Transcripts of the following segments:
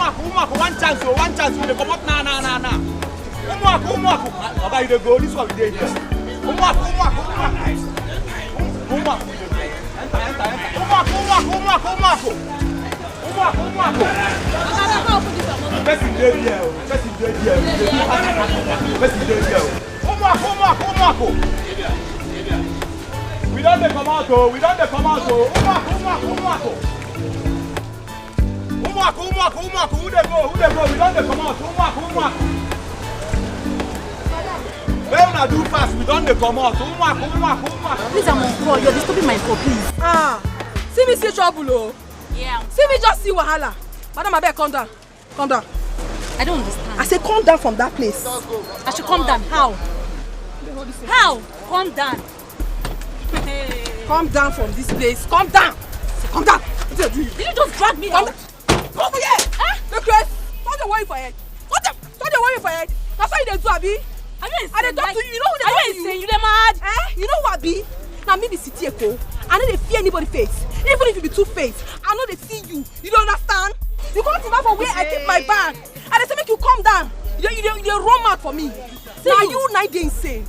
one chance, you come up, nah. Umaku. Okay, you go, this one we did here. Umaku. We don't come out. Umaku. Who they go? We don't come out. Umaku. When do fast, we don't come out. Umaku. Please, I'm on call. You're disturbing my call, please. See me see trouble, oh. Yeah. See me just see wahala. Madam, I beg, calm down. I don't understand. I say calm down from that place. I should calm down. How? Calm down. Calm down from this place. Calm down. Did you just drag me out? Come for here. Look, Chris. Stop the worry for head. Stop the worry for head. That's why you do, Abi. Are you insane? I don't talk to you. You know who they talk to you? You dey mad? You know what, Abi? Now me be Etiko. I know they fear anybody face. Even if you be two-faced, I know they see you. You don't understand? You come to for where I keep my bag. And they say make you calm down. You run mad for me. Now you night they insane.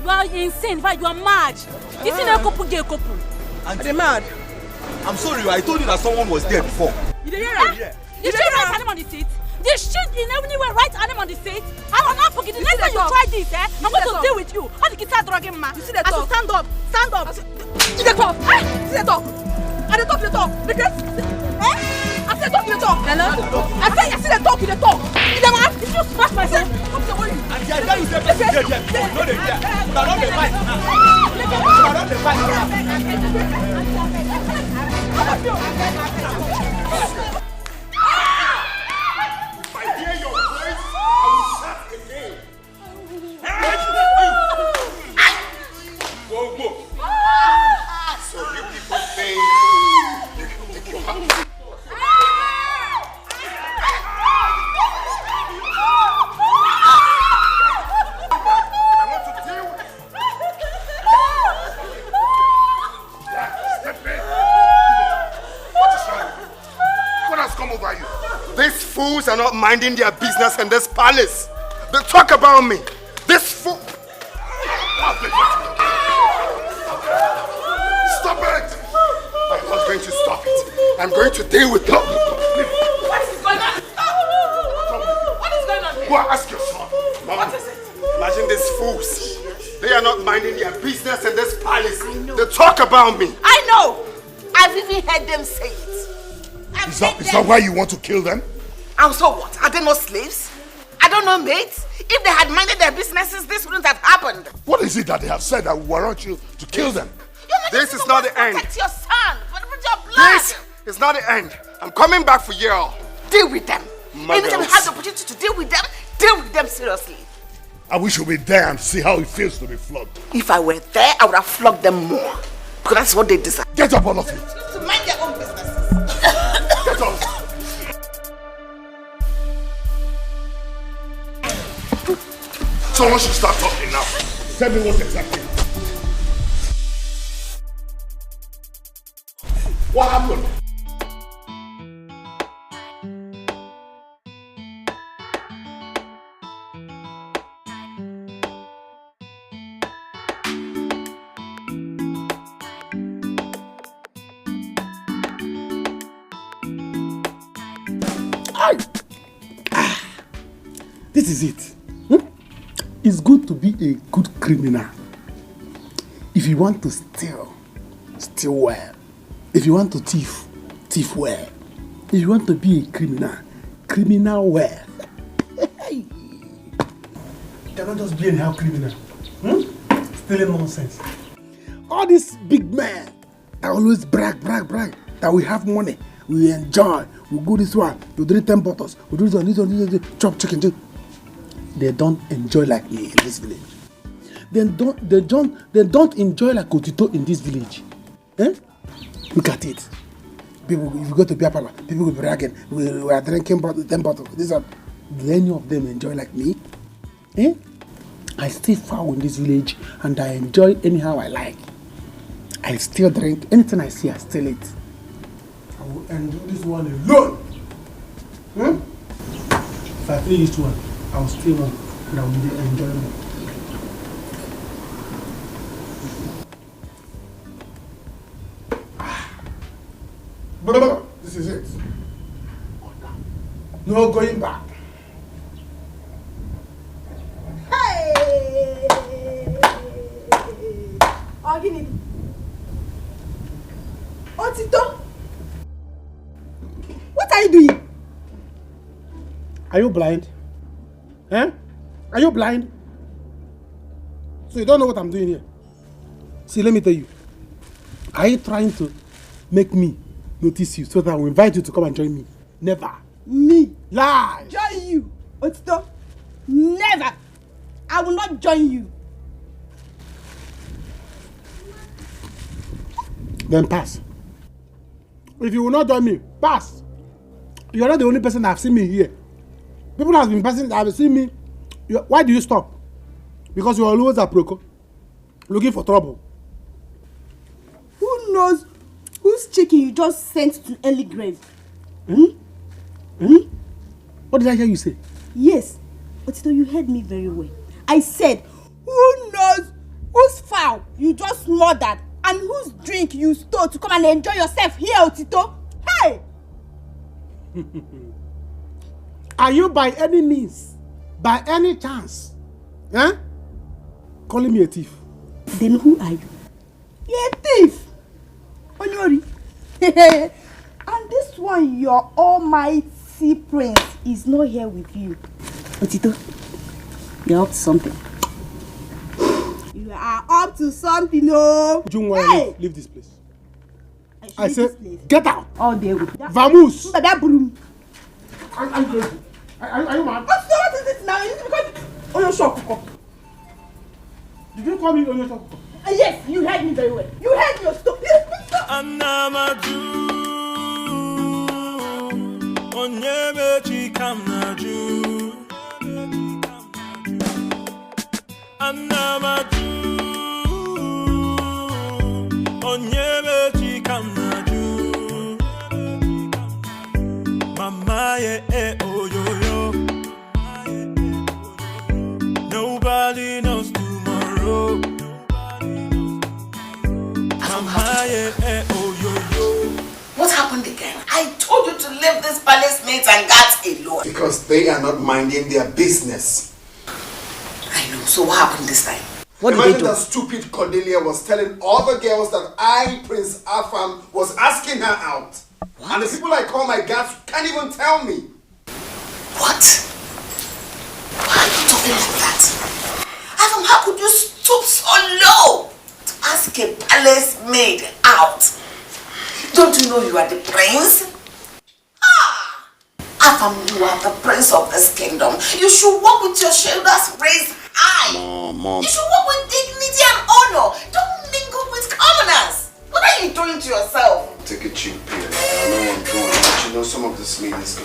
You are insane, right? You are mad. You see that couple gay couple. Are they mad? I'm sorry, I told you that someone was there before. You didn't hear it? Yeah. You should write him on the seat. They should in anywhere right him on the seat. I will not forget the next time you try this, I'm going to deal with you. How the kids are dragging man? You see the talk? Stand up. See the talk? See the talk? I the talk. Because I see the talk, you talk. Hello? I see the talk, you talk. You the man? If you smash myself, come to worry. And I tell you, no, they care. You cannot be fight. I hear your voice, I will shout again. Go. So you people think you can take your house? I want to deal with step in. What is wrong? What has come over you? These fools are not minding their business in this palace. They talk about me. This fool. Stop it! I'm not going to stop it. I'm going to deal with them. What is going on? What is going on here? Go and ask your son. Mom, What is it? imagine these fools. They are not minding their business in this palace. They talk about me. I know. I've even heard them say it. Is that why you want to kill them? And so what? Are they not slaves? I don't know, mates. If they had minded their businesses, this wouldn't have happened. What is it that they have said that will warrant you to kill them? This is not the end. Protect your son, but with your blood. This is not the end. I'm coming back for you all. Deal with them. My Anytime you girls. have the opportunity to deal with them seriously. I wish you were there and see how it feels to be flogged. If I were there, I would have flogged them more. Because that's what they deserve. Get up, all of you. To mind their own businesses. Get up. Someone should start talking now. Tell me what exactly. What happened? This is it. It's good to be a good criminal. If you want to steal, steal well. If you want to thief, thief well. If you want to be a criminal, criminal well. You cannot just be anyhow criminal. Stealing nonsense. All these big men that always brag, that we have money, we enjoy, we go this one, we drink 10 bottles, we do this one, chop chicken. They don't enjoy like me in this village. They don't enjoy like Otito in this village. Look at it. People, if you go to beer parlor, people will be bragging. We are drinking 10 bottles. Do any of them enjoy like me? I stay far in this village and I enjoy anyhow I like. I still drink. Anything I see, I steal it. I will end this one alone. If I finish this one, I'll stay home and I'll be there enjoying it. Brother, this is it. No going back. Hey! Ogini. Otito. What are you doing? Are you blind? Eh? Are you blind? So you don't know what I'm doing here? See, let me tell you. Are you trying to make me notice you so that I will invite you to come and join me? Never. Me? Lie! Join you, Otito? Never! I will not join you. Then pass. If you will not join me, pass. You're not the only person that have seen me here. People have been passing that have seen me. Why do you stop? Because you are always a proko, looking for trouble. Who knows whose chicken you just sent to early grave? What did I hear you say? Yes, Otito, you heard me very well. I said, who knows whose fowl you just murdered and whose drink you stole to come and enjoy yourself here, Otito? Hey! Are you by any means, by any chance, calling me a thief? Then who are you? You're a thief! Onyori. And this one, your almighty prince, is not here with you. Otito, you're up to something. You are up to something, no? Jungwa, hey! Leave this place. I said, get out! Oh, there we go. Vamos! That broom. Are you mad? What is it now? Is it because... Oh, you're shocked. Did you call me on your talk? Yes, you heard me very well. You heard me, stop. Nobody knows tomorrow. What happened again? I told you to leave this palace mates and guards alone. Because they are not minding their business. I know. So what happened this time? What did they do? That stupid Cordelia was telling all the girls that I, Prince Afam, was asking her out. What? And the people I call my guards can't even tell me. What? Why are you talking like that? Afam, how could you stoop so low to ask a palace maid out? Don't you know you are the prince? Afam, you are the prince of this kingdom. You should walk with your shoulders raised high. Mom. You should walk with dignity and honor. Don't mingle with commoners. What are you doing to yourself? Take a cheap pill. I know what I'm doing, but you know some of this means.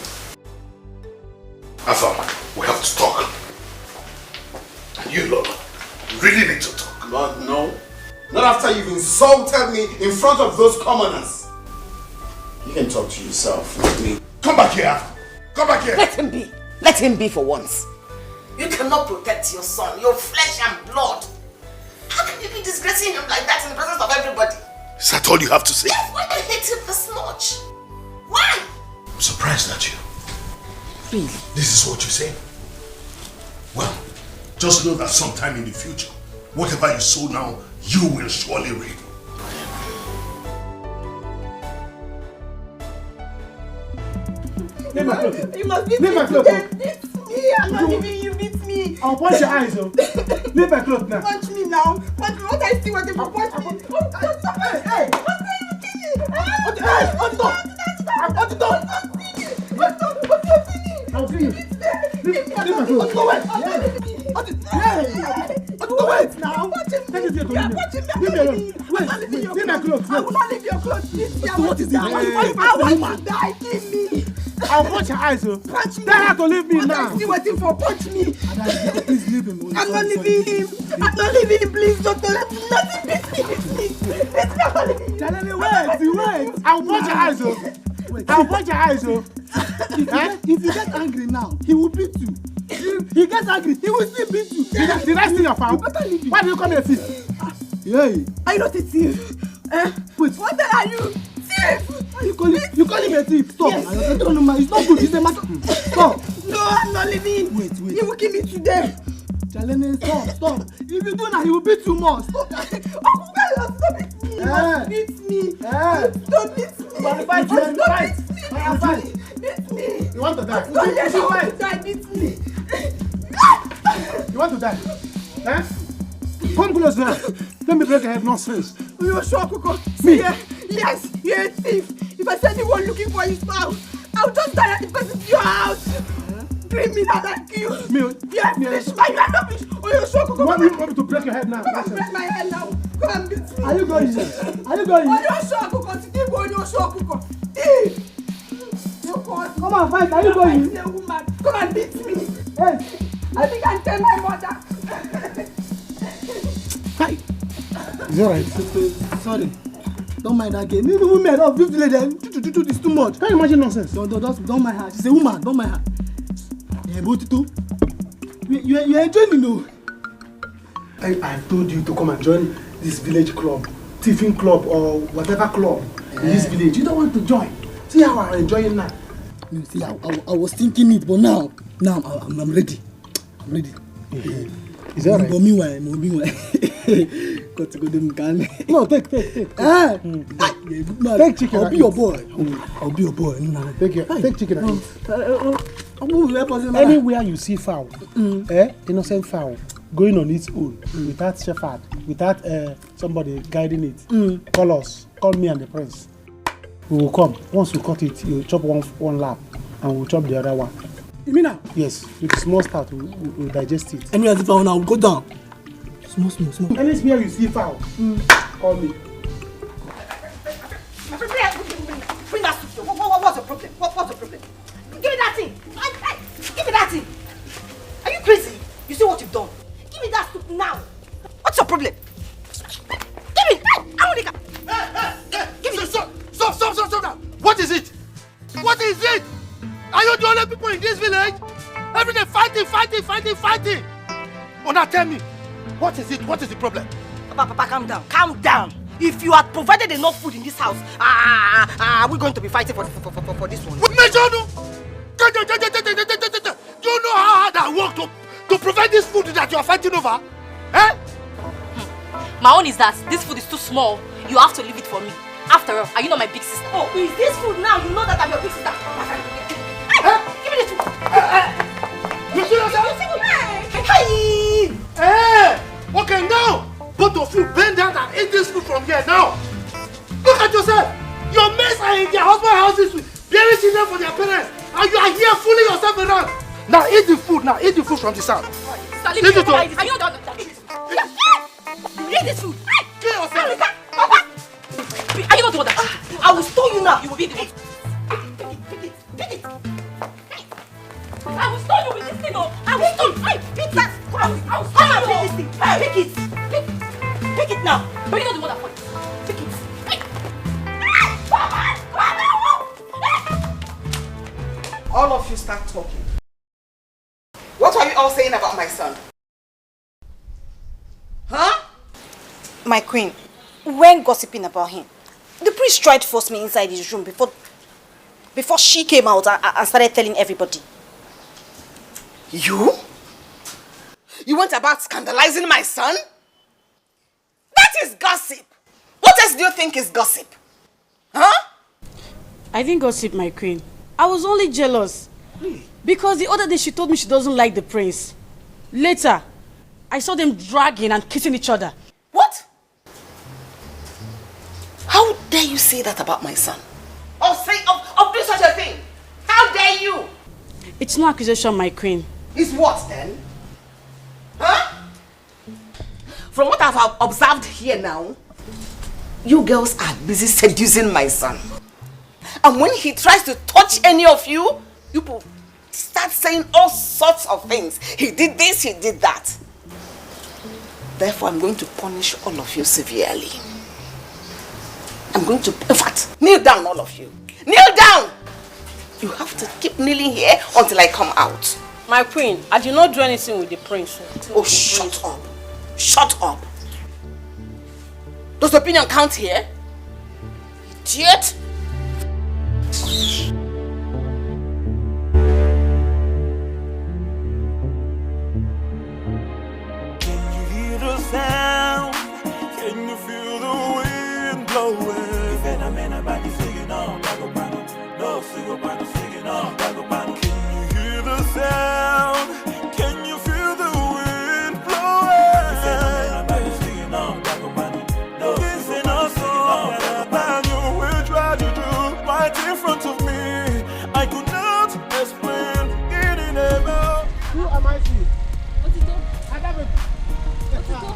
Afam, we have to talk. And you, Lola, really need to talk. Lord, no. Not after you've insulted me in front of those commoners. You can talk to yourself, not me. Come back here. Come back here. Let him be. Let him be for once. You cannot protect your son, your flesh and blood. How can you be disgracing him like that in the presence of everybody? Is that all you have to say? Yes, why do you hate him this much? Why? I'm surprised at you. Really? This is what you say? Well, just know that sometime in the future, whatever you sow now, you will surely reap. You must beat me today. Beat me. I'm not leaving you. Beat me. I'll punch your eyes, though. Leave my clothes now. Punch me now. Punch me. What I see, what if you punch me? Hey. I'll see you. Leave my clothes. Wait now. Leave me alone. Wait. Leave my clothes. I will not leave your clothes. What is this? I want to die. Give me. I'll punch your eyes, though. Punch me. Tell her to leave me now. I'm still waiting for punch me. Please leave him. I'm not leaving him. I'm not leaving him. Please, doctor. Let me beat me. Wait. I'll punch your eyes, though. I'll punch your eyes, though. If you get angry now, he will beat you. If he gets angry, he will still beat you. Did I steal your foul? Why do you call me a thief? Yeah. Are you not a thief? Wait. What the hell are you? Thief! You call him a thief? Stop. Yes. No, it's not good. It's a matter. Stop. No, I'm not leaving. Wait. You will kill me today. Chalene, stop. If you do that, he will beat you more. Stop. Uncle Carlos, don't beat me. Don't beat me. Don't beat me. Fight. Beat me. You want to die? Don't let me die. Beat me. You want to die? Come close now. Let me break your head. Nonsense. You're sure, Coco? Me? Yes, you're a thief. If I send anyone looking for his house, I'll just die at the because it's your house. Criminal like you. Me? Yeah, fish. You are not fish. Oh, you're sure, Coco? You want me to break your head now? Come and break my head now. Come and beat me. Are you going? Oh, you're sure, Coco? Thief, oh, you're sure, Coco? Thief. Come on, fight. Are you going? Come and beat me. Hey. I think I tell my mother. Hi. It's alright. Sorry. Don't mind that game. Even women of this village, it's too much. Can you imagine nonsense? Don't mind her. She's a woman. Don't mind her. Yeah, but Otito, you're enjoying me, no? I told you to come and join this village club, thieving club or whatever club in this village. You don't want to join. See how I'm enjoying now. You see, I was thinking it, but now I'm ready. I'm ready. Is that right? Meanwhile. Got to go to Mkane. No, take. Take chicken. I'll be your boy. I'll be your boy. Take chicken and eat. Anywhere you see fowl, innocent fowl, going on its own, without shepherd, without somebody guiding it, call me and the prince. We will come. Once we cut it, you chop one lap, and we'll chop the other one. You mean now? Yes. With small start, we'll digest it. I mean, as if I will go down. Small. Anywhere you see fowl, call me. Bring that soup. What's the problem? What's the problem? Give me that thing. Give me that thing. Are you crazy? You see what you've done? Give me that soup now. What's your problem? Give me. Amonika. Give me. Stop now. What is it? What is it? Are you the only people in this village? Every day fighting. Oh, now tell me, what is it? What is the problem? Papa, calm down. If you had provided enough food in this house, are we going to be fighting for this one? Do you know how hard I work to provide this food that you are fighting over? My own is that this food is too small. You have to leave it for me. After all, are you not my big sister? Oh, is this food now? You know that I'm your big sister. Give me this food. You see yourself? Okay, now, both of you bend down and eat this food from here now. Look at yourself. Your mates are in their husband's houses bearing children for their parents, and you are here fooling yourself around. Now eat the food. Eat the food from the south. Eat it all. Are you not Eat this food. Kill yourself. Are you not the one that? I will stone you now. You will be the one. Pick it. I will stone you with this thing. I will stone you. Pick that. I will stone you with this thing. Pick it now. But you know the one that fought. Pick it. All of you start talking. What are you all saying about my son? Huh? My queen, when gossiping about him, the priest tried to force me inside his room before she came out and started telling everybody. You? You went about scandalizing my son? That is gossip. What else do you think is gossip? Huh? I didn't gossip, my queen. I was only jealous. Because the other day she told me she doesn't like the prince. Later, I saw them dragging and kissing each other. What? How dare you say that about my son? Or do such a thing? How dare you? It's no accusation, my queen. It's what then? Huh? From what I've observed here now, you girls are busy seducing my son. And when he tries to touch any of you, you people start saying all sorts of things. He did this, he did that. Therefore, I'm going to punish all of you severely. I'm going to, in fact, kneel down, all of you. Kneel down! You have to keep kneeling here until I come out. My queen, I did not do anything with the prince. Oh, shut up. Shut up. Does opinion count here? Idiot. Can you hear the sound? Can you feel the wind blowing? If any man about to sing on, no single bottle singing on, can you hear the sound? Can you feel the wind blowing? If any man about to sing on, no this ain't a song about you. We try to do right in front of me. I could not explain it in a mouth. Who am I seeing? Otito. Otito.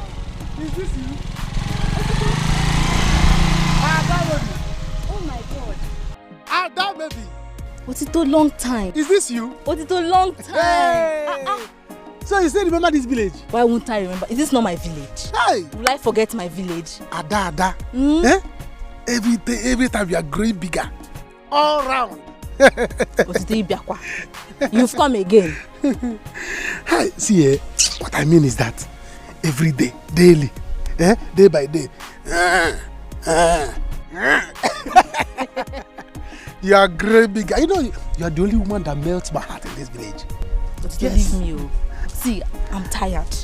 Is this you? Otito. Oh my God. Ada baby. Otito, long time. Is this you? Otito, long time. Hey. So you still remember this village? Why won't I remember? Is this not my village? Hey. Will I forget my village? Ada. Eh? Every time you are growing bigger. All round. Otito Ibiakwa. You've come again. Hi, see, what I mean is that every day, daily, day by day, you are growing bigger. You know, you are the only woman that melts my heart in this village. Otito, leave me. See, I'm tired.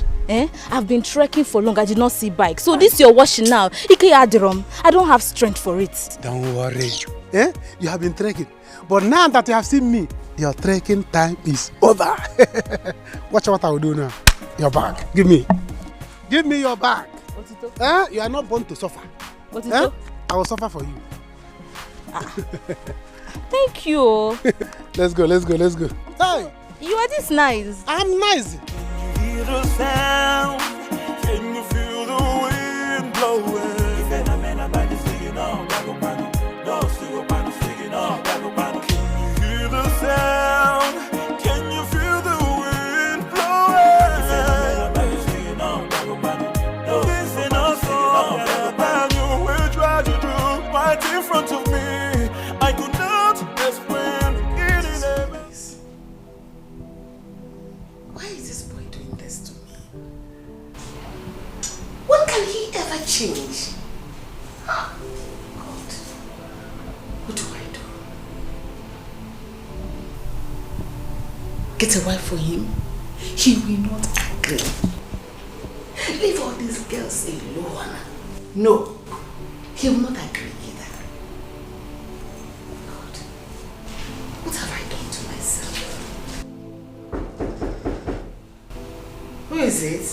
I've been trekking for long. I did not see bike. So this you're washing now. Ike Adirom. I don't have strength for it. Don't worry. You have been trekking. But now that you have seen me, your trekking time is over. Watch what I will do now. Your bag. Give me. Give me your bag. Otito. You are not born to suffer. Otito. I will suffer for you. Thank you. Let's go. Hey! You are this nice. I'm nice. Can you hear the sound? Can you feel the wind blowing? If any man about to sing on, no single bottle singing on, can you hear the sound? Can you feel the wind blowing? If any man about to sing on, no this ain't a song about you. We try to do right in front of me. I could not explain it in a mess. Why is this boy doing this to me? When can he ever change? God, what do I do? Get a wife for him? He will not agree. Leave all these girls alone. No, he will not agree either. God, what have I done to myself? Who is it?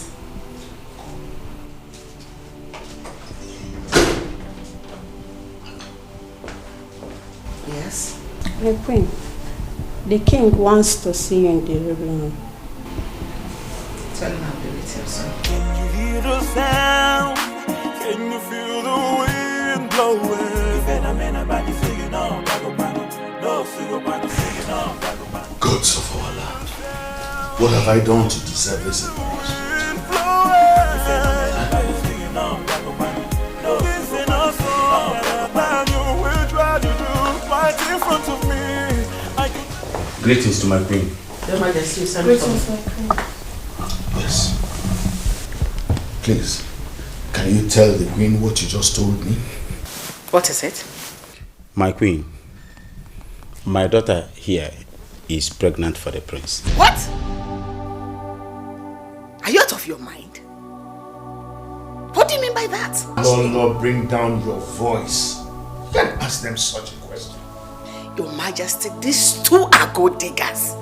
Yes? My queen, the king wants to see you in the living room. Tell him I'll be with you, sir. Can you hear the sound? Can you feel the wind blowing? If any man about to sing on, no single bottle singing on, Gods of our land, what have I done to deserve this embarrassment? Greetings to my queen. Your Majesty, sir. Yes. Please, can you tell the queen what you just told me? What is it? My queen, my daughter here is pregnant for the prince. What? Are you out of your mind? What do you mean by that? Lord, bring down your voice. You can't ask them such a question. Your Majesty, these two are gold diggers.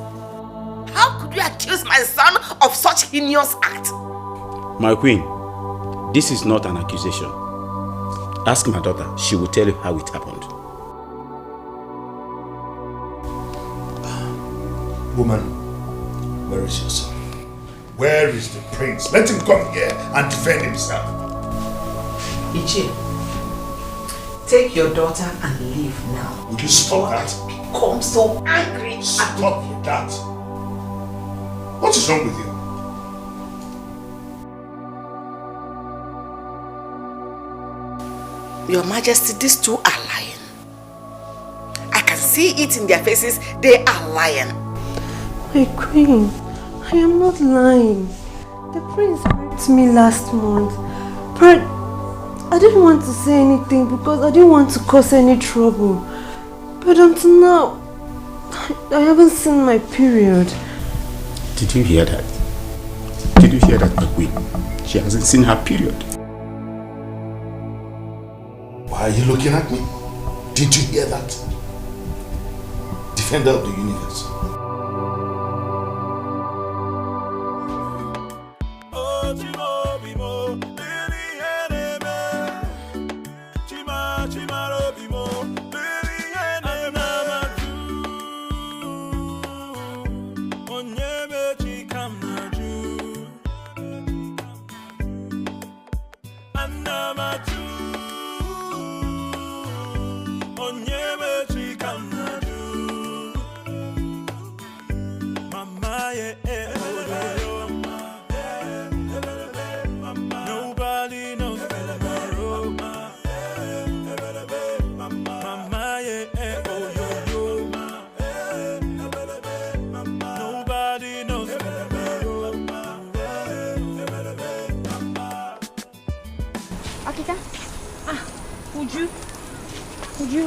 How could you accuse my son of such heinous act? My queen, this is not an accusation. Ask my daughter, she will tell you how it happened. Woman, where is your son? Where is the prince? Let him come here and defend himself. Ichie, take your daughter and leave now. Would you stop that? Become so angry. Stop that. What is wrong with you? Your Majesty, these two are lying. I can see it in their faces, they are lying. My queen, I am not lying. The prince raped me last month. But I didn't want to say anything because I didn't want to cause any trouble. But until now, I haven't seen my period. Did you hear that? Did you hear that, my queen? She hasn't seen her period. Why are you looking at me? Did you hear that? Defender of the universe.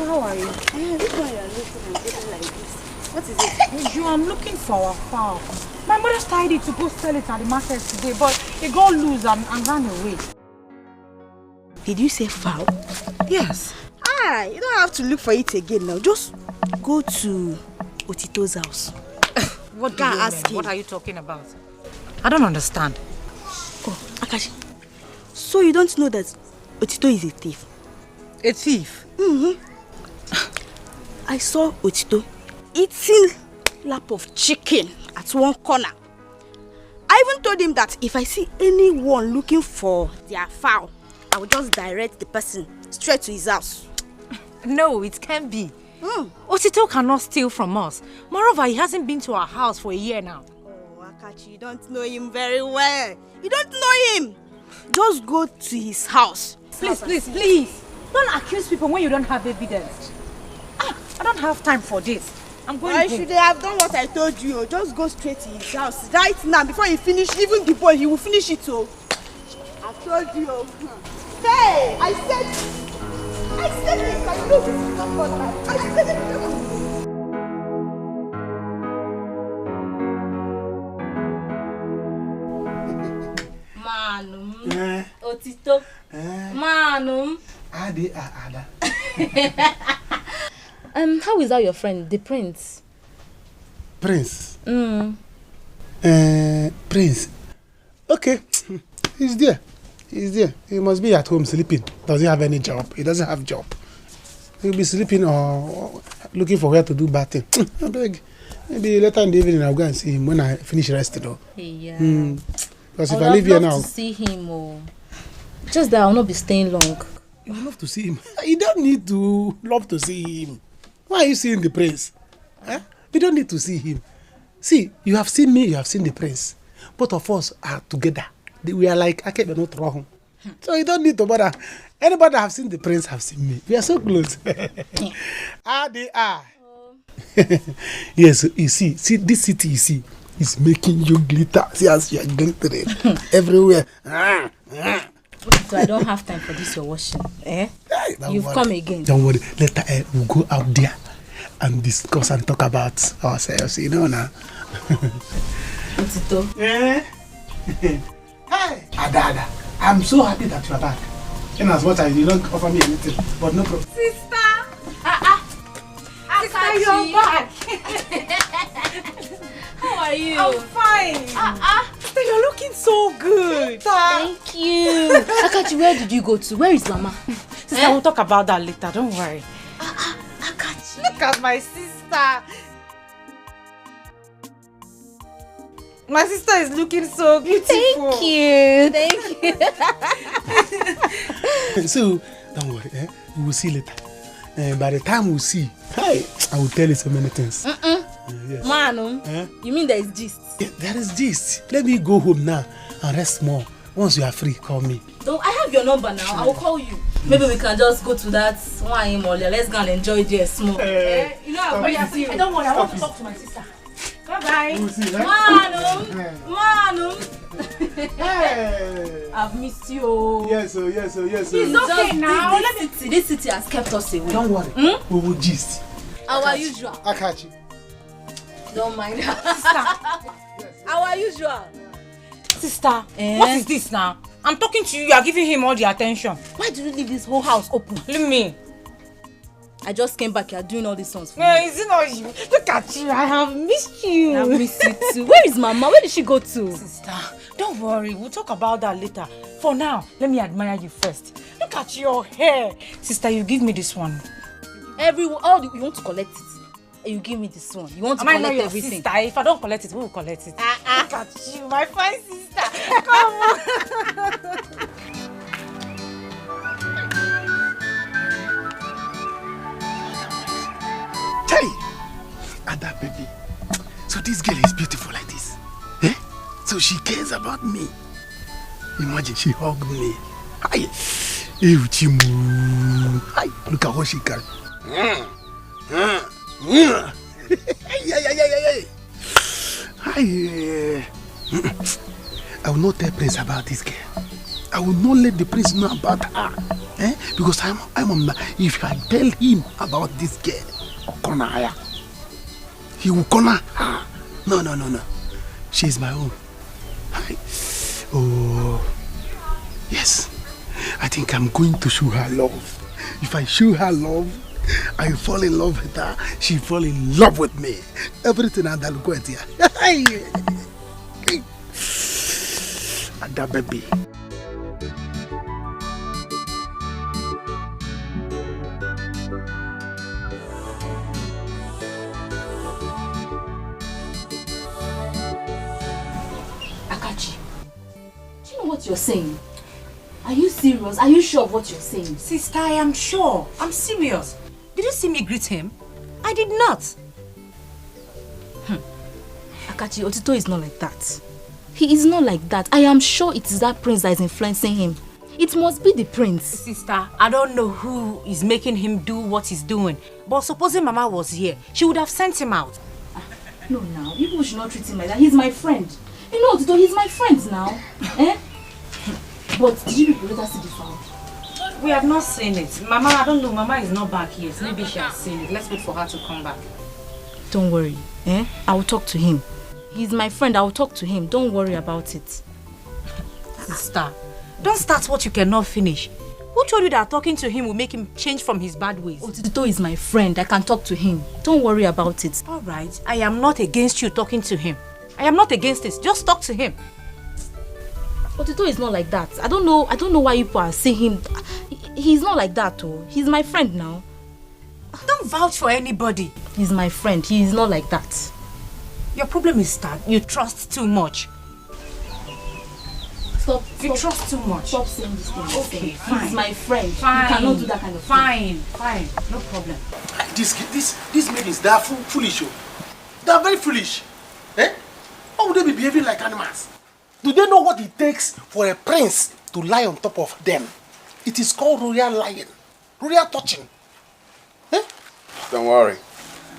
How are you? Yeah, this one you are looking and getting like this. What is it? Uju, I'm looking for our fowl. My mother tied it to go sell it at the market today, but it got loose and ran away. Did you say fowl? Yes. You don't have to look for it again now. Just go to Otito's house. What do you mean? What are you talking about? I don't understand. Oh, Akashi. So you don't know that Otito is a thief? A thief? Mm-hmm. I saw Otito eating lap of chicken at one corner. I even told him that if I see anyone looking for their fowl, I will just direct the person straight to his house. No, it can't be. Otito cannot steal from us. Moreover, he hasn't been to our house for a year now. Oh, Akachi, you don't know him very well. You don't know him. Just go to his house. Please. Don't accuse people when you don't have evidence. I don't have time for this. I'm going home. Why should they have done what I told you? Just go straight to his house right now before you finish. Even the boy, he will finish it too. I told you. Hey, I said it. I know this is not what I said it. Manum. Otito. Manum. Ada. How is that your friend, the prince? Prince? Prince. Okay. He's there. He must be at home sleeping. Does he have any job? He doesn't have job. He'll be sleeping or looking for where to do bathing. I beg. Maybe later in the evening I'll go and see him when I finish resting though. Yeah. Because if I leave here now... to see him. Oh. Just that I'll not be staying long. You love to see him. You don't need to love to see him. Why are you seeing the prince? You don't need to see him. See, you have seen me, you have seen the prince. Both of us are together. We are like, I can't not wrong. So you don't need to bother. Anybody that have seen the prince have seen me. We are so close. They are. Yes, you see, this city you see is making you glitter. See as you are glittering everywhere. So I don't have time for this you're washing. You've come again. Don't worry. Later we'll go out there and discuss and talk about ourselves, you know now. Otito. Hey, Ada. I'm so happy that you are back. In as much as you don't offer me anything, but no problem. Sister! Sister, you're back! How are you? I'm fine. Sister, you're looking so good. Thank you. Akachi, where did you go to? Where is Mama? Sister, we'll talk about that later. Don't worry. Akachi. Look at my sister. My sister is looking so beautiful. Thank you. So, don't worry. We will see later. By the time we see, I will tell you so many things. Yes. Manu, you mean there is gist? Yeah, there is gist. Let me go home now and rest more. Once you are free, call me. I have your number now. I will call you. Maybe we can just go to that wine mall. Let's go and enjoy it there small. You know, I'll wait to see you. Don't worry, I want to talk to my sister. Bye-bye. We'll see, Manu. Hey. I've missed you. Yes, sir. It's okay now. This city has kept us away. Don't worry. We will gist. Our usual. I catch you. Don't mind. Sister. Our usual. Sister, what is this now? I'm talking to you, you are giving him all the attention. Why do you leave this whole house open? Leave me. I just came back, you're doing all these songs for Yeah, me. is it not you? Look at you, I have missed you. I've missed you too. Where is Mama? Where did she go to? Sister, don't worry, we'll talk about that later. For now, let me admire you first. Look at your hair. Sister, you give me this one. You want to collect it. You give me this one. You want to Am I collect not your everything. sister? If I don't collect it, who will collect it? Look at you, my fine sister. Come on. Hey! And that baby. So this girl is beautiful like this. Eh? So she cares about me. Imagine she hugged me. Hi. Hi. Look at what she can. I will not tell Prince about this girl. I will not let the prince know about her. Because if I tell him about this girl, he will corner her. No. She is my own. Oh, yes. I think I'm going to show her love. If I show her love, I fall in love with her. She fall in love with me. Everything and I'll go at here. And that baby. Akachi, do you know what you're saying? Are you serious? Are you sure of what you're saying? Sister, I am sure. I'm serious. Did you see me greet him? I did not. Akachi, Otito is not like that. He is not like that. I am sure it is that prince that is influencing him. It must be the prince. Sister, I don't know who is making him do what he's doing. But supposing Mama was here, she would have sent him out. No, now. People should not treat him like that. He's my friend. You know, Otito, he's my friend now. But did you people later see the foul? We have not seen it. Mama, I don't know. Mama is not back yet. Maybe she has seen it. Let's wait for her to come back. Don't worry. I will talk to him. He's my friend. I will talk to him. Don't worry about it. Sister, don't start what you cannot finish. Who told you that talking to him will make him change from his bad ways? Otito is my friend. I can talk to him. Don't worry about it. Alright, I am not against you talking to him. I am not against it. Just talk to him. Otito is not like that. I don't know why people are saying him. He's not like that, oh. He's my friend now. Don't vouch for anybody. He's my friend. He is not like that. Your problem is that you trust too much. Stop. You trust too much. Stop saying this thing. Okay, fine. He's my friend. Fine. You cannot do that kind of thing. Fine. No problem. This maidens, they are foolish. They are very foolish. Why would they be behaving like animals? Do they know what it takes for a prince to lie on top of them? It is called royal lying, royal touching. Don't worry.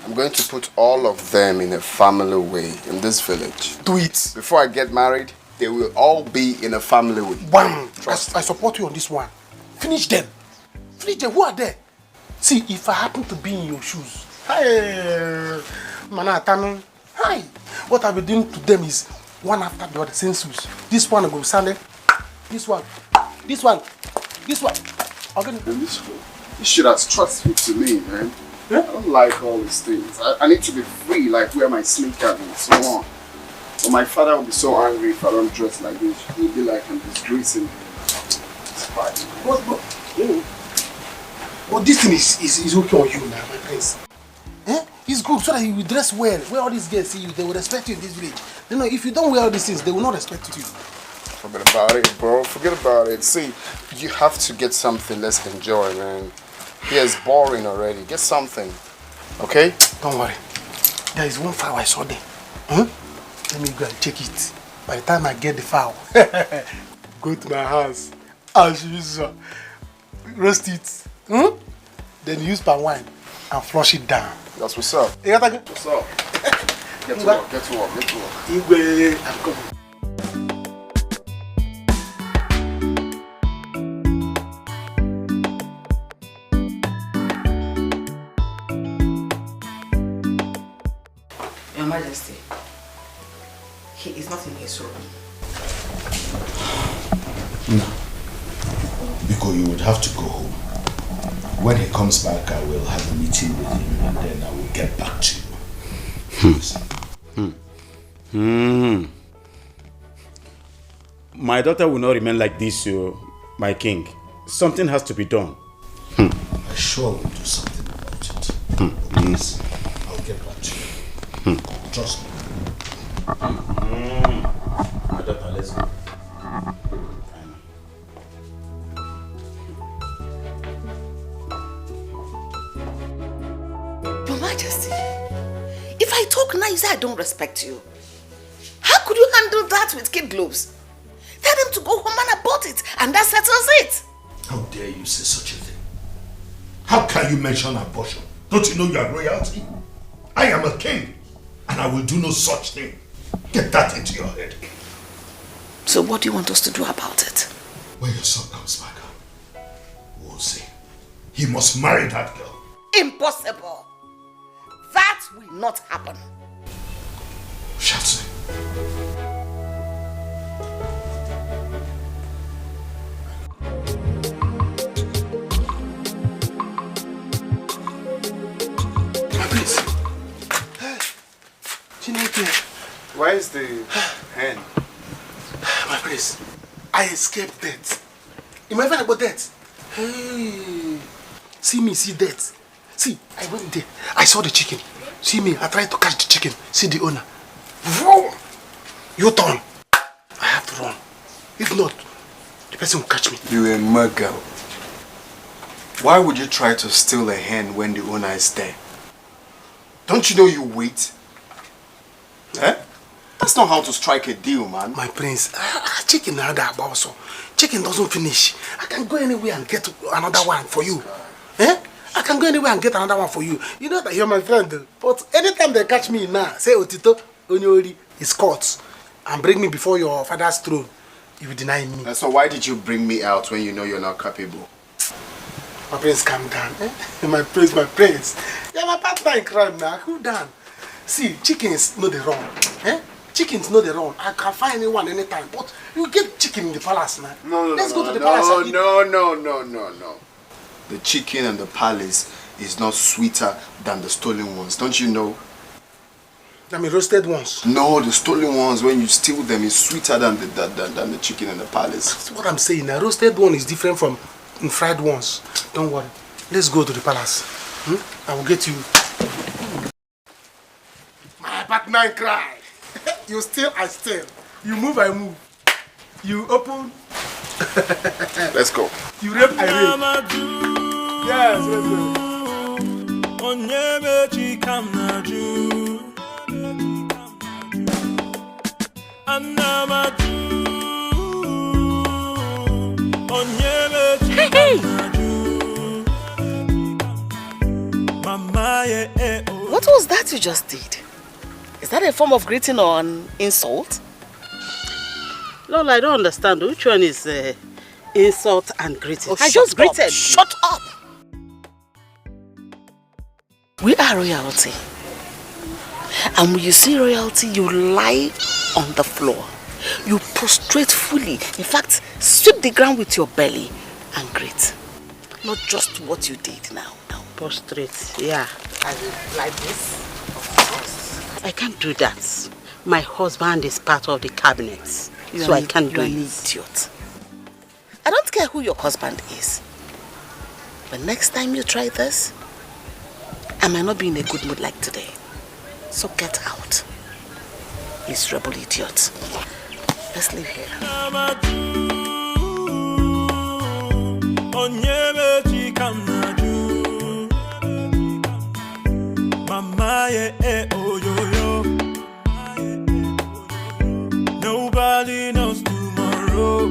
I'm going to put all of them in a family way in this village. Do it. Before I get married, they will all be in a family way. Bam! Trust I support you on this one. Finish them. Who are there? See, if I happen to be in your shoes, hey, Manatano, hi. What I'll be doing to them is one after the other, census. This one will go standing. This one. Okay. You should have trusted to me, man. I don't like all these things. I need to be free, like wear my sneakers and so on. But my father will be so angry if I don't dress like this. He'll be like I'm disgracing him. It's fine. But this thing is okay on you now, my prince. It's good so that you will dress well. Where all these girls see you, they will respect you in this village. You know, if you don't wear all these things, they will not respect you. Forget about it, bro. Forget about it. See, you have to get something. Let's enjoy, man. Here is boring already. Get something, okay? Don't worry. There is one fowl I saw there. Let me go and check it. By the time I get the fowl, go to my house. As usual. roast it, then use palm wine and flush it down. That's what's up. You got What's up? Get to work, get to work, get to work. Igwe, I'm coming. Your Majesty, he is not in his room. No. Because you would have to go home. When he comes back, I will have a meeting with him and then I will get back to you. My daughter will not remain like this, my king. Something has to be done. I sure will do something about it. Please, I'll get back to you. Trust me. My daughter, let's go. Your Majesty, if I talk now, you say I don't respect you. How could you handle that with kid gloves? Tell them to go home and abort it, and that settles it. How dare you say such a thing? How can you mention abortion? Don't you know you are royalty? I am a king, and I will do no such thing. Get that into your head. So what do you want us to do about it? When your son comes back, we'll see. He must marry that girl. Impossible. That will not happen. Shall see. Where is the hen? My prince, I escaped death. Imagine about death. Hey, see me, see death. See, I went there. I saw the chicken. See me, I tried to catch the chicken. See the owner. Vroom! You turn. I have to run. If not, the person will catch me. You a muggle. Why would you try to steal a hen when the owner is there? Don't you know you wait? Eh? That's not how to strike a deal, man. My prince, chicken also. Chicken doesn't finish. I can go anywhere and get another one for you. Eh? I can go anywhere and get another one for you. You know that you're my friend. But anytime they catch me now, say Otito, Onyori is caught and bring me before your father's throne, you will deny me. So why did you bring me out when you know you're not capable? My prince, calm down. Eh? My prince, my prince. You're my partner in crime now. Cool down. See, chickens know the wrong. Eh? Chickens know the wrong. I can find anyone anytime. But you get chicken in the palace now. Let's go to the palace and eat. No. The chicken and the palace is not sweeter than the stolen ones. Don't you know? I mean roasted ones. No, the stolen ones, when you steal them, is sweeter than the chicken and the palace. That's what I'm saying. A roasted one is different from fried ones. Don't worry. Let's go to the palace. I will get you. My partner in crime. You steal, I steal. You move, I move. You open. Let's go. You rape, I rape. Yes, What was that you just did? Is that a form of greeting or an insult? Lola, I don't understand. Which one is insult and greeting? I just greeted. Shut up! We are royalty. And when you see royalty, you lie on the floor. You prostrate fully. In fact, sweep the ground with your belly and greet. Not just what you did now. Prostrate, yeah. Like this? I can't do that. My husband is part of the cabinet, so I can't do it. You're an idiot. I don't care who your husband is. But next time you try this, I might not be in a good mood like today. So get out. Miserable idiot. Let's leave here. Nobody knows tomorrow.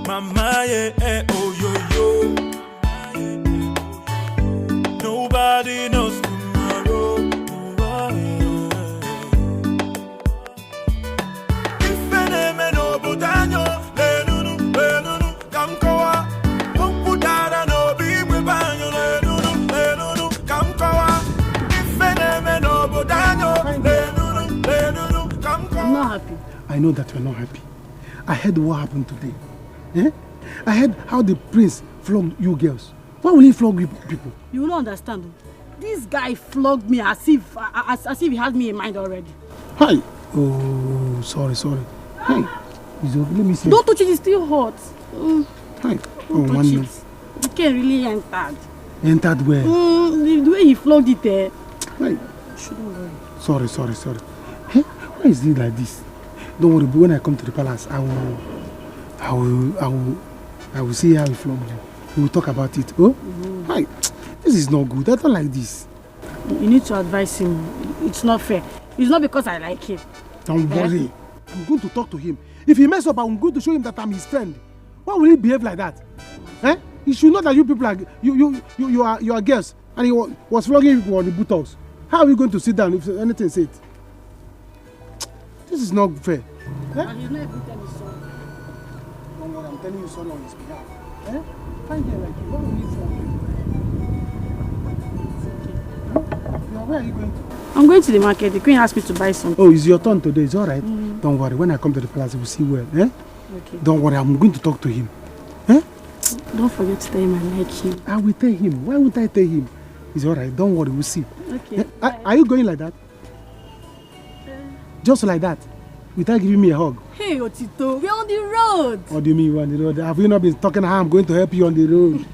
Mama, yeah, oh yo yo. Nobody knows tomorrow. If an no butanyo, lenunu, come kawa. Don't put that no be with banyo, lenunu, come kawa. If an no butanyo, lenunu, come kawa. I'm not happy. I know that you're not happy. I heard what happened today. Eh? I heard how the prince flogged you girls. Why will he flog people? You will not understand. This guy flogged me as if he had me in mind already. Hi. Oh, sorry. Hey, let me see. Don't touch it, it's still hot. Hi. Don't touch it. The king really entered. Entered where? The way he flogged it there. Hi. Shouldn't worry. Sorry. Hey, why is it like this? Don't worry, but when I come to the palace, I will see how he flogged you. We will talk about it. Oh? Hi. This is not good. I don't like this. You need to advise him. It's not fair. It's not because I like him. Don't worry. I'm going to talk to him. If he mess up, I'm going to show him that I'm his friend. Why will he behave like that? Eh? He should know that you people are you are girls, and he was flogging people on the boothouse. How are we going to sit down if anything said? This is not fair. Eh? And he's not even telling me sorry. Don't worry, I'm telling you sorry on his behalf. Eh? Fine girl like you. What will you for? Where are you going to? I'm going to the market. The queen asked me to buy something. Oh, it's your turn today. It's all right. Don't worry. When I come to the palace, we'll see well. Eh? Okay. Don't worry. I'm going to talk to him. Eh? Don't forget to tell him I like him. I will tell him. Why won't I tell him? It's all right. Don't worry. We'll see. Okay. Are you going like that? Just like that? Without giving me a hug? Hey, Otito, we're on the road. What do you mean we're on the road? Have you not been talking how I'm going to help you on the road?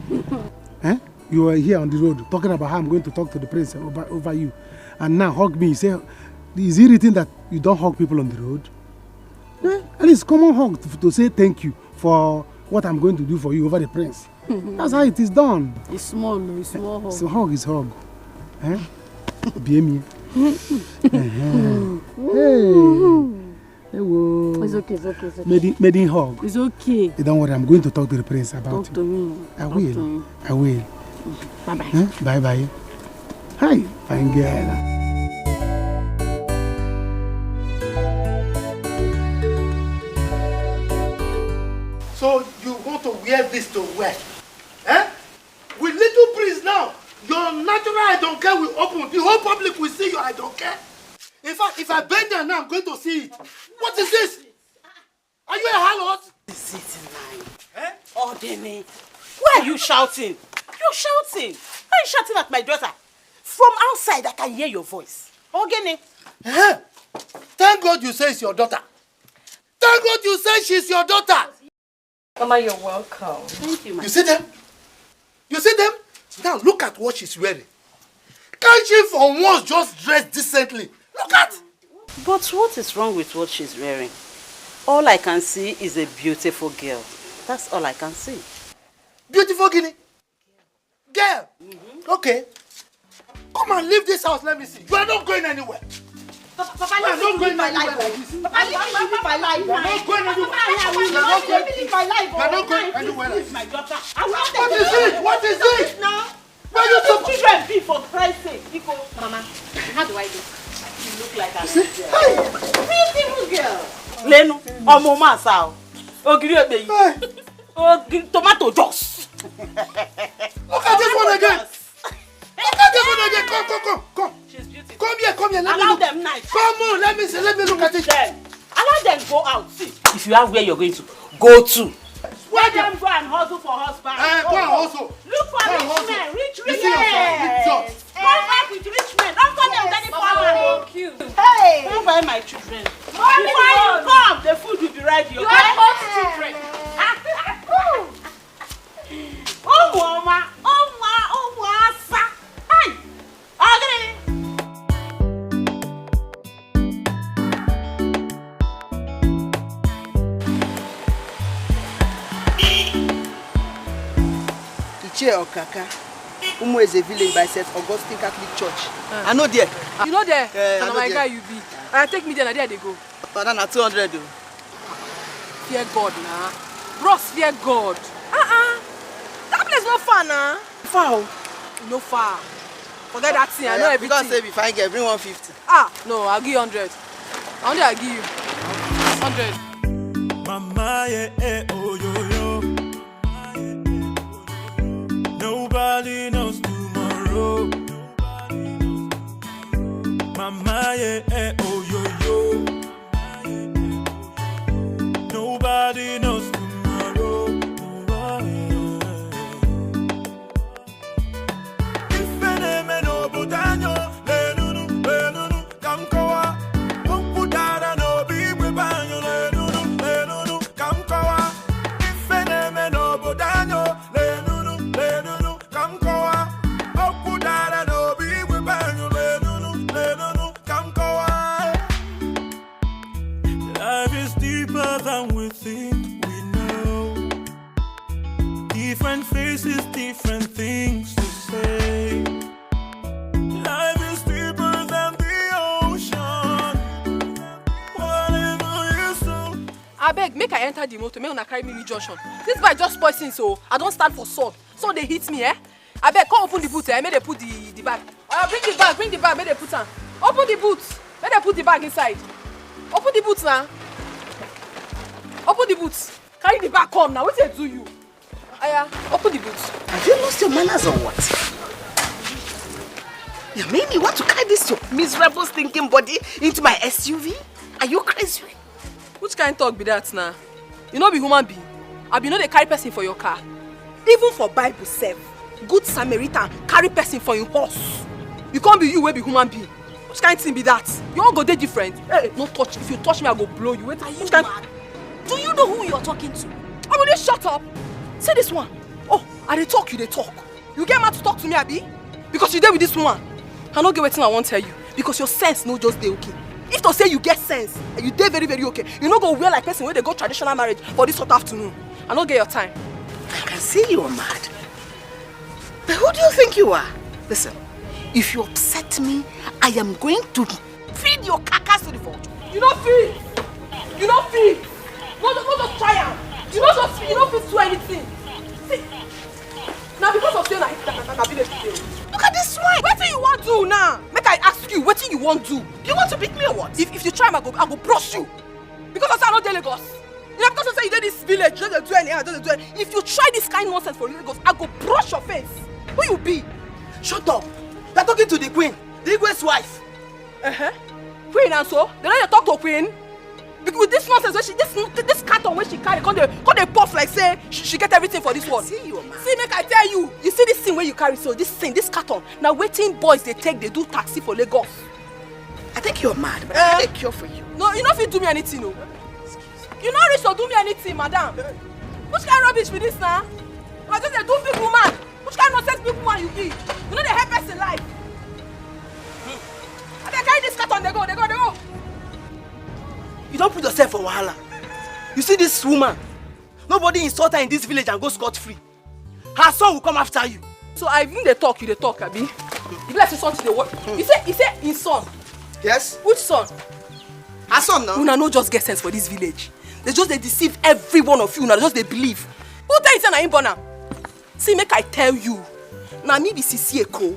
Eh? You were here on the road talking about how I'm going to talk to the prince over you. And now hug me. Say, is it written that you don't hug people on the road? Eh? At least common hug to say thank you for what I'm going to do for you over the prince. That's how it is done. It's small, no? It's small hug. So hug is hug. Eh? Be Hey. It's okay. Made in hug. It's okay. Don't worry, I'm going to talk to the prince about Talk to me. I will. Bye-bye. Huh? Bye. Hi, fine girl. So you want to wear this to where? Eh? With little prince now, your natural I don't care will open. The whole public will see you I don't care. In fact, if I bend down now, I'm going to see it. What is this? Are you a harlot? Is it mine? Eh? Ordene. Why are you shouting? You're shouting. Why are you shouting at my daughter? From outside, I can hear your voice. Ordene. Eh? Thank God you say it's your daughter. Thank God you say she's your daughter. Mama, you're welcome. Thank you, You see them? You see them? Now look at what she's wearing. Can't she for once just dress decently? Look at! But what is wrong with what she's wearing? All I can see is a beautiful girl. That's all I can see. Beautiful guinea? Girl? Okay. Come and leave this house, let me see. You are not going anywhere. Papa, you are not going anywhere like this. Papa, let me live my life. You are not going anywhere. You are not going anywhere like this. My daughter. What is it? What is it? Now? Why you so children be for Christ's sake? Mama, how do I do? You look like a Beautiful girl. Lenu, ọmọ ma sa o. Ogiri ebe yi. Ogiri tomato juice. Look at this one again. Look at this one again. Come. She's beautiful. Come here. Let me Allow look. them nice. Come on, let me see. Let me look at it. Allow them go out. See, if you have where you're going to, go to. Where them go and hustle for husband. Go and hustle. Look for rich men. Rich You see yourself, rich jobs. Come back with rich men. Don't come there with any power. Thank you. Hey, don't buy my children. Before you come, the food will be ready. You have both children. Oh, mama. Asa. Hey. Okay. Ichie Okaka, Umueze village by St. Augustine Catholic Church. I know there. You know there? I know my there. guy you be. Take me there, and there they go. But now 200 though. Fear God now. Bros fear God. That place no far now. Far. No far. Forget that thing, I know everything. Because say if I get bring 150. No, I'll give you 100. Only I'll give you 100. Mama, yeah, oh, yo, yo. Nobody knows tomorrow. Mama, yeah, oh, yo, yo. Nobody knows tomorrow. If any man no budanyo, lenunu, kamkoa. Ompudara no bibi banyo, lenunu, kamkoa. If any man no budanyo, lenunu, kamkoa. Ompudara no bibi banyo, lenunu, kamkoa. Life is deeper than we think we know. Different faces, different things to say. Life is deeper than the ocean. Whatever you so. I beg, make I enter the motor, make una carry me junction. This boy just poison, so I don't stand for salt. So they hit me, eh? I beg, come open the boot, eh? May they put the bag. Bring the bag, may they put on. Open the boot, may they put the bag inside. Open the boot now. Open the boot. Carry the bag, come now. What they do you? Open the boot. Have you lost your manners or what? You mean you want to carry this your miserable stinking body into my SUV? Are you crazy? Which kind of talk be that now? You know be human being. I be know they carry person for your car. Even for Bible self, good Samaritan carry person for your horse. You can't be you wey be human being. Which kind of thing be that? You all go dey different. Hey, no touch. If you touch me, I go blow you. Wait, are you mad? Do you know who you are talking to? Oh, will you shut up? Say this one. Oh, I dey talk, you dey talk. You get mad to talk to me, Abi? Because you dey with this woman. I no get wetin I wan tell you. Because your sense no just dey okay. If to say you get sense, and you dey very, very okay, you no go wear like person wey dey go traditional marriage for this hot afternoon. I no get your time. I can see you are mad. But who do you think you are? Listen, if you upset me, I am going to feed your carcass to the vulture. You don't feed. You don't feed. No just try am. You don't fit do anything. See, now because of you, na village people. Look at this swine. What do you want to do now? Make I ask you, what do you want to do? Do you want to beat me or what? If you try, I go brush you. Because I say I no dey Lagos. You know, because I say you dey this village, you don't do anything, don't do anything. If you try this kind of nonsense for Lagos, I go brush your face. Who you be? Shut up. You're talking to the queen, the Igwe's wife. Queen and so? They don't talk to queen. Because with this nonsense, when this carton when she carry, come they puff like say she get everything for this world. See you, man. See, make I tell you. You see this thing where you carry, so this carton. Now waiting boys they do taxi for Lagos. I think you're mad, but I have a cure for you. No, you not fit do me anything, no. You not reach to do me anything, madam. Which kind of rubbish be this now? I just a do big woman. Which kind of nonsense big woman you be? You know they help us in life. And they carry this carton, they go. You don't put yourself for wahala. You see this woman? Nobody insult her in this village and go scot-free. Her son will come after you. So I even they talk, Abi. You be like say something they work. He say his son. Yes? Which son? Her son now. Una no just get sense for this village. They just they deceive every one of you. Una just they believe. Who tell you say na him born am? See, make I tell you. Na me be Etiko.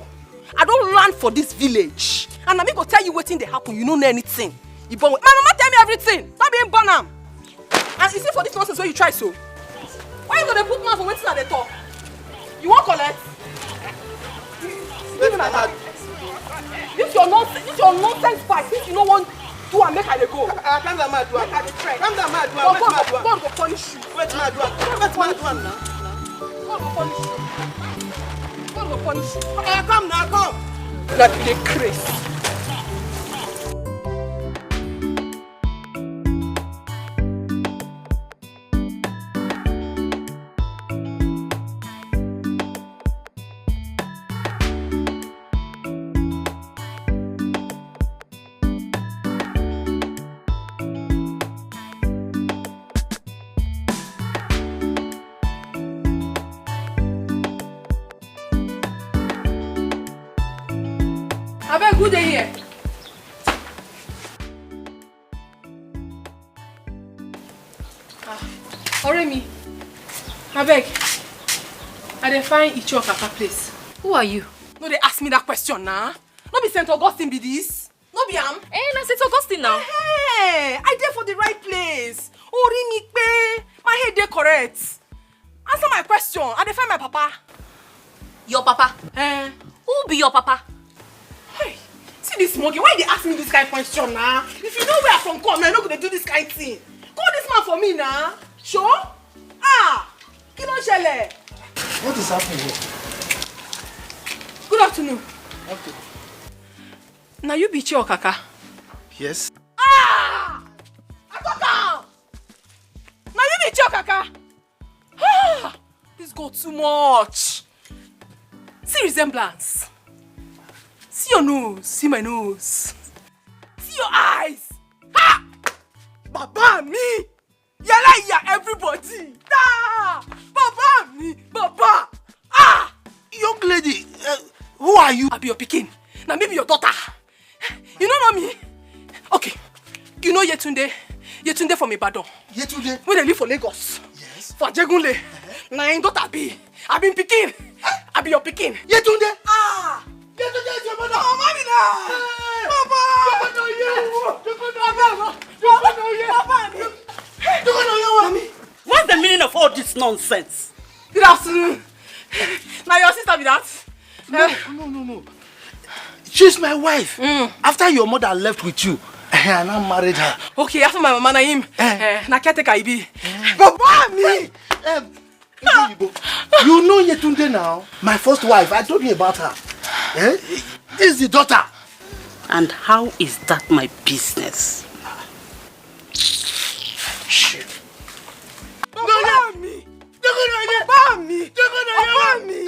I don't learn for this village. And na me go tell you wetin dey happen. You don't know anything. You born with my mama tell me everything. Not being born am. And you see for this nonsense where you try so. Why you gonna put mouth for wetin I dey talk? You won't collect? Give me my bag. This your nonsense fight. Since you no want do and make I dey go. Calm down, mad one. Calm down, mad one. God go punish you. Wait, mad one. Wait, mad one now. God go punish you. God go punish you. Come now, come. That be the craze. Good day here. Already, Abeg, I dey find Icho Kaka place. Who are you? No, they ask me that question now. No be St. Augustine be this. No be am. Na St. Augustine now. Hey, I dey for the right place. Ori mi pe, my head dey correct. Answer my question. I dey find my papa. Your papa? Who be your papa? Hey, see this monkey. Why they ask me this kind of question now? If you know where I from come, I'm not gonna do this kind of thing. Call this man for me now. Sure? Kí ló ṣẹlẹ̀? What is happening here? Good afternoon. Okay. Now you be Icho Kaka. Yes. I got down. Now you be Icho Kaka. This go too much. See resemblance. See your nose. See my nose. See your eyes. Ha! Baba me. Yala everybody. Baba me. Baba. Young lady, who are you? I be your pikin. Now maybe your daughter. You don't know me? Okay. You know Yetunde? Yetunde from Ibadan. Yetunde? When they live for Lagos. Yes. For Jegunle. Now in daughter be. I been pikin. I be your pikin. Yetunde? Yetunde is your mother. Oh, mommy now. Papa. What's the meaning of all this nonsense? Good afternoon. Now your sister be that? No. She's my wife. After your mother left with you, I now married her. Okay, after my mama na him. Na caretaker I be. Baba me. You know Yetunde now? My first wife. I told you about her. This is the daughter. And how is that my business? Shit. Baba me. Baba me. Baba me.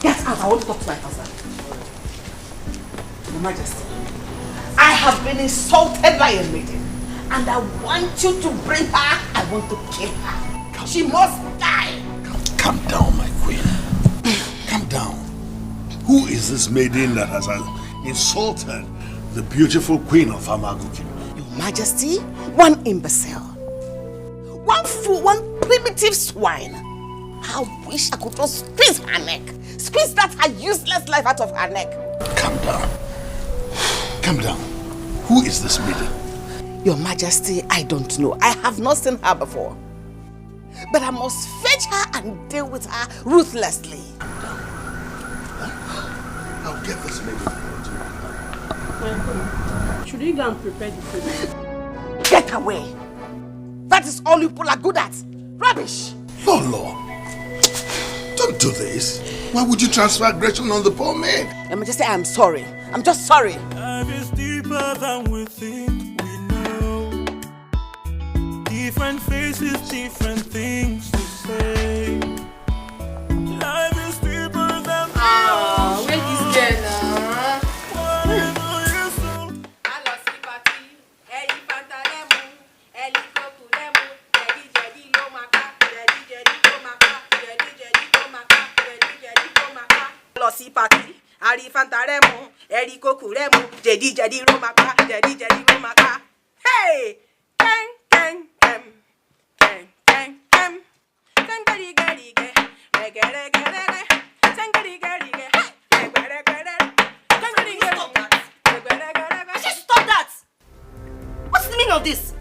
Get out, I want to talk to my husband. Your Majesty, I have been insulted by a maiden, and I want you to bring her. I want to kill her. She must die. Calm down, my queen. Calm down. Who is this maiden that has insulted the beautiful queen of Amaguki? Your Majesty, one imbecile, one fool, one primitive swine. I wish I could just squeeze her neck. Squeeze that her useless life out of her neck. Calm down. Calm down. Who is this maiden? Your Majesty, I don't know. I have not seen her before. But I must fetch her and deal with her ruthlessly. I'll get this maiden for you. Should we go and prepare the food? Get away! That is all you people are good at. Rubbish! Lolo, don't do this. Why would you transfer aggression on the poor maid? Your Majesty, I am sorry. I'm just sorry. Life is deeper than we think we know. Different faces, different things to say. Life is deeper than we know. Where this girl now? Party, Ari Fantaremo, Eriko Kuremo, Jedi Jedi Romaka, Jedi Jedi Romaka. Hey! Kang, kang, kang, kang, kang, kang. Tangari gari ge, regere gere, tangari gari ge, regere gere, tangari gere. I should stop that! What's the meaning of this?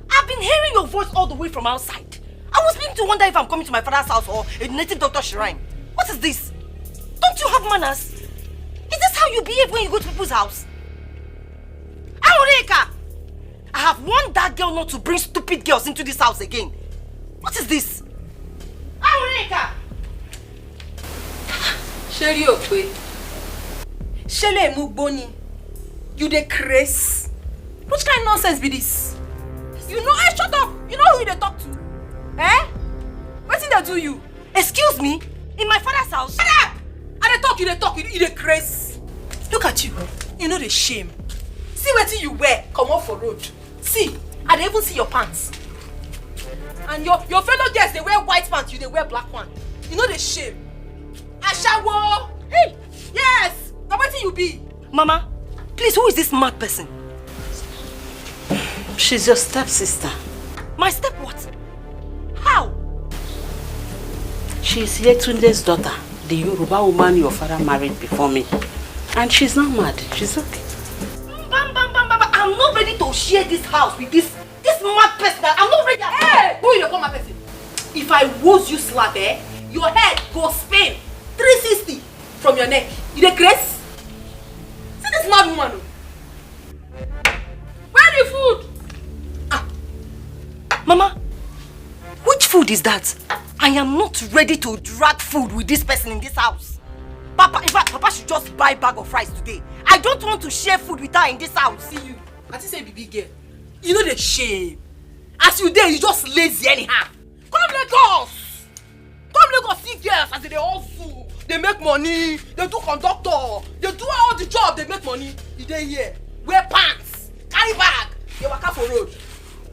I've been hearing your voice all the way from outside. I was beginning to wonder if I'm coming to my father's house or a native doctor shrine. What is this? Don't you have manners? Is this how you behave when you go to people's house? Aureka! I have warned that girl not to bring stupid girls into this house again. What is this? Aureka! Sherry Okwe. Shele Mugboni. You dey craze? Which kind of nonsense be this? You know, hey, shut up! You know who they talk to? Eh? What did they do you? Excuse me? In my father's house? Shut up! And they talk, you dey craze. Look at you. You know the shame. See what you wear, come off for road. See, I don't even see your pants. And your fellow guests, they wear white pants, you they wear black one. You know the shame. Ashawo! Hey! Yes! Now what you be? Mama, please, who is this mad person? She's your stepsister. My step what? How? She's Yetunde's daughter, the Yoruba woman your father married before me. And she's not mad. She's okay. I'm not ready to share this house with this mad person. I'm not ready. Hey! Who you call my person? If I was you slap, your head go spin 360 from your neck. You the grace? See this mad woman. Where the food? Mama, which food is that? I am not ready to drag food with this person in this house. Papa, in fact, Papa should just buy a bag of rice today. I don't want to share food with her in this house. See you. I think say big girl. You know the shame. As you there, you just lazy anyhow. Come Lagos. Come Lagos see girls as they hustle. They make money. They do conductor. They do all the job. They make money. You dey here. Wear pants. Carry bag. You waka for road.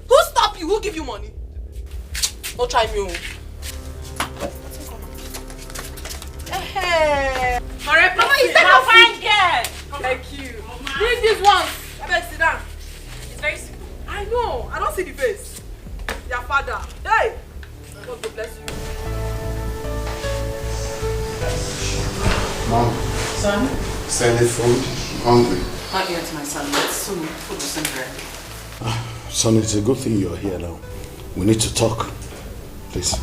Who stop you? Who give you money? Don't try me. Hey. Correct. Mama, you said a fine girl. Thank you. Bring this one. I better sit down. It's very simple. I know. I don't see the face. Your father. Hey. God bless you. Mom. Son? Send the food. I'm hungry. Not yet, my son. Let's soon. Food will soon be ready. Son, it's a good thing you're here now. We need to talk. Please.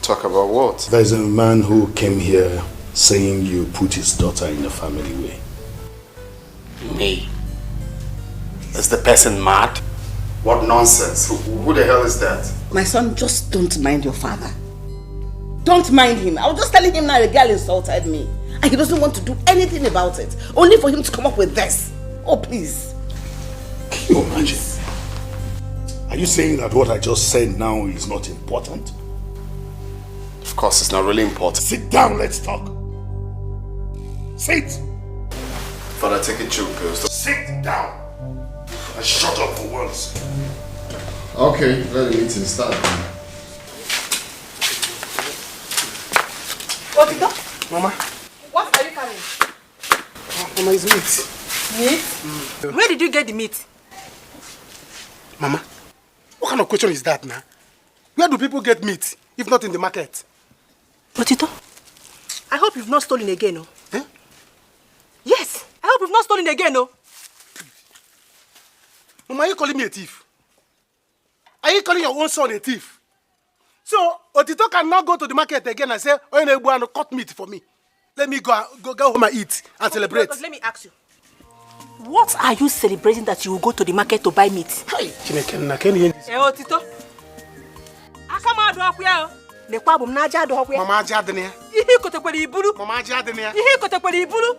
Talk about what? There's a man who came here saying you put his daughter in a family way. Me? Is the person mad? What nonsense? Who the hell is that? My son, just don't mind your father. Don't mind him. I was just telling him now the girl insulted me. And he doesn't want to do anything about it. Only for him to come up with this. Oh, please. Can you imagine? Are you saying that what I just said now is not important? Of course, it's not really important. Sit down, let's talk. Sit! Father, take a chill pill. Sit down! And shut up for once. Okay, let the meeting start. Otito? Mama. What are you carrying? Mama, it's meat. Meat? Where did you get the meat? Mama, what kind of question is that now? Where do people get meat, if not in the market? Otito, I hope you've not stolen again, no? Eh? Yes, I hope you've not stolen again, no? Mama, are you calling me a thief? Are you calling your own son a thief? So, Otito cannot go to the market again and say, oh, you know, cut meat for me. Let me go home and eat and celebrate. Let me ask you. What are you celebrating that you will go to the market to buy meat? Hey, Chineke, can you hear this? Eh, Otito. Akama adu akuya o. Nekwa bum na aja adu akuya. Mama aja adene ya. Ihe kotekwere iburu. Mama aja adene ya. Ihe kotekwere iburu.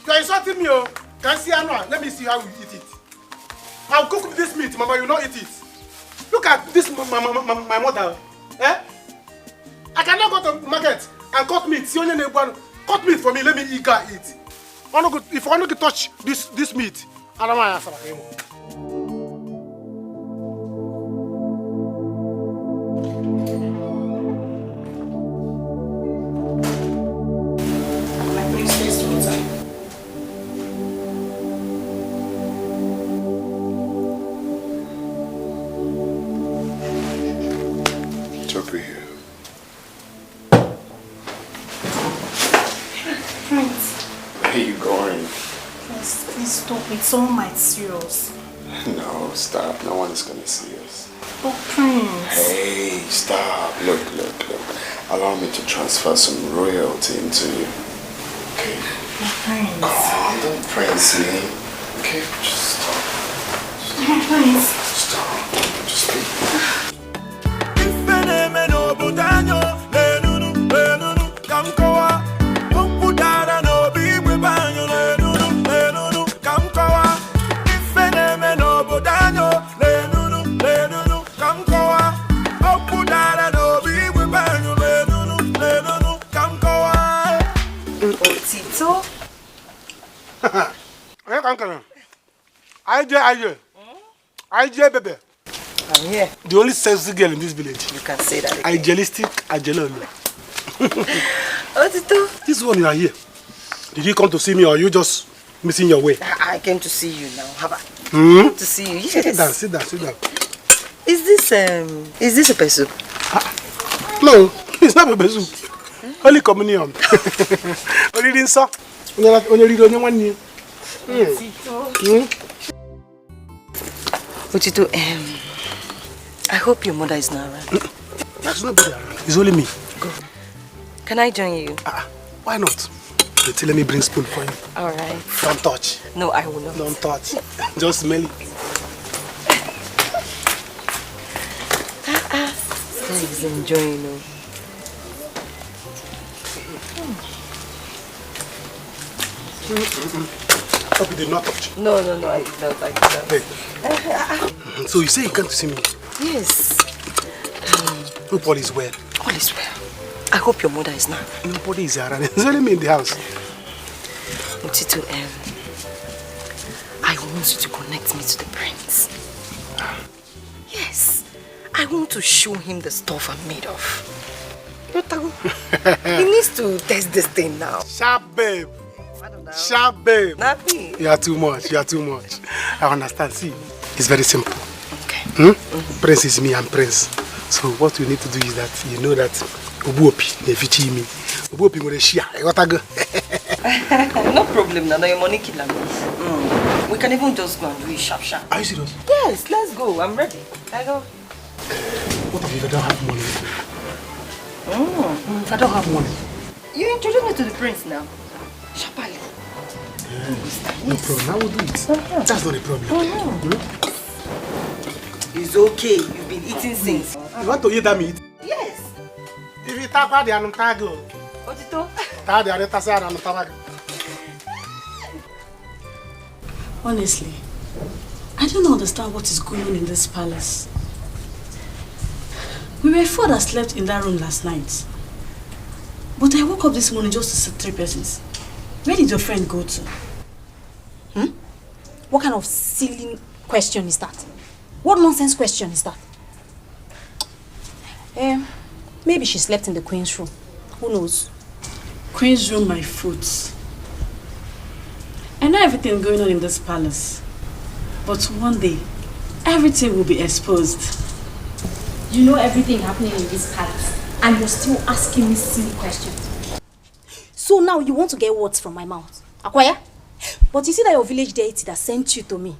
You are insulting me, oh. Can you see Anua? Let me see how you eat it. I'll cook this meat, Mama, you will not eat it. Look at this, my mother. Eh? I cannot go to the market and cut meat. See, only cut meat for me, let me eat. If I want to touch this meat, I don't want to answer him. Someone might see us. No, stop. No one is going to see us. Oh, Prince. Hey, stop. Look. Allow me to transfer some royalty into you. Okay? Prince. Come on, don't prince me. Okay, just stop. Prince. Stop. Just be. IJ, baby. I'm here. The only sexy girl in this village. You can say that again. Idealistic, Ajelolo. Otito. This one you are here. Did you come to see me or you just missing your way? I came to see you now. Have I? Hmm? To see you. Yes. Sit down. Is this a pepper soup? No, it's not pepper soup. Holy communion. Only in so. Only read only one. Otito, I hope your mother is not around. There's nobody around. It's only me. Go. Can I join you? Why not? Let me bring spoon for you. All right. Don't touch. No, I will not. Don't touch. Just smell it. He's enjoying it. Hope you did not touch. No, I did not. Hey. So you say you came to see me? Yes. Hope all is well. All is well. I hope your mother is not. Nobody is around. It's only me in the house. Otito, I want you to connect me to the prince. Yes. I want to show him the stuff I'm made of. He needs to test this thing now. Sharp babe. Sharp babe. Nappy. You are too much. I understand. See, it's very simple. Okay. Prince is me, I'm prince. So what we need to do is that you know that Ubuopi, Nefichi me. Ubuopi mo share. No problem, Nana. Your money killer me. We can even just go and do it sharp. Are you serious? Yes, let's go. I'm ready. I go. What if you don't have money? If I don't have money. You introduce me to the prince now. Sharply. No problem, I will do it. That's not a problem. It's okay. You've been eating since. You want to eat that meat? Yes. If you tap out the anuntago. Otito. Honestly, I don't understand what is going on in this palace. We were 4 that slept in that room last night. But I woke up this morning just to see 3 persons. Where did your friend go to? What kind of silly question is that? What nonsense question is that? Maybe she slept in the queen's room. Who knows? Queen's room, my foot. I know everything going on in this palace. But one day, everything will be exposed. You know everything happening in this palace, and you're still asking me silly questions. So now you want to get words from my mouth, Akwaya? But you see that your village deity that sent you to me.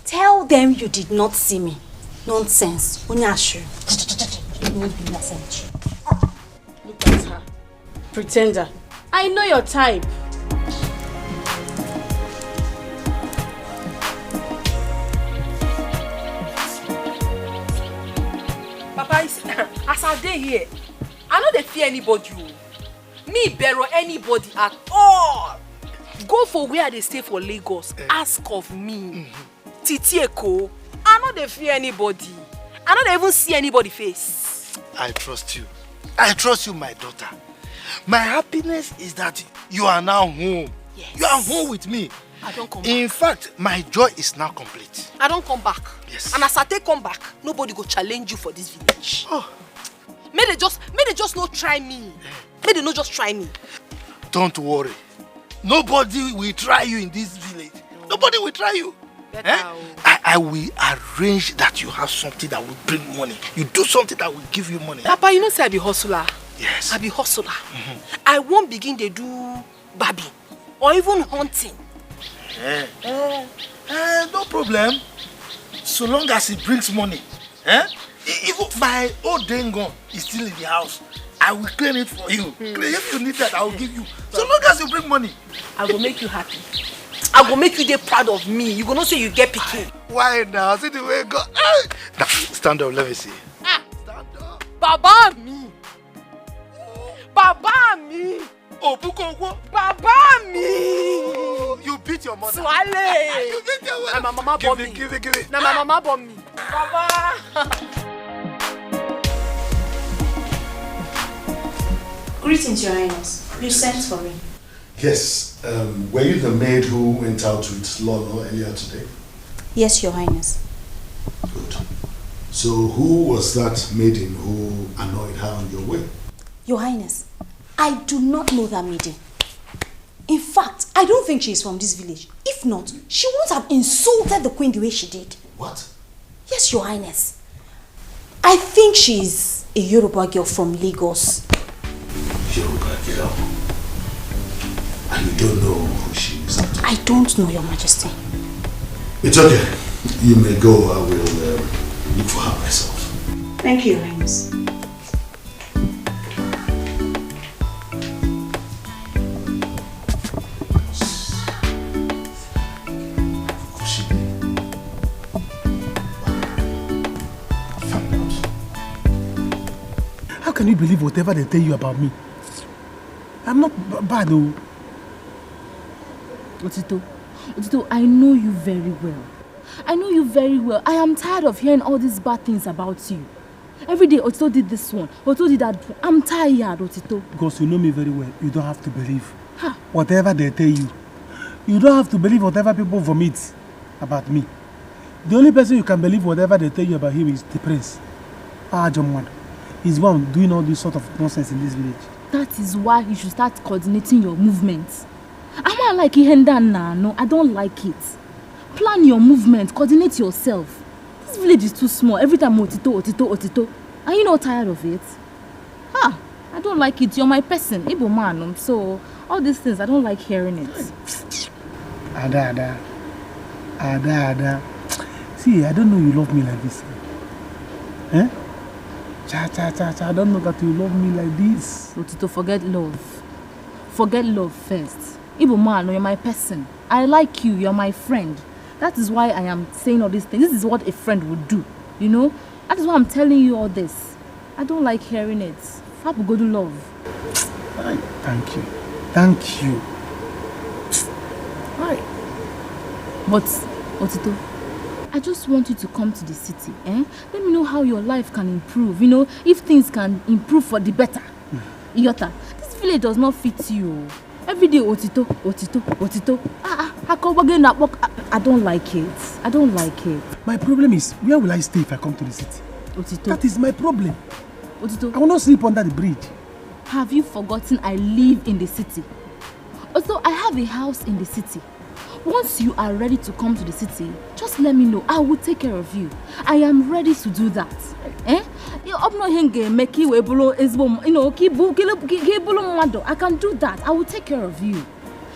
Tell them you did not see me. Nonsense. Onyashu. Look at her. Pretender. I know your type. Papa, as I dey here, I no dey fear anybody. Me borrow anybody at all. Go for where they stay for Lagos. Ask of me. Etiko. I no dey fear anybody. I no dey even see anybody face. I trust you. I trust you, my daughter. My happiness is that you are now home. Yes. You are home with me. I don't come In fact, my joy is now complete. I don't come back. Yes. And as I take come back, nobody go challenge you for this village. May they just not try me. May they not just try me. Don't worry. Nobody will try you in this village. Nobody will try you. I will arrange that you have something that will bring money. You do something that will give you money. Papa, you know say I be hustler. Yes. I be hustler. I won't begin to do babbing or even hunting. No problem. So long as it brings money. Even my old Dengon is still in the house. I will clean it for you. If you need that, I will give you. So long as you bring money. I will make you happy. I will make you dey proud of me. You gonna say you get pikin. Why now? See the way it go. Now, stand up, let me see. Baba mi. Baba mi. Oh, Bukongwo. Baba mi. You beat your mother. Swale. You beat your mother. And my mama born me. Give it. Now my mama born me. Baba. Greetings, Your Highness. You sent for me. Yes, were you the maid who went out with Lolo earlier today? Yes, Your Highness. Good. So who was that maiden who annoyed her on your way? Your Highness, I do not know that maiden. In fact, I don't think she is from this village. If not, she won't have insulted the queen the way she did. What? Yes, Your Highness. I think she is a Yoruba girl from Lagos. Yoruba girl? And you don't know who she is at all? I don't know, Your Majesty. It's okay. You may go. I will look for her myself. Thank you, Your Highness. How can you believe whatever they tell you about me? I'm not bad though. Otito, I know you very well. I know you very well. I am tired of hearing all these bad things about you. Every day, Otito did this one, Otito did that. I'm tired, Otito. Because you know me very well, you don't have to believe whatever they tell you. You don't have to believe whatever people vomit about me. The only person you can believe whatever they tell you about him is the prince. John. He's the one doing all this sort of nonsense in this village. That is why you should start coordinating your movements. I'm not like Ihendana, no, I don't like it. Plan your movement, coordinate yourself. This village is too small. Every time Otito. Are you not tired of it? I don't like it. You're my person, Igbo man. So all these things, I don't like hearing it. Ada. See, I don't know you love me like this. Eh? I don't know that you love me like this. Otito, forget love. Forget love first. Igbo man, you're my person. I like you, you're my friend. That is why I am saying all these things. This is what a friend would do, you know? That is why I'm telling you all this. I don't like hearing it. Fabu go do love. Thank you. Right. But, Otito, I just want you to come to the city, eh? Let me know how your life can improve, you know, if things can improve for the better. Iyota, this village does not fit you. Every day, Otito. I don't like it. My problem is, where will I stay if I come to the city? Otito. That is my problem. Otito. I will not sleep under the bridge. Have you forgotten I live in the city? Also, I have a house in the city. Once you are ready to come to the city, just let me know. I will take care of you. I am ready to do that. Eh? I can do that. I will take care of you.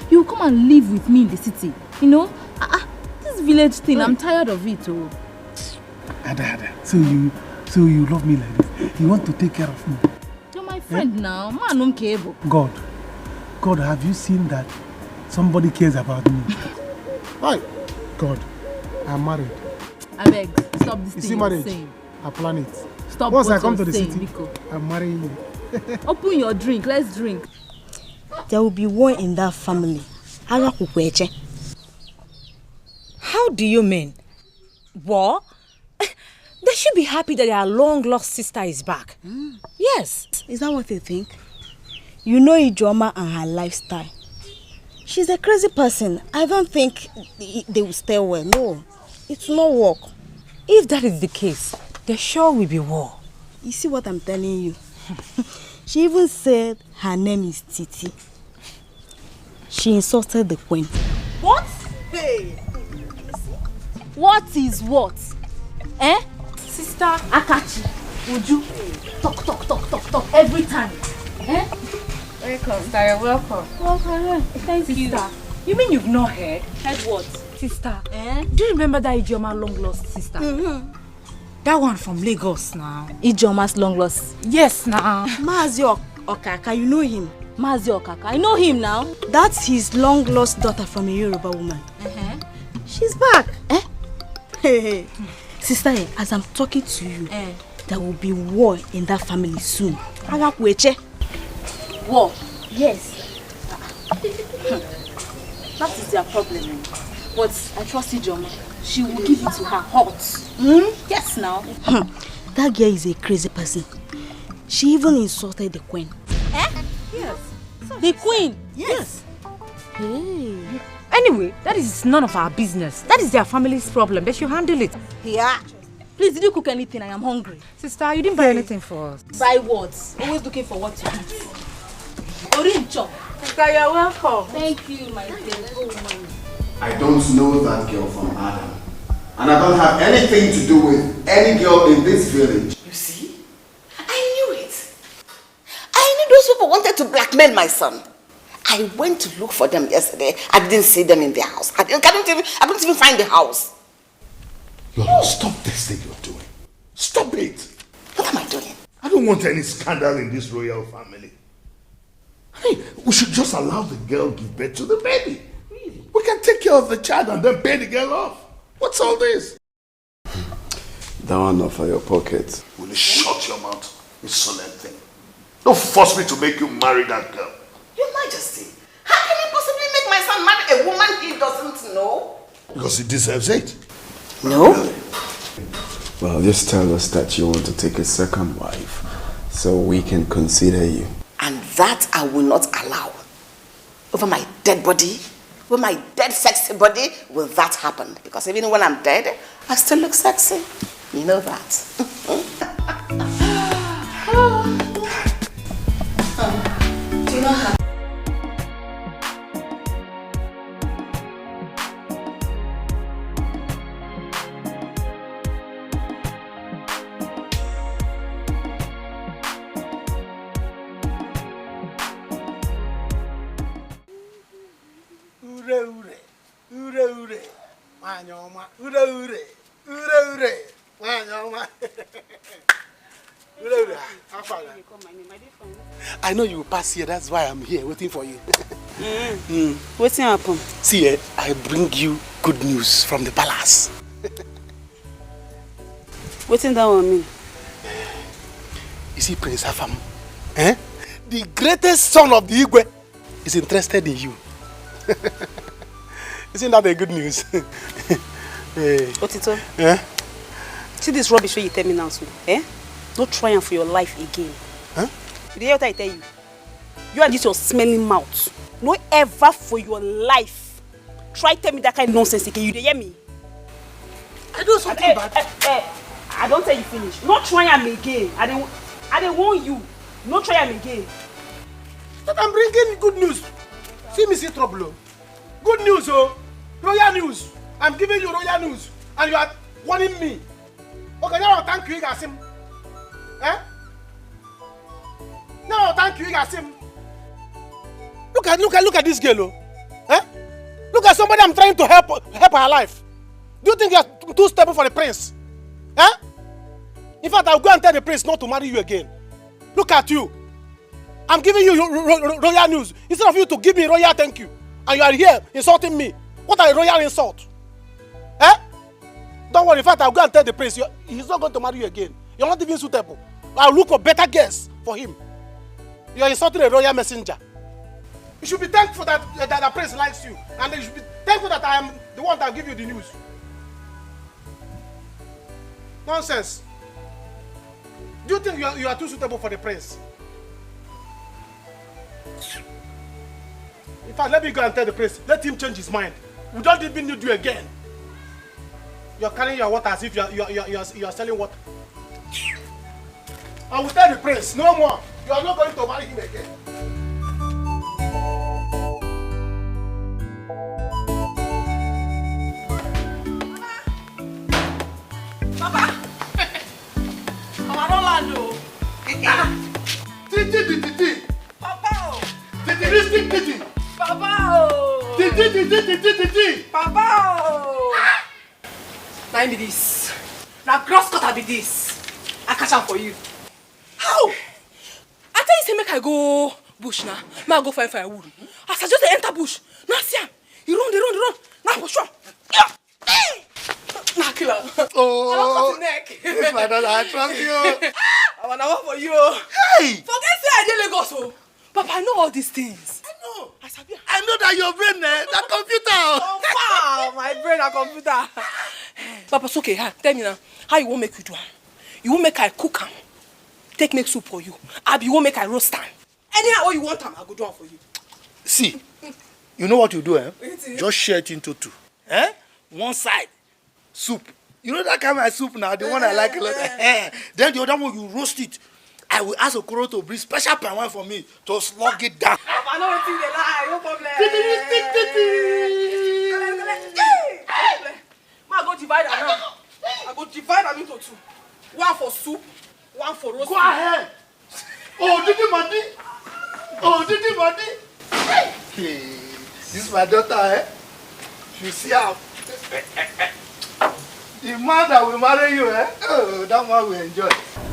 You will come and live with me in the city. You know? This village thing, I'm tired of it. Oh. Ada. So you love me like this. You want to take care of me. You're my friend now. Man, cable. God, have you seen that somebody cares about me? Why? God, I'm married. I beg, stop this thing. You see marriage? I plan it. Stop. Once I come to the city, Nico. I'm marrying you. Open your drink. Let's drink. There will be war in that family. How do you mean? War? They should be happy that their long-lost sister is back. Yes. Is that what they think? You know Ijoma and her lifestyle. She's a crazy person. I don't think they will stay well. No, it will not work. If that is the case, there sure will be war. You see what I'm telling you? She even said her name is Titi. She insulted the queen. What? Hey! What is what? Eh? Sister Akachi, would you talk every time? Eh? Welcome, sister. You're welcome. Welcome. Thank you. Sister, you mean you've not heard? Heard what? Sister, do you remember that Ijoma long-lost sister? That one from Lagos now. Ijoma's long-lost? Yes, now. Mazi Okaka, you know him? Mazi Okaka, I know him now. That's his long-lost daughter from a Yoruba woman. She's back. Hey. Sister, as I'm talking to you, there will be war in that family soon. War? Yes. That is their problem. But I trust Ijoma. She will give it to her hot. Yes, now. That girl is a crazy person. She even insulted the queen. Yes. The queen? Yes. Hey. Anyway, that is none of our business. That is their family's problem. They should handle it. Yeah. Please, did you cook anything? I am hungry. Sister, you didn't buy anything for us. Buy what? Always looking for what to eat. Orincho. Sister, you're welcome. Thank you, my dear. Oh, my. I don't know that girl from Adam. And I don't have anything to do with any girl in this village. You see? I knew it. I knew those people wanted to blackmail my son. I went to look for them yesterday. I didn't see them in their house. I couldn't even find the house. Lola, stop this thing you're doing. Stop it. What am I doing? I don't want any scandal in this royal family. Hey, we should just allow the girl give birth to the baby. Really? We can take care of the child and then pay the girl off. What's all this? That one not for your pocket. Will you shut your mouth, insolent thing? Don't force me to make you marry that girl. Your Majesty, how can you possibly make my son marry a woman he doesn't know? Because he deserves it. No? Well, just tell us that you want to take a second wife so we can consider you. And that I will not allow. Over my dead body, over my dead sexy body, will that happen? Because even when I'm dead, I still look sexy. You know that. Do you know how? I know you will pass here, that's why I'm here waiting for you. What's happen? See, I bring you good news from the palace. What's that one mean? You see, Prince Afam, the greatest son of the Igwe is interested in you. Isn't that a good news? Otito? See this rubbish where you tell me now, so, Don't try and for your life again. Huh? You hear what I tell you? You and this your smelling mouth. No ever for your life try tell me that kind of nonsense again. You hear me? I do something bad. I don't tell you finish. Not try am again. I don't want you. Not try am again. But I'm bringing good news. See me see trouble. Good news, oh. Royal news. I'm giving you royal news. And you are warning me. Okay, now thank you, Gasim. No, thank you, Gasim. Look at this girl, oh. Look at somebody I'm trying to help her life. Do you think you're too stable for the prince? In fact, I'll go and tell the prince not to marry you again. Look at you. I'm giving you royal news. Instead of you to give me royal thank you. And you are here insulting me. What a royal insult. Don't worry, in fact, I'll go and tell the prince he's not going to marry you again. You're not even suitable. I'll look for better girls for him. You're insulting a royal messenger. You should be thankful that the prince likes you. And you should be thankful that I am the one that will give you the news. Nonsense. Do you think you are too suitable for the prince? In fact, let me go and tell the prince. Let him change his mind. We don't even need you again. You're carrying your water as if you are selling water. I will tell the prince, no more. You are not going to marry him again. Papa! Papa, don't land, oh. Titi. Papa! Titi, listen, Titi. Papa! Titi. Papa! Now be this. Now cross cutter be this. I catch am for you. How? I tell you say make I go bush now. May I go find firewood. As I just enter bush, now see him. He run. Now push him. Now kill him. Oh, I don't cut his neck. This my daughter, I trust you. I wanna work for you. Hey! Forget say I dey Lagos, oh. Papa, I know all these things. I know that your brain, that computer. Wow, my brain and computer. Papa, it's okay. Tell me now, how you won't make you do am? You won't make I cook am, take make soup for you. Abi, you won't make I roast am. Anyhow, what you want am, I go do am for you. See, You know what you do, eh? Just share it into two. Eh? One side, soup. You know that kind of soup now, the one I like a lot. Then the other one, you roast it. I will ask Okoro to bring special palm wine for me to slug it down. I know what you lie, no problem. I go divide them now. I go divide them into two. One for soup, one for roast. Go ahead. Oh, Titi Madi. Oh, Titi Madi. Hey, this is my daughter, eh? You see how the man that will marry you, eh? Oh, that man will enjoy.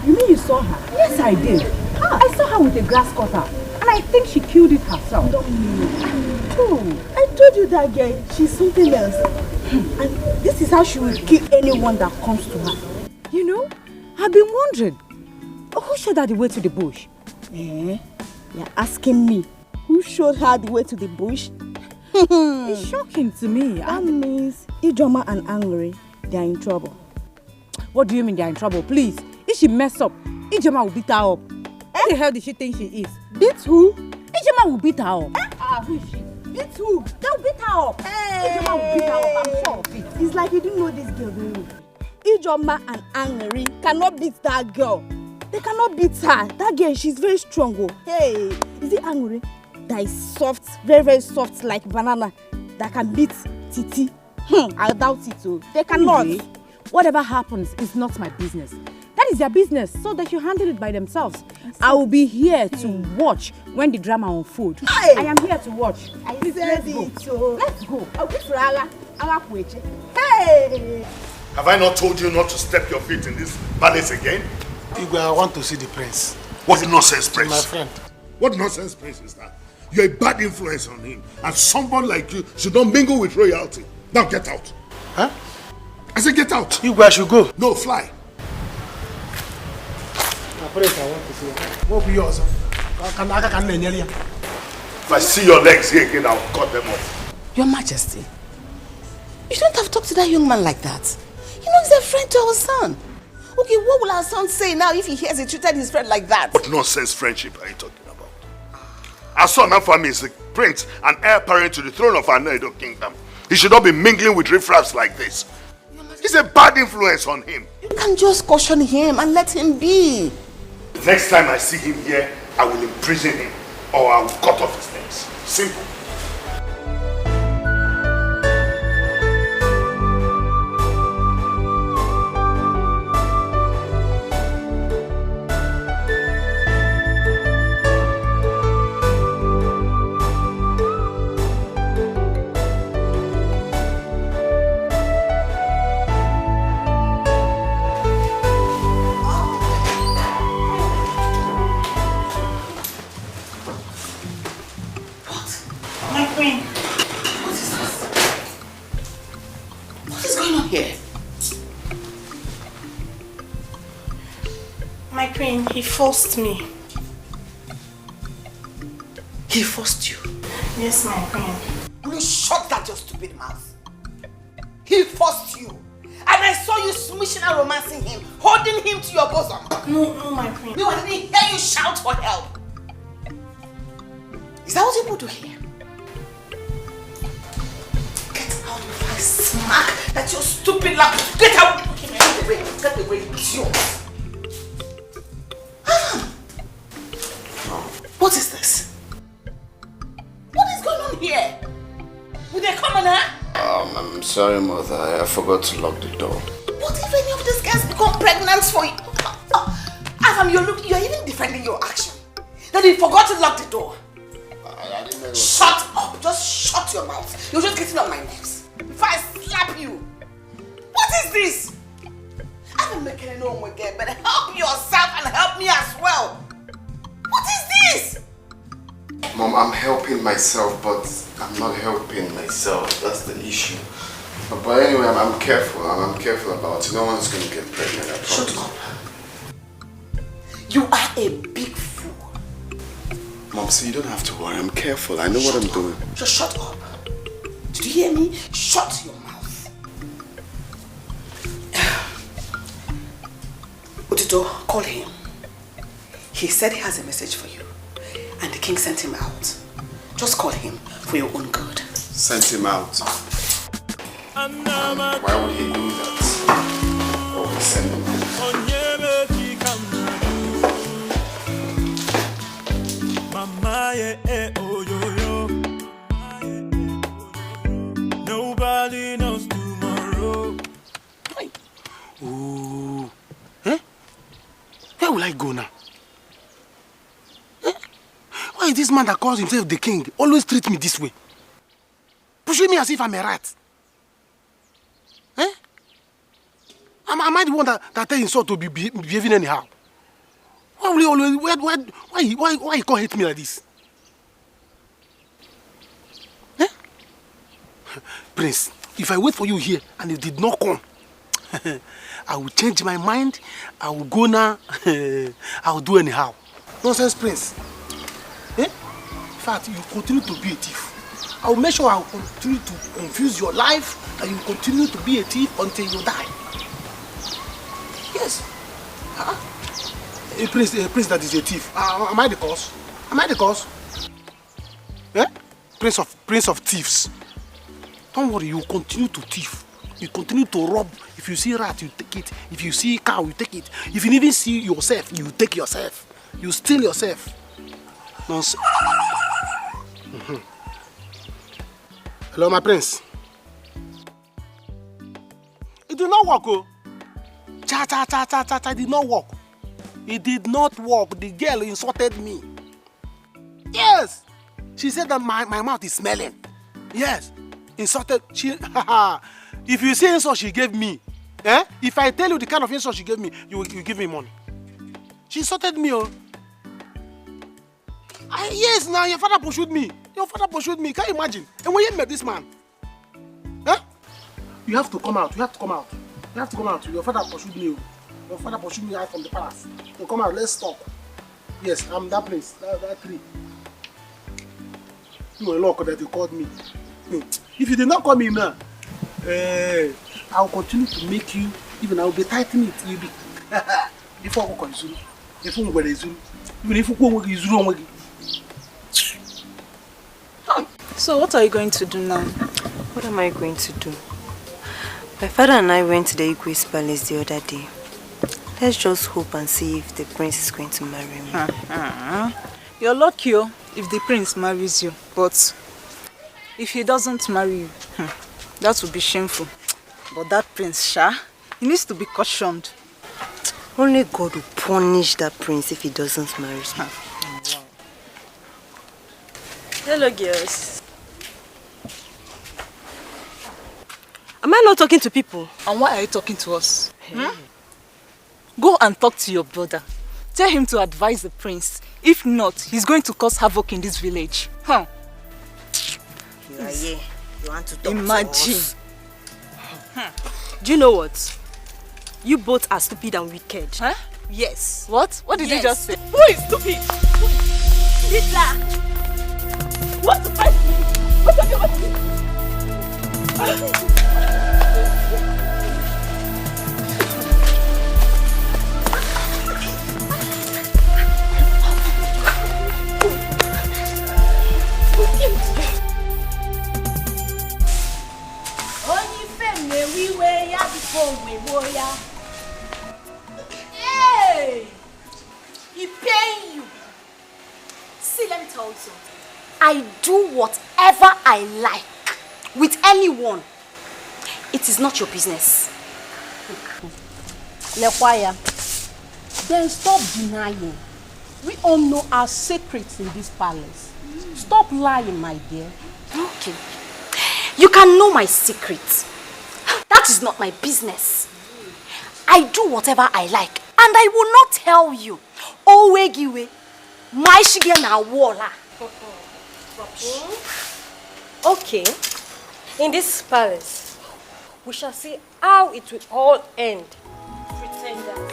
You mean you saw her? Yes, I did. I saw her with a grass cutter, and I think she killed it herself. I told you that girl, she's something else. And this is how she will kill anyone that comes to her. You know, I've been wondering, who showed her the way to the bush? You're asking me, who showed her the way to the bush? It's shocking to me. That means Ijoma and Angry, they're in trouble. What do you mean they're in trouble? Please, if she mess up, Ijoma will beat her up. Who the hell does she think she is? Beat who? Ijoma will beat her up. Who is she? Beat who? They'll beat her up. Ijoma will beat her up, I'm sure of it. It's like you didn't know this girl very well. Ijoma and Angry cannot beat that girl. They cannot beat her. That girl, she's very strong. Oh. Hey, is it Angry that is soft, very, very soft like banana that can beat Titi? I doubt it too. They cannot. Really? Whatever happens is not my business. That is their business, so they should handle it by themselves. I will be here to watch when the drama unfolds. Hey. I am here to watch. Let's go. Let's go. Hey! Have I not told you not to step your feet in this palace again? Igwe, I want to see the prince. What nonsense, prince? My friend. What nonsense, prince, is that? You're a bad influence on him, and someone like you should not mingle with royalty. Now get out. Huh? I said get out. Igwe, I should go. No, fly. Prince, I want to see him. What will you also? If I see your legs here again, I'll cut them off. Your Majesty, you don't have to talk to that young man like that. You know he's a friend to our son. Okay, what will our son say now if he hears he treated his friend like that? What nonsense friendship are you talking about? Our son Afami is the prince and heir apparent to the throne of our Edo kingdom. He should not be mingling with riffraffs like this. He's a bad influence on him. You can just caution him and let him be. Next time I see him here, I will imprison him or I will cut off his legs. Simple. He forced me. He forced you? Yes, my queen. Will you shut that your stupid mouth? He forced you. And I saw you smishing and romancing him, holding him to your bosom. No, my queen. No, I didn't hear you shout for help. Is that what you put to hear? Get out before I smack that your stupid laugh. Get out! Get away, idiot. What is this? What is going on here? Will they come on her? I'm sorry, mother. I forgot to lock the door. What if any of these guys become pregnant for you? Adam, you're even defending your action. That you forgot to lock the door. I didn't know. Shut up! Just shut your mouth. You're just getting on my nerves. If I slap you. What is this? I haven't made any no one again, but help yourself and help me as well. What is this? Mom, I'm helping myself, but I'm not helping myself. That's the issue. But anyway, I'm careful. I'm careful about it. No one's going to get pregnant. I promise. Shut up. You are a big fool. Mom, so you don't have to worry. I'm careful. I know what I'm doing. Just shut up. Did you hear me? Shut your mouth. Otito, call him. He said he has a message for you. And the king sent him out Just call him for your own good. Send him out. Why would he do that? Oh, send him out. Nobody knows tomorrow. Oh. Eh? Where will I go now? Eh? Why is this man that calls himself the king always treat me this way? Pushing me as if I'm a rat. Eh? Am I the one that tell him so to be behaving anyhow? Why will he always why he can't hate me like this? Eh? Prince, if I wait for you here and you did not come, I will change my mind. I will go now. I will do anyhow. Nonsense, Prince. Eh? In fact, you continue to be a thief. I will make sure I will continue to confuse your life and you will continue to be a thief until you die. Yes. A prince that is a thief. Am I the cause? Am I the cause? Eh? Prince of thieves. Don't worry, you will continue to thief. You continue to rob. If you see rat, you take it. If you see cow, you take it. If you even see yourself, you take yourself. You steal yourself. Nonsense. Hello, my prince. It did not work, oh. Cha, it did not work. It did not work. The girl insulted me. Yes. She said that my mouth is smelling. Yes. Insulted. She, if you see insult she gave me, eh? If I tell you the kind of insult she gave me, you give me money. She insulted me, oh. Yes, now your father pursued me. Your father pursued me. Can you imagine? And when you met this man, eh? You have to come out. You have to come out. You have to come out. Your father pursued me. Your father pursued me out from the palace. So come out. Let's talk. Yes, I'm that place. That tree. You were lucky that you called me. If you did not call me now, I will continue to make you. Even I will be tightening it. You'll be. Before I go to Zulu. Even if you go to Zulu. So what are you going to do now? What am I going to do? My father and I went to the Igwe's palace the other day. Let's just hope and see if the prince is going to marry me. You're lucky if the prince marries you, but if he doesn't marry you, that would be shameful. But that prince, Sha, he needs to be cautioned. Only God will punish that prince if he doesn't marry me. Wow. Hello, girls. Am I not talking to people? And why are you talking to us? Go and talk to your brother. Tell him to advise the prince. If not, he's going to cause havoc in this village. You are here. You want to talk Imagine. to us? Do you know what? You both are stupid and wicked. Huh? Yes. What? What did you just say? Who is stupid? Hitler! What the fuck? What the fuck? Hey! He paying you. See, let me tell you something. I do whatever I like with anyone. It is not your business. Lekwaya, then stop denying. We all know our secrets in this palace. Stop lying, my dear. Okay. You can know my secrets. That is not my business. I do whatever I like, and I will not tell you. Owegiwe, my shige na wala. Okay, in this palace, we shall see how it will all end. Pretenders.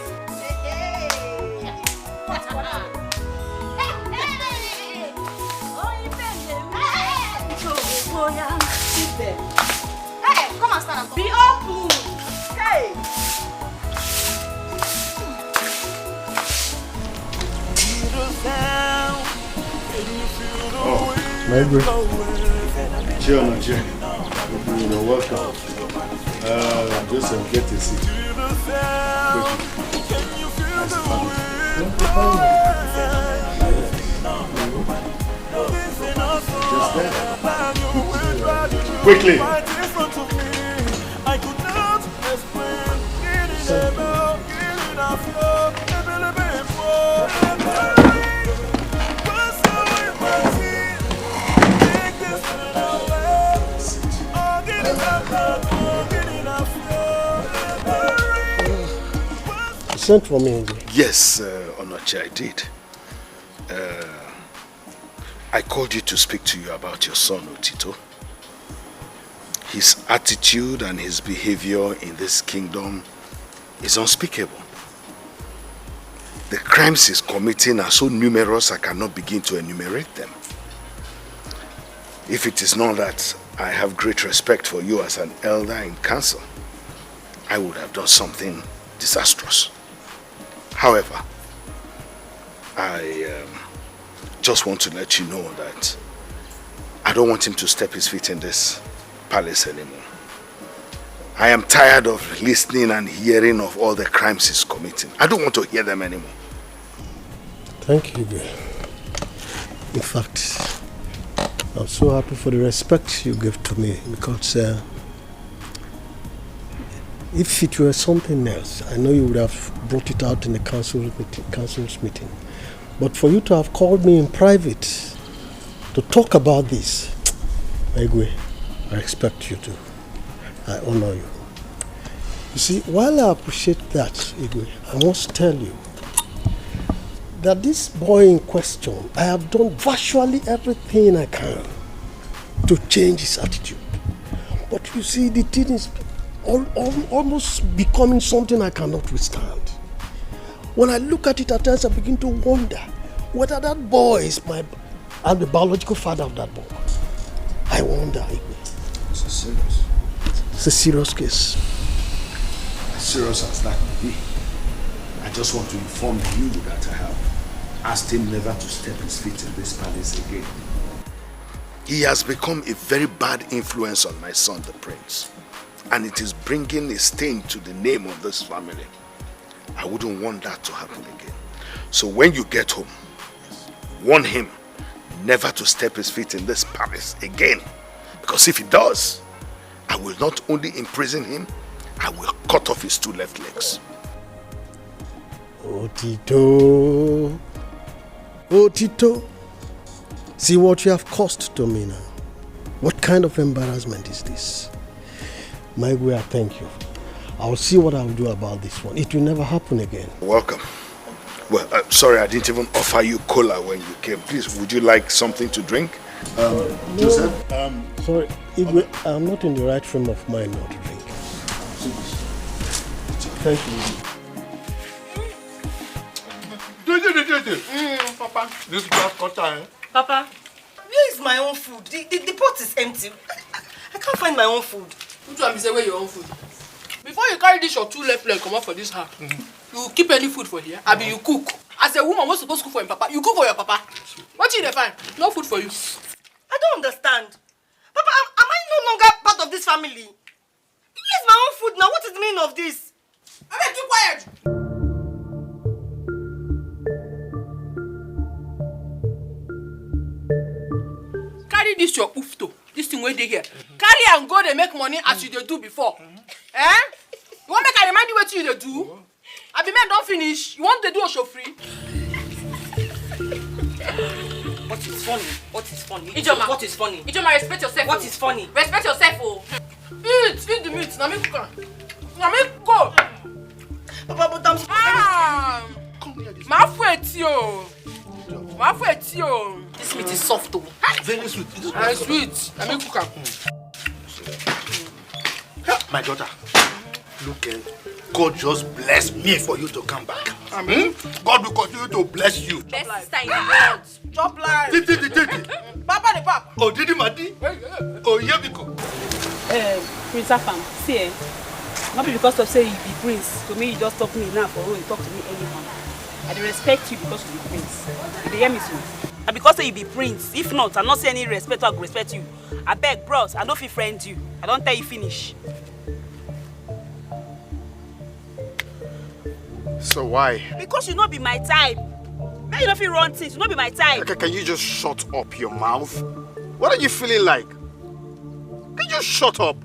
Hey, come and stand and talk. Be open. Hey. Can you feel the wind My good. Chill on a chair. You're welcome. Just get a seat. Just there. Quickly. I could not explain You sent for me, Yes, Onoche, I did. I called you to speak to you about your son, Otito. His attitude and his behavior in this kingdom is unspeakable. The crimes he's committing are so numerous I cannot begin to enumerate them. If it is not that I have great respect for you as an elder in council, I would have done something disastrous. However, I just want to let you know that I don't want him to step his feet in this palace anymore. I am tired of listening and hearing of all the crimes he's committing. I don't want to hear them anymore. Thank you, girl. In fact, I'm so happy for the respect you give to me because if it were something else, I know you would have brought it out in the council's meeting. But for you to have called me in private to talk about this, Igwe, I respect you too. I honor you. You see, while I appreciate that, Igwe, I must tell you that this boy in question, I have done virtually everything I can to change his attitude. But you see, the thing is almost becoming something I cannot withstand. When I look at it at times, I begin to wonder whether that boy is I'm the biological father of that boy. I wonder, Igwe. It's serious. It's a serious case. As serious as that may be, I just want to inform you that I have asked him never to step his feet in this palace again. He has become a very bad influence on my son, the prince. And it is bringing a stain to the name of this family. I wouldn't want that to happen again. So when you get home, warn him never to step his feet in this palace again. Because if he does, I will not only imprison him, I will cut off his 2 left legs. Otito. Otito. See what you have caused to me now. What kind of embarrassment is this? My way, I thank you. I'll see what I'll do about this one. It will never happen again. Welcome. Well, sorry I didn't even offer you cola when you came. Please, would you like something to drink? Joseph? Sorry, Igwe, I'm not in the right frame of mind now to drink. Thank you. Papa. This glass cutter, eh? Papa, where is my own food? The pot is empty. I can't find my own food. Which one be say where your own food? Before you carry this your 2 left leg come out for this house, you keep any food for here? Abi you cook? As a woman, what's supposed to cook for your papa? You cook for your papa. What you dey find? No food for you. I don't understand. Papa, am I no longer part of this family? Here's my own food now. What is the meaning of this? I mean, keep quiet. Carry this your ufto. This thing where they here. Carry and go, they make money as you dey do before. Eh? You want make I remind you what you dey do? I be men don't finish. You want to do a show free? What is funny? What is funny? Ijoma. What is funny? Ijoma, respect yourself. What is funny? Respect yourself, oh. Eat the meat. Now me cook. Now me go. Papa, but I'm Ma fouette yo. Ma fouette yo. This meat is soft, oh. Very sweet. And sweet. Now me cook. My daughter, look, God just bless me for you to come back. Amen. God will continue to bless you. Best sister in the world. Chop life. Titi. Papa the pap. Oh, Didi Madi. Oh, Yebiko. Prince Afam, see, not be because of say you be prince. To me, you just talk me now for who you talk to me anyhow. I dey respect you because you be prince. You dey hear me, so? And because you be prince, if not, I not see any respect, I go respect you. I beg, bros, I don't feel friend you. I don't tell you finish. So why? Because you not be my type. Now you don't feel run things, you not be my type. Okay, can you just shut up your mouth? What are you feeling like? Can you just shut up?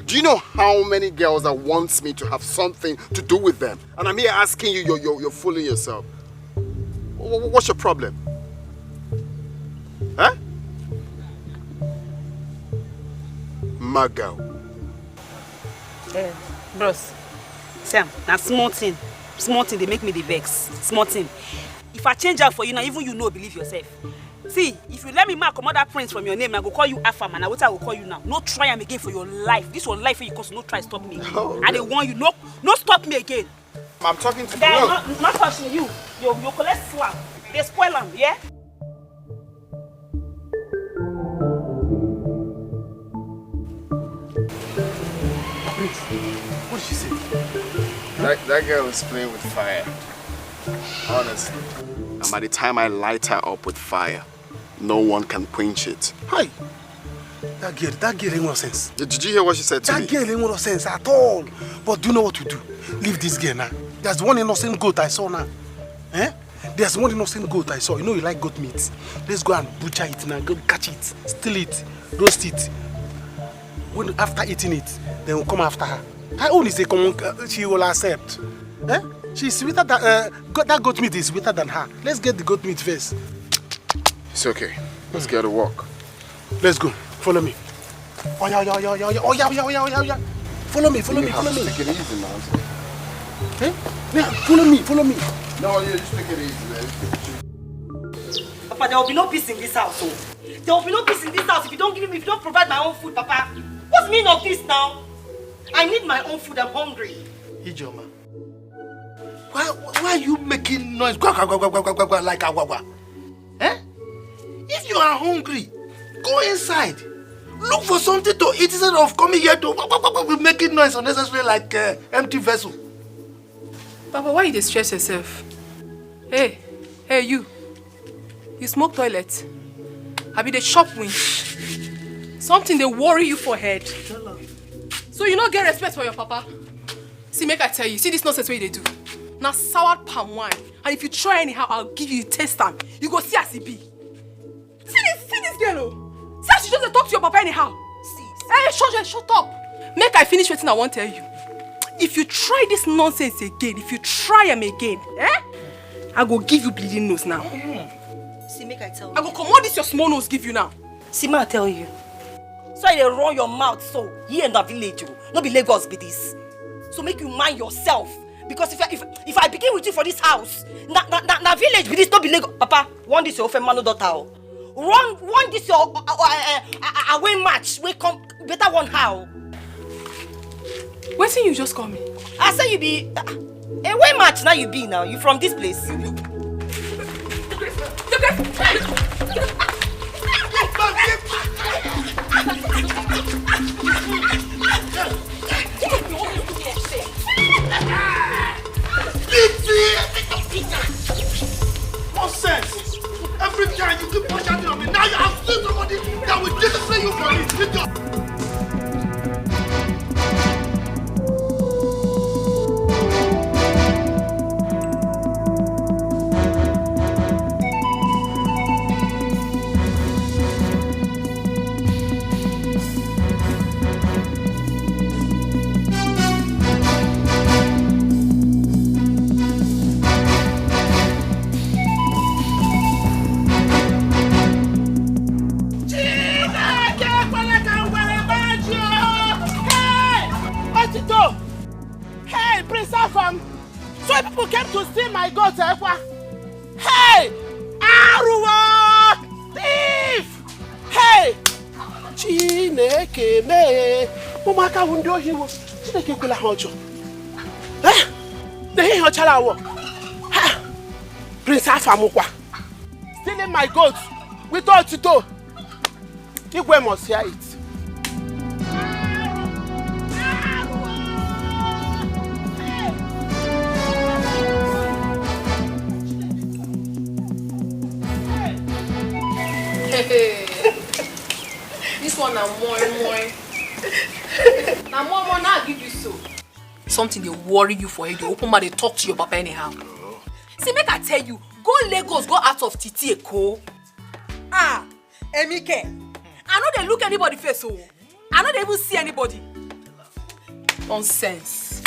Do you know how many girls that wants me to have something to do with them? And I'm here asking you, you're fooling yourself. What's your problem? Huh? My girl. Bros, Sam, now small thing they make me the vex. Small thing. If I change out for you now, even you know, believe yourself. See, if you let me mark another prince from your name, I go call you Afam, and I will call you now. No try am again for your life. This one life for you, cause no try stop me. Oh, and they want you, no stop me again. I'm talking to Then, you. not touching you. You collect slap. They spoil them, yeah? What did she say? That girl is playing with fire. Honestly. And by the time I light her up with fire, no one can quench it. Hi. That girl ain't no sense. Did you hear what she said to me? That girl ain't no sense at all. But do you know what to do? Leave this girl now. There's one innocent goat I saw now. Eh? There's one innocent goat I saw. You know you like goat meat. Let's go and butcher it now. Go catch it, steal it, roast it. When after eating it, then we'll come after her. Her own is a common. She will accept. Eh? She's sweeter than that goat meat is sweeter than her. Let's get the goat meat first. It's okay. Let's get to work. Let's go. Follow me. Oh yeah. Follow me. Take it easy, man. Eh? Yeah, follow me. No, you just take it easy, man. Papa, there will be no peace in this house. Oh. There will be no peace in this house if you don't provide my own food, Papa. What's the meaning of this now? I need my own food. I'm hungry. Ijoma, why are you making noise? Like agwagwa? Eh? If you are hungry, go inside. Look for something to eat instead of coming here to be making noise unnecessarily like empty vessel. Papa, why you stress yourself? Hey, you smoke toilet? I be the shop winch. Something they worry you for head. So you not get respect for your papa? See, make I tell you, see this nonsense way they do. Now sour palm wine, and if you try anyhow, I'll give you a taste time. You go see as it be. See this girl, oh. See how she just talk to your papa anyhow. See. Hey, shut up. Make I finish what I want to tell you. If you try this nonsense again, if you try them again, I go give you bleeding nose now. See, make I tell you. I go command this your small nose give you now. See, may I tell you. So they run your mouth so here in the village, no be Lagos be this. So make you mind yourself. Because if I begin with you for this house, na village be this, no be Lagos. Papa, want this your man daughter. Run this your away match. We come better one how. Where say you just call me? I say you be away match now you be now. You from this place. Nonsense! Every time you keep pushing on me, now you have seen somebody that will discipline you for it. So people came to steal my goats, Hey! Aruwa! Thief! Hey! Chineke me! Umaka wundo hiwo. Chineke kula hojo. Eh? Nehi hochala wo. Ha! Prince Afamukwa. Stealing my goats with Otito. Igwe must hear it. This one na more. Now more now I give you so. Something they worry you for head. They open mouth, they talk to your papa anyhow. See, make I tell you, go Lagos, go out of Etiko. Ah, Emike. I know they look anybody face, so I know they even see anybody. Nonsense.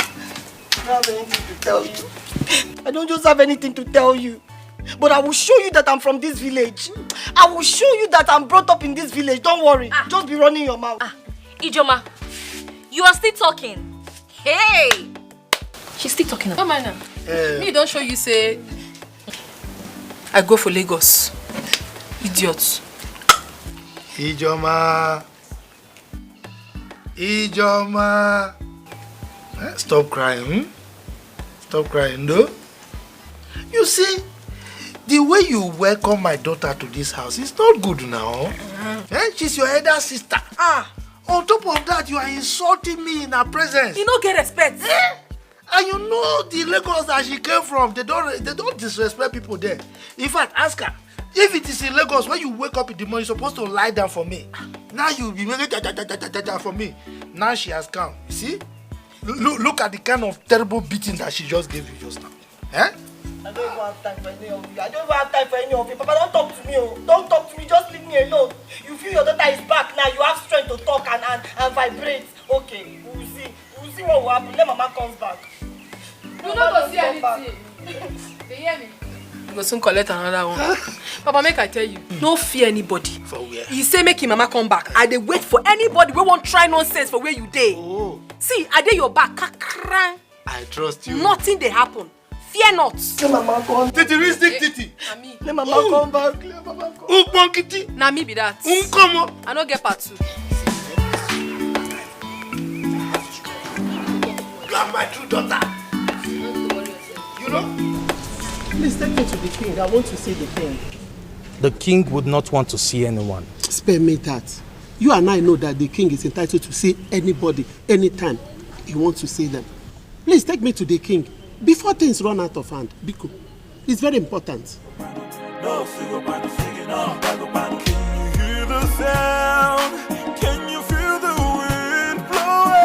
I don't have anything to tell you. I don't just have anything to tell you. But I will show you that I'm from this village. I will show you that I'm brought up in this village. Don't worry. Just be running your mouth. Ijoma, you are still talking. Hey! She's still talking. Come on now. Me don't show you say I go for Lagos. Idiots. Ijoma. Stop crying. Stop crying, though. You see, the way you welcome my daughter to this house is not good now. She's your elder sister. On top of that, you are insulting me in her presence. You don't get respect. And you know the Lagos that she came from, they don't disrespect people there. In fact, ask her. If it is in Lagos, when you wake up in the morning, you're supposed to lie down for me. Now you'll be making for me. Now she has come. You see? Look at the kind of terrible beating that she just gave you just now. I don't even have time for any of you. Papa, don't talk to me. Don't talk to me. Just leave me alone. You feel your daughter is back now. You have strength to talk and vibrate. Okay, we'll see. We'll see what will happen. Let Mama comes back. You not go see anything. They hear me? You go soon collect another one. Papa, make I tell you, no fear anybody. For where? He say make him Mama come back. I dey wait for anybody who won't try nonsense for where you dey. Oh. See, I dey your back. Kakran. I trust you. Nothing dey happen. Fear not. Let Mama come. Titi, reach Titi. Let Mama come back. Let Mama come. Uponkiti. Na me be that. Unkomo. I no get part 2. You are my true daughter. You know? Please take me to the king. I want to see the king. The king would not want to see anyone. Spare me that. You and I know that the king is entitled to see anybody, anytime he wants to see them. Please take me to the king before things run out of hand. Biko, it's very important. No, hear the sound. Can you feel the wind blowing?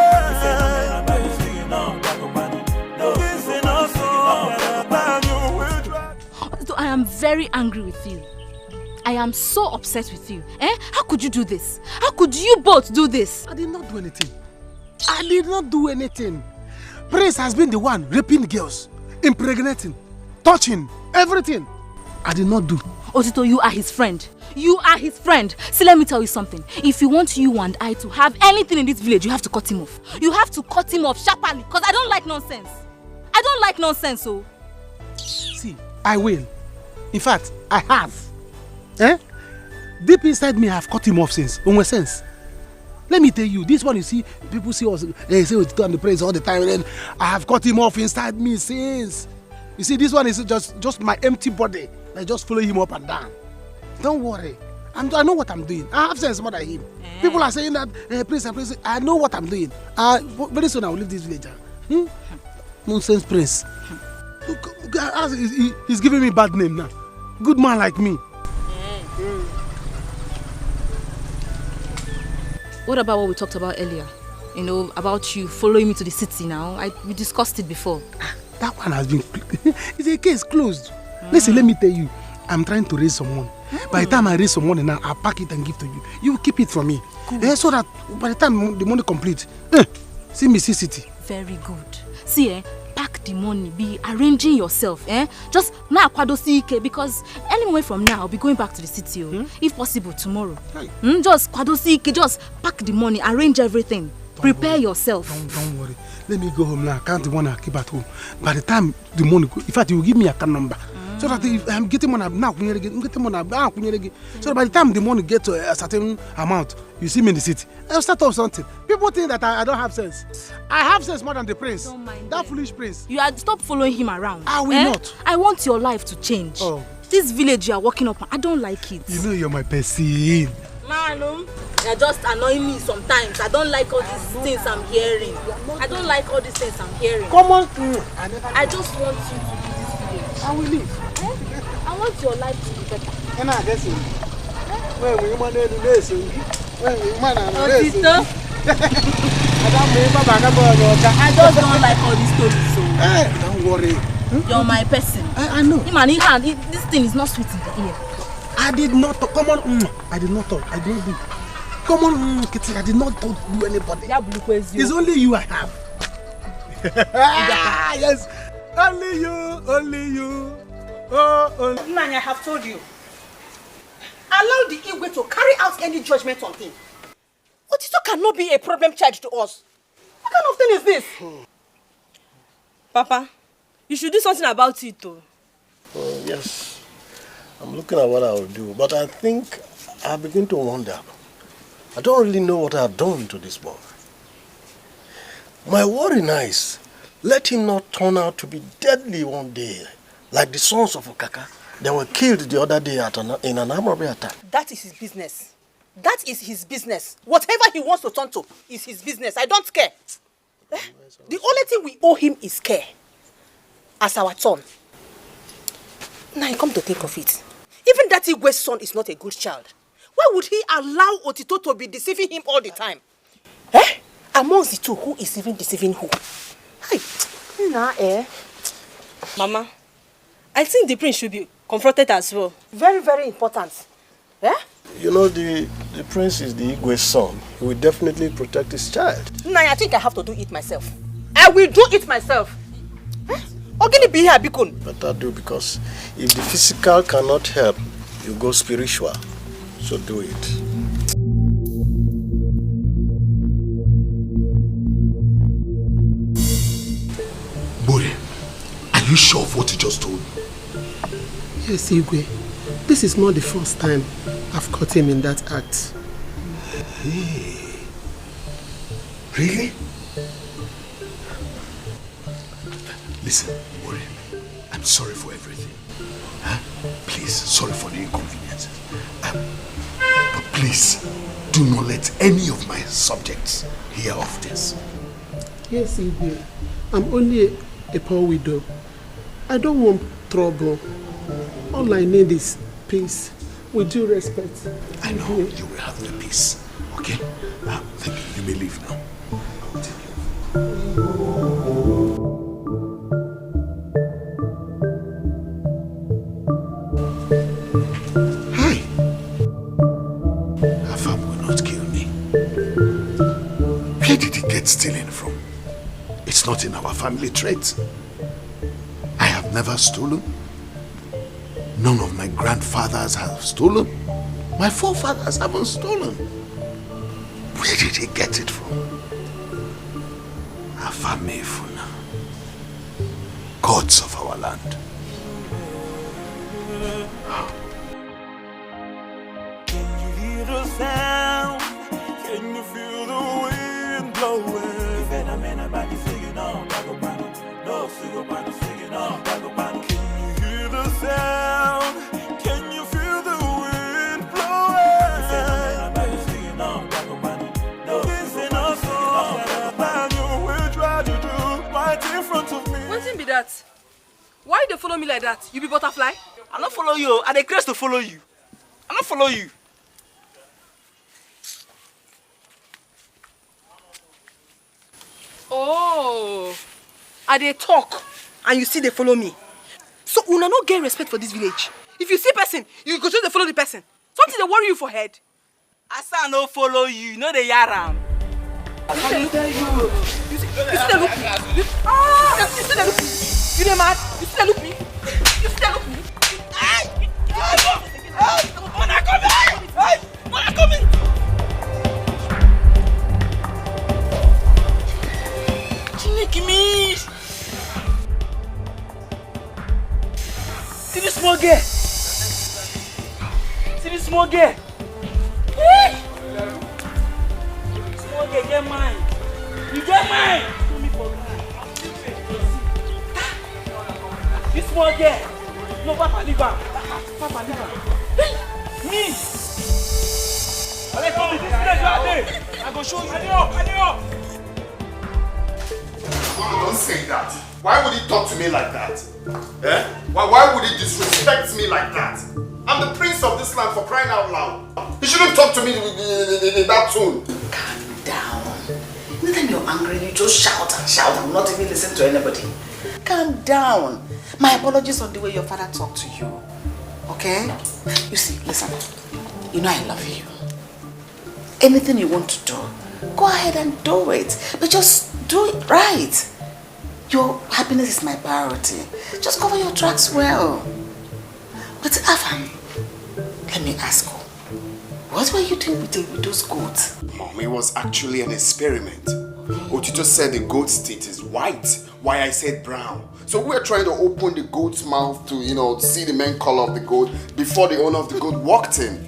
I am very angry with you. I am so upset with you. How could you do this? How could you both do this? I did not do anything. I did not do anything. Prince has been the one raping girls, impregnating, touching, everything. I did not do. Otito, you are his friend. You are his friend. See, let me tell you something. If you want you and I to have anything in this village, you have to cut him off. You have to cut him off sharply, because I don't like nonsense. I don't like nonsense, so. See, I will. In fact, I have. Deep inside me, I have cut him off since. In sense. Let me tell you, this one you see, people see us, they say Otito and the praise all the time, and then I have cut him off inside me since. You see, this one is just my empty body. I just follow him up and down. Don't worry. I know what I'm doing. I have sense more than him. People are saying that, Prince, I know what I'm doing. Very soon I will leave this village. Nonsense Prince. He's giving me bad name now. Good man like me. What about what we talked about earlier? You know, about you following me to the city now. We discussed it before. That one has been... It's a case closed. Listen, let me tell you. I'm trying to raise some money. By the time I raise some money now, I'll pack it and give to you. You keep it for me. So that by the time the money complete, see me see city. Very good. See, pack the money, be arranging yourself. Just now, because anyway from now, I'll be going back to the city. If possible, tomorrow. Just just pack the money, arrange everything. Prepare yourself. Don't worry. Let me go home now. Count the money I keep at home. By the time the money, in fact, you will give me a account number. So that if I'm getting money now, so that by the time the money gets to a certain amount, you see me in the city, I'll start off something. People think that I don't have sense. I have sense more than the prince. Don't mind that them. Foolish prince. You are stop following him around. I will not. I want your life to change. This village you are walking up, I don't like it. You know you're my person. Man, you're just annoying me sometimes. I don't like all these things I'm hearing. I don't like all these things I'm hearing. Come on. I just want you to leave this village. I will leave. I want your life to be better. And I guess you. Otito. I just don't like all these stories, so. Hey, don't worry. You're my person. I know. This thing is not sweet in the ear. I did not talk. Come on. I did not talk. I didn't do. Come on, Kitty. I did not talk to anybody. It's only you I have. Yes. Only you. Only you. Oh, only. Nanya, I have told you. Allow the Igwe to carry out any judgment on him. Otito cannot be a problem child to us. What kind of thing is this? Papa, you should do something about it too. Oh, yes. I'm looking at what I will do, but I think I begin to wonder. I don't really know what I have done to this boy. My worry now is, let him not turn out to be deadly one day, like the sons of Okaka. They were killed the other day in an armed robbery attack. That is his business. That is his business. Whatever he wants to turn to is his business. I don't care. The only thing we owe him is care. As our son. Now you come to think of it. Even that Igwe's son is not a good child. Why would he allow Otito to be deceiving him all the time? Amongst the two, who is even deceiving who? Mama, I think the prince should be confronted as well. Very, very important. You know, the prince is the Igwe's son. He will definitely protect his child. Nah, I think I have to do it myself. I will do it myself. Better do, because if the physical cannot help, you go spiritual. So do it. Bore, are you sure of what you just told me? Yes, Igwe. This is not the first time I've caught him in that act. Hey. Really? Listen, Bore, I'm sorry for everything. Please, sorry for the inconveniences. But please, do not let any of my subjects hear of this. Yes, Igwe. I'm only a poor widow. I don't want trouble. All I need is peace. With due respect. I know you will have the peace. Okay? Thank you. You may leave now. I will take you. Hi. Afam will not kill me. Where did he get stealing from? It's not in our family traits. I have never stolen. None of my grandfathers have stolen. My forefathers haven't stolen. Where did he get it from? Afamefuna. Gods of our land. Can you hear the sound? Can you feel the wind blowing? Can you hear the sound? Can you feel the wind blowing? Listen up, and you will try to do right in front of me. What's in be that? Why they follow me like that? You be butterfly? I don't follow you. I dey craze to follow you. I don't follow you. Oh, I dey talk and you see they follow me. So una no get respect for this village. If you see person, you go just follow the person. Something they worry you for head. I say I no follow you. You know the yaram. You see they look me. You see they look me. You dey mad? You see they look me. You see they look me. When I come in. When I come in. Me. See this small girl. See this small girl. Small girl, get mine. You get mine. This small girl. No, Papa, leave her. Papa, leave her. Me. Let's go. This place you are there. I go show you. Adio. Don't say that. Why would he talk to me like that? Why would he disrespect me like that? I'm the prince of this land, for crying out loud. You shouldn't talk to me in that tone. Calm down. Anytime you're angry, you just shout and shout and not even listen to anybody. Calm down. My apologies on the way your father talked to you. Okay? You see, listen. You know I love you. Anything you want to do, go ahead and do it. But just do it right. Your happiness is my priority. Just cover your tracks well. But Avan, let me ask you. What were you doing with those goats? Mom, it was actually an experiment. Otito said the goat's teeth is white, while I said brown. So we were trying to open the goat's mouth to, see the main color of the goat before the owner of the goat walked in.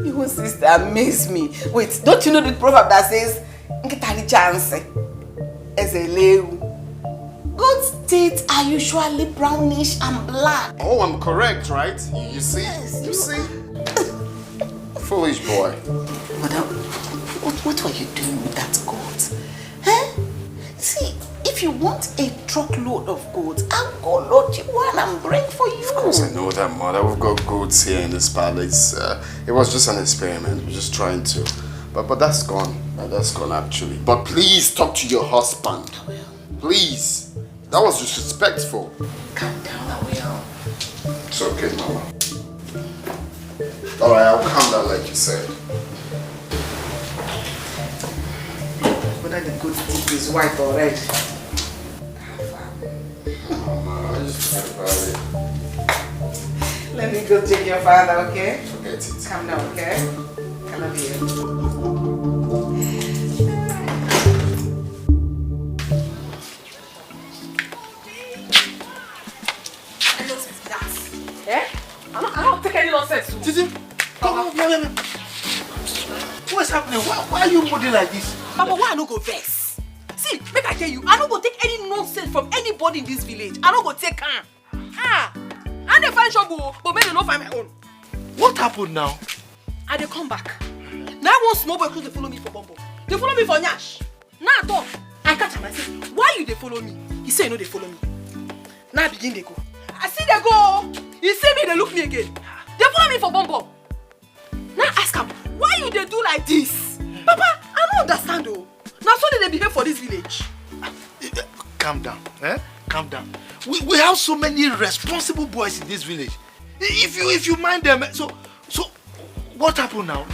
You sister amaze me. Wait, don't you know the proverb that says, "Nkitani chance as a lew"? Goat's teeth are usually brownish and black. Oh, I'm correct, right? You see? Yes, you see? Foolish boy. Madam, what were you doing with that goat? Huh? See, if you want a truckload of goats, I'll go load you one and bring for you. Of course I know that, Mother. We've got goats here in this palace. It was just an experiment. We're just trying to. But that's gone. That's gone, actually. But please talk to your husband. I will. Please. That was disrespectful. Calm down, I will. It's okay, Mama. Alright, I'll calm down like you said. Whether the goat's teeth is white or red. Mama, I just forget about it. Let me go check your father, okay? Forget it. Calm down, okay? I love you. I don't take any nonsense. Titi, come on, what's happening? Why are you moody like this? Mama, why I no go vex? See, make I tell you, I don't go take any nonsense from anybody in this village. I don't go take her. I dey find trouble, but maybe not find my own. What happened now? I dey come back. Now one small boy close dey follow me for bumbo. They follow me for nyash. Now I talk. I catch him. I say, why you dey follow me? He say, you know they follow me. Now I begin they go. I see they go. He see me, they look me again. They follow me for bumbo. Now I ask him, why you dey do like this? Papa, I don't understand though. Now so they behave for this village. Calm down, calm down. We have so many responsible boys in this village. If you mind them, so what happened now?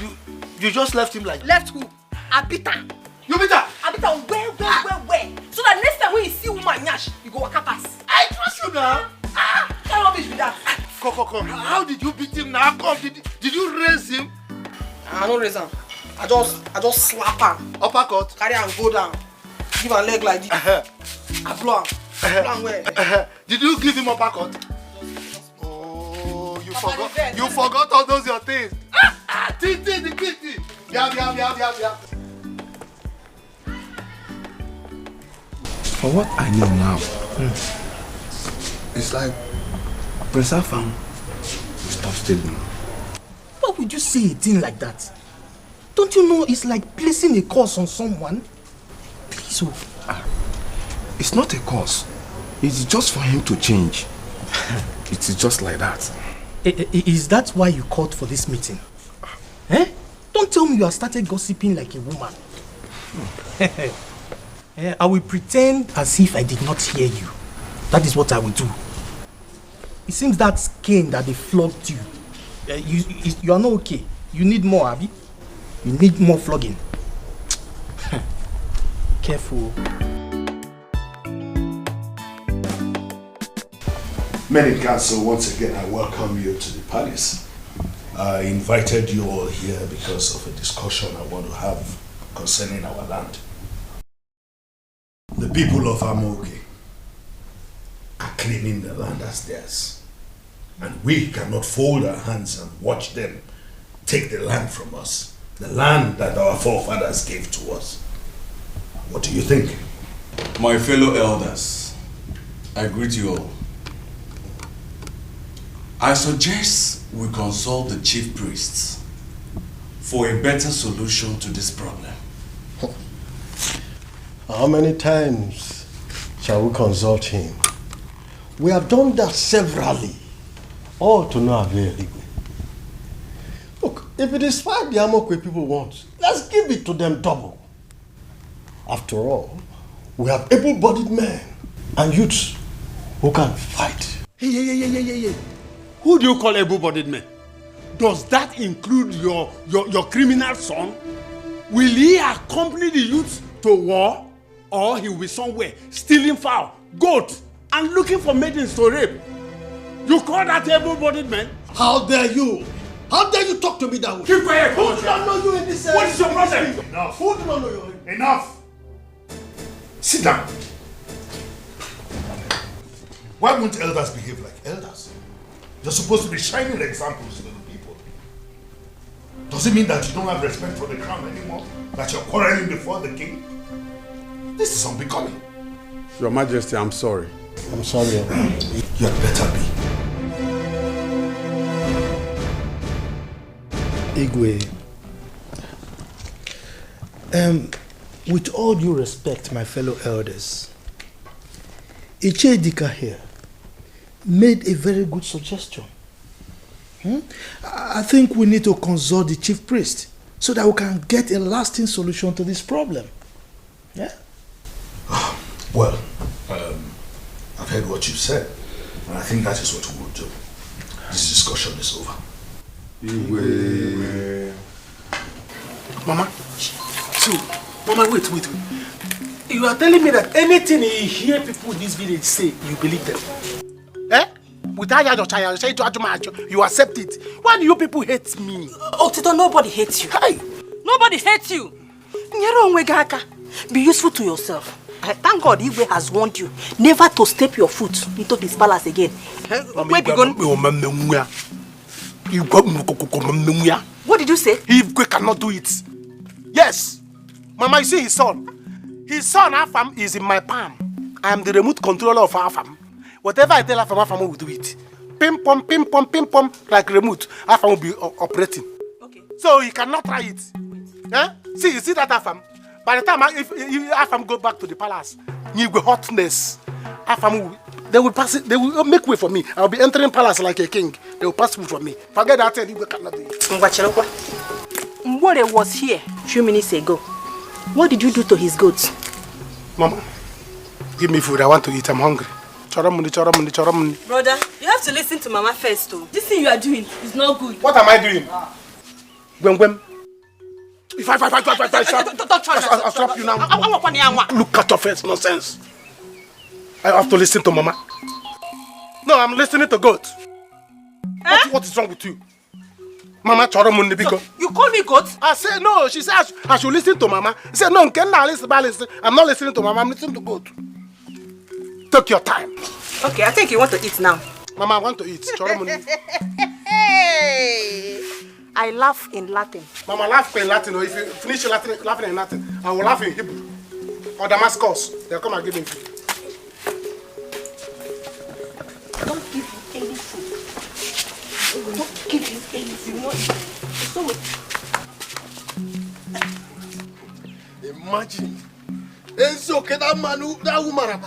You just left him like... Left who? I beat her. You beat her? I beat her where? So that next time when you see woman nyash, you go waka pass. I trust you now. Tell rubbish with that. Come. How did you beat him now? Come, did you raise him? I no raise him. I just slap him. Uppercut? Carry him go down. Give him leg like this. I blow him. Blow him where? Did you give him uppercut? Oh, you forgot all those your things. Titi, the Titi. Yeah. For what I know now, it's like Prince Afam will stop stealing. Why would you say a thing like that? Don't you know it's like placing a curse on someone? Please, it's not a curse. It's just for him to change. It is just like that. Is that why you called for this meeting? Don't tell me you have started gossiping like a woman. I will pretend as if I did not hear you. That is what I will do. It seems that cane that they flogged you. You are not okay. You need more, Abby. You need more flogging. Careful. Many Council, once again, I welcome you to the palace. I invited you all here because of a discussion I want to have concerning our land. The people of Amoke are claiming the land as theirs. And we cannot fold our hands and watch them take the land from us. The land that our forefathers gave to us. What do you think? My fellow elders, I greet you all. I suggest we consult the chief priests for a better solution to this problem. How many times shall we consult him? We have done that severally. All to no avail. Look, if it is 5 the Amokwe people want, let's give it to them double. After all, we have able-bodied men and youths who can fight. Hey. Who do you call able-bodied men? Does that include your criminal son? Will he accompany the youths to war? Or he will be somewhere stealing fowl, goat, and looking for maidens to rape? You call that able-bodied man? How dare you? How dare you talk to me that way? Keep quiet. Who do not know you in this? What is your problem? Enough. Who do not know you? Enough. Sit down. Why won't elders behave like elders? You're supposed to be shining examples to the people. Does it mean that you don't have respect for the crown anymore? That you're quarreling before the king? This is unbecoming. Your Majesty, I'm sorry. I'm sorry. You had better be. Igwe, with all due respect, my fellow elders, Etiko here made a very good suggestion. I think we need to consult the chief priest so that we can get a lasting solution to this problem. Yeah? Well, I've heard what you said, and I think that is what we will do. This discussion is over. Mama, Mama, wait. You are telling me that anything you hear people in this village say, you believe them? Eh? Without you accept it. Why do you people hate me? Otito, nobody hates you. Hey! Nobody hates you. Be useful to yourself. Thank God Igwe has warned you never to step your foot into this palace again. Where be going? What did you say? Igwe cannot do it. Yes. Mama, you see his son. His son, Afam, is in my palm. I am the remote controller of Afam. Whatever I tell Afam will do it. Pim pom, like remote. Afam will be operating. Okay. So he cannot try it. Eh? See, you see that Afam? By the time if Afam go back to the palace, Igwe hotness, Afam they will pass it. They will make way for me. I will be entering palace like a king. They will pass through for me. Forget that. Igwe cannot do it. Mwore was here a few minutes ago. What did you do to his goats? Mama, give me food. I want to eat. I'm hungry. Choramuni. Brother, you have to listen to Mama first too. This thing you are doing is not good. What am I doing? Gwem. If I slap you now. Look at your face, nonsense. I have to listen to Mama. No, I'm listening to goat. What is wrong with you? Mama Choramundi Biko. You call me goat? I said no. She said I should listen to Mama. I said no, I'm not listening to Mama. I'm listening to goat. Take your time. Okay, I think you want to eat now. Mama, I want to eat. Choramundi. Hey! I laugh in Latin. Mama, laugh in Latin. Or if you finish laughing in Latin, I will laugh in Hebrew. Or Damascus. They'll come and give me food. Don't give him any food. Don't give him any food. Imagine. It's okay, that woman,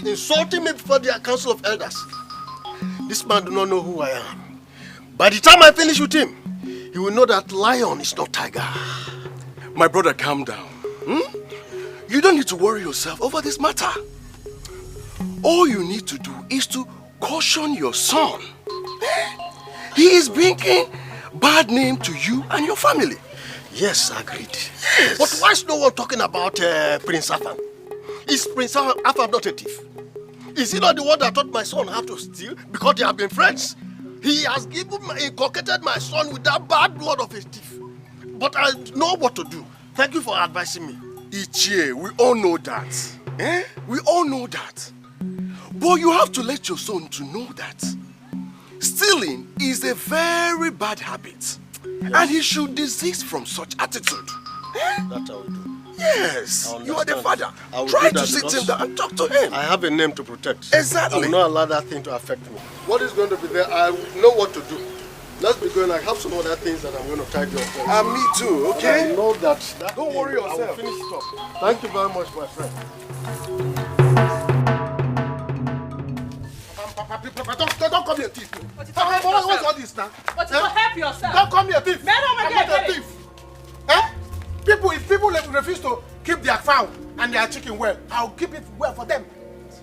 insulting me before the council of elders. This man do not know who I am. By the time I finish with him, he will know that lion is not tiger. My brother, calm down. You don't need to worry yourself over this matter. All you need to do is to caution your son. He is bringing bad name to you and your family. Yes, agreed. Yes. But why is no one talking about Prince Afam? Is Prince Afam not a thief? Is he not the one that taught my son how to steal because they have been friends? He has inculcated my son with that bad blood of a thief. But I know what to do. Thank you for advising me. Ichie, we all know that. We all know that. But you have to let your son to know that stealing is a very bad habit. Yes. And he should desist from such attitude. That I will do. Yes, you are the father. Try to sit him down and talk to him. I have a name to protect. Exactly. I will not allow that thing to affect me. What is going to be there, I know what to do. Let's be going. I have some other things that I'm going to tidy up. And me too, okay? I know that don't worry yourself. I will finish it up. Thank you very much, my friend. Don't call me a thief. What's all this now? But you help yourself. Don't call me a thief. Man, I'm not a thief. If people refuse to keep their fowl and their chicken well, I'll keep it well for them.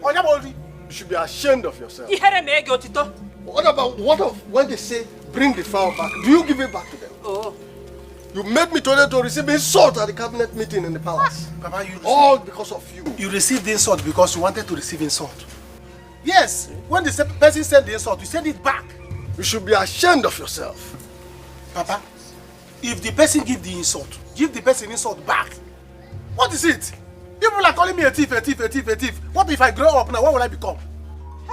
You should be ashamed of yourself. Otito. What about when they say bring the fowl back? Do you give it back to them? Oh. You made me to receive insult at the cabinet meeting in the palace. Papa, all because of you. You received the insult because you wanted to receive insult. Yes, when the person sent the insult, you send it back. You should be ashamed of yourself. Papa, if the person give the insult, give the person insult back. What is it? People are calling me a thief, a thief, a thief, a thief. What if I grow up now? What will I become?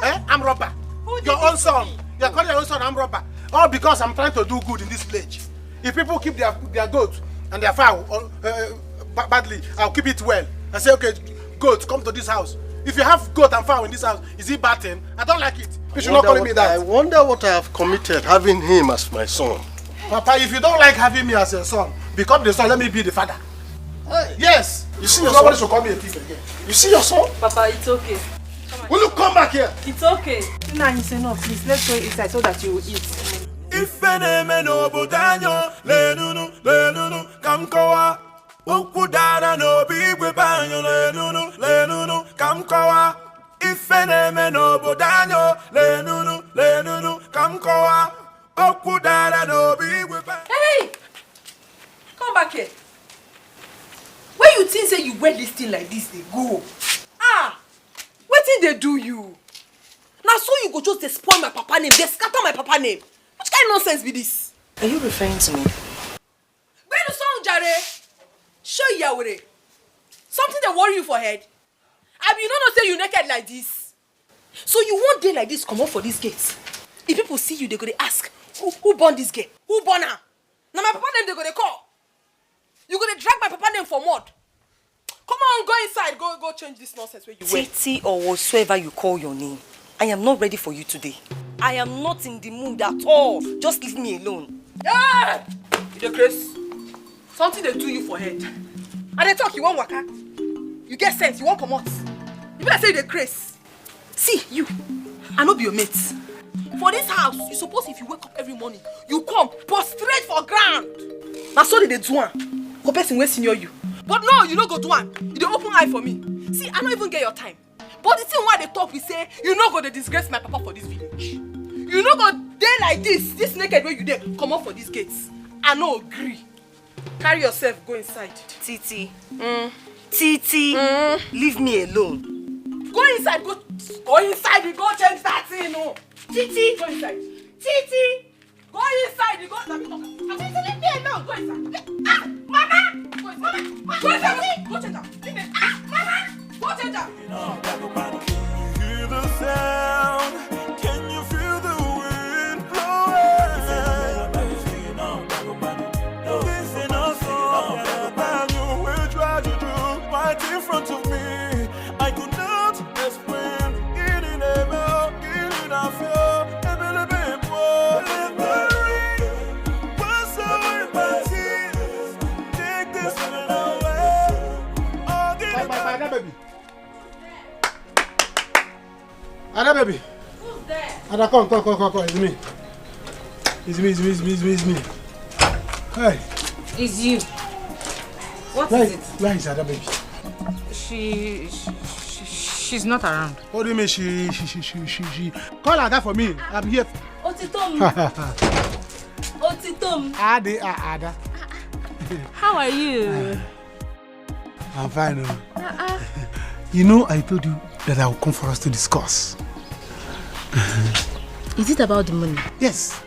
I'm robber. Your own son. You're calling your own son, I'm robber. All because I'm trying to do good in this village. If people keep their goats and their fowl badly, I'll keep it well. I say, okay, goats, come to this house. If you have goat and fowl in this house, is it bad thing? I don't like it. You should not call me that. I wonder what I have committed having him as my son. Papa, if you don't like having me as a son, become the son, let me be the father. Yes. You see your Nobody son? should call me a thief again. You see your son? Papa, it's okay. Will you come back here? It's okay. Now you say no, please. Let's go inside so that you will eat. If any no budanyo, lenunu, kamkowa. Ukudana no bigwe banyo, lenunu, kamkowa. If any no budanyo, lenunu, kamkowa. Ukudana no bigwe banyo. Hey! Come back here. Where you think say you wear this thing like this, they go? Wetin they do you? Now so you go just dey spoil my papa name, they scatter my papa name. Which kind of nonsense be this? Are you referring to me? Where the song, Jare? Show Yahweh. Something that worry you for head. I mean, you don't know say you naked like this. So you won't day like this come up for this gate. If people see you, they go to ask, who born this girl? Who born her? Now my papa name they go to call. You go to drag my papa name for mud. Come on, go inside. Go change this nonsense where you went. Titi or whatsoever you call your name. I am not ready for you today. I am not in the mood at all. Just leave me alone. Hey! You the Chris? Something they do you for head. And they talk, you want waka? You get sense, you want come out. You better say you the Chris. See, you. I no be your mate. For this house, you suppose if you wake up every morning, you come, prostrate for ground. Now so they do one. Go person wey senior you. But no, you no go do one. You dey open eye for me. See, I don't even get your time. But the thing why they talk, we say, you no go to disgrace my papa for this village. You no go day like this naked way you there, come up for these gates. I no agree. Carry yourself, go inside. Titi. Titi. Leave me alone. Go inside, go inside, you go change that thing, no. Titi. Go inside. Titi. Go inside, you go. Titi, leave me alone. Go inside. Mama. Go inside. Go inside. Go change that. Mama. Go change that. Hear the sound. Can you feel the wind blowing? Listen also, will try to do right in front of me. I could not explain. In a mail, in a feel, take this away. Ada baby. Ada baby. Who's there? Ada, come. It's me. Hey. It's you. What is it? Where is Ada baby? She's not around. What do you mean she? Call Ada for me. I'm here. Otito. Otito. Ada. How are you? I'm fine. You know, I told you that I will come for us to discuss. Is it about the money? Yes.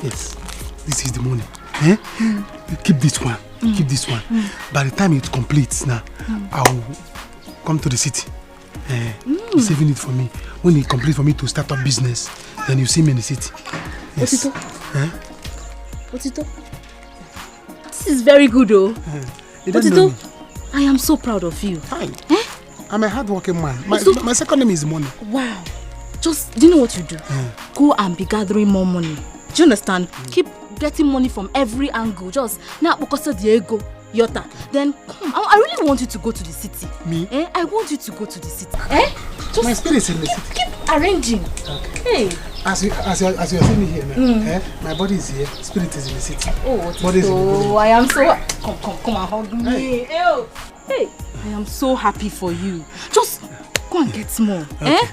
Yes, this is the money. Keep this one. Keep this one. By the time it completes now, I'll come to the city. You're saving it for me. When it completes for me to start up business, then you see me in the city. Yes. Otito, this is very good, though. Otito, I am so proud of you. Fine. I'm a hard-working man. My second name is money. Wow. Just, do you know what you do? Go and be gathering more money. Do you understand? Keep getting money from every angle. Just, now, because of the ego. Yota. Then come. I really want you to go to the city. Me? I want you to go to the city. Just my spirit is in the city. Keep arranging. Okay. Hey. As you are seeing me here now, my body is here, spirit is in the city. Oh, body is in the oh, I am so come and hug me. Hey, I am so happy for you. Just go and get more. Okay.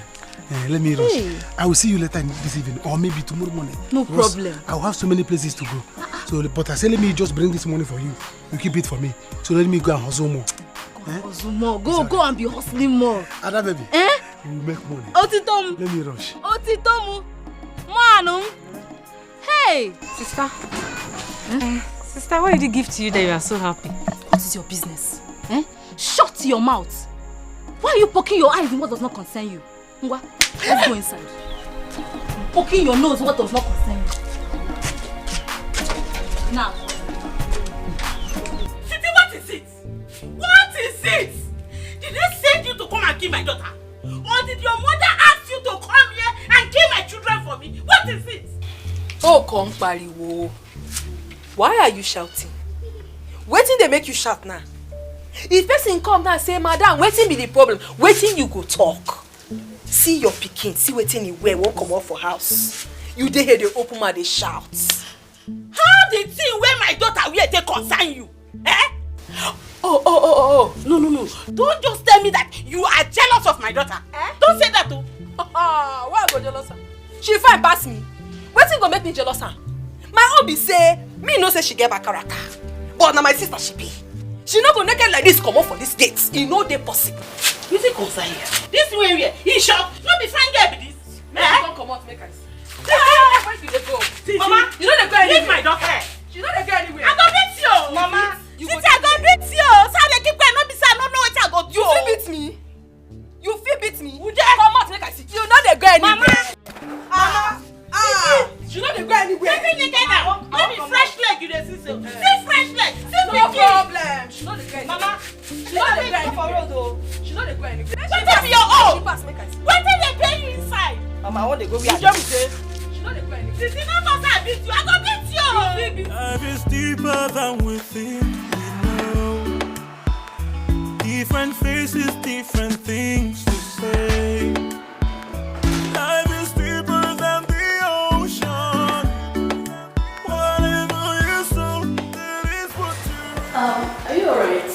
Let me rush. Hey. I will see you later this evening or maybe tomorrow morning. No problem. I will have so many places to go. So, but I say let me just bring this money for you. You keep it for me. So let me go and hustle more. Hustle more. Go and be hustling more. Ada baby. You will make money. Otito. Let me rush. Otito. Man. Hey. Sister. Sister, what did he give to you that you are so happy? What is your business? Shut your mouth. Why are you poking your eyes in what does not concern you? Ngwa, let's go inside. Poking your nose what does not concern you. Now. Titi, what is it? What is it? Did they send you to come and kill my daughter? Or did your mother ask you to come here and kill my children for me? What is it? Oh, come, Pariwo. Why are you shouting? Waiting they make you shout now. If person come down and say, Madam, waiting be the problem. Waiting you go talk. See your pikin, see waiting you wear, won't come out for house. You dey hear the open mouth, they shout. How the thing where my daughter wear they concern you? Oh. No. Don't just tell me that you are jealous of my daughter. Don't say that too. Why I go jealous her? She fine pass me. Waiting go make me jealous her. My own be say, me no say she get bad character. But now my sister she be. She no go naked like this come up for this gate. It no dey possible. You think concern here? This way here, he shop. Not be fine girl be this. Don't come out make us. Where you dey go? Mama, you know they go anywhere. Leave my daughter. She know they go anywhere. I go beat you. Mama, Titi, I go beat you. So they keep going. No be say I don't know what I go do. You feel beat me? You feel beat me? Come out make I see. You know they go anywhere. Mama. She know they go anywhere. Maybe naked now. Maybe fresh leg you dey see so. See fresh leg. See no problem. She know they go anywhere. Mama, she know they go anywhere. She know they go anywhere. Wait till your own. She pass make I see. Wait till they pay you inside. Mama, I want to go where I just say. She know they go anywhere. Titi, no more say I beat you. I go beat you. Life is deeper than we think we know. Different faces, different things to say. Life is deeper than the ocean. Whatever you sow, that is what you Are you alright?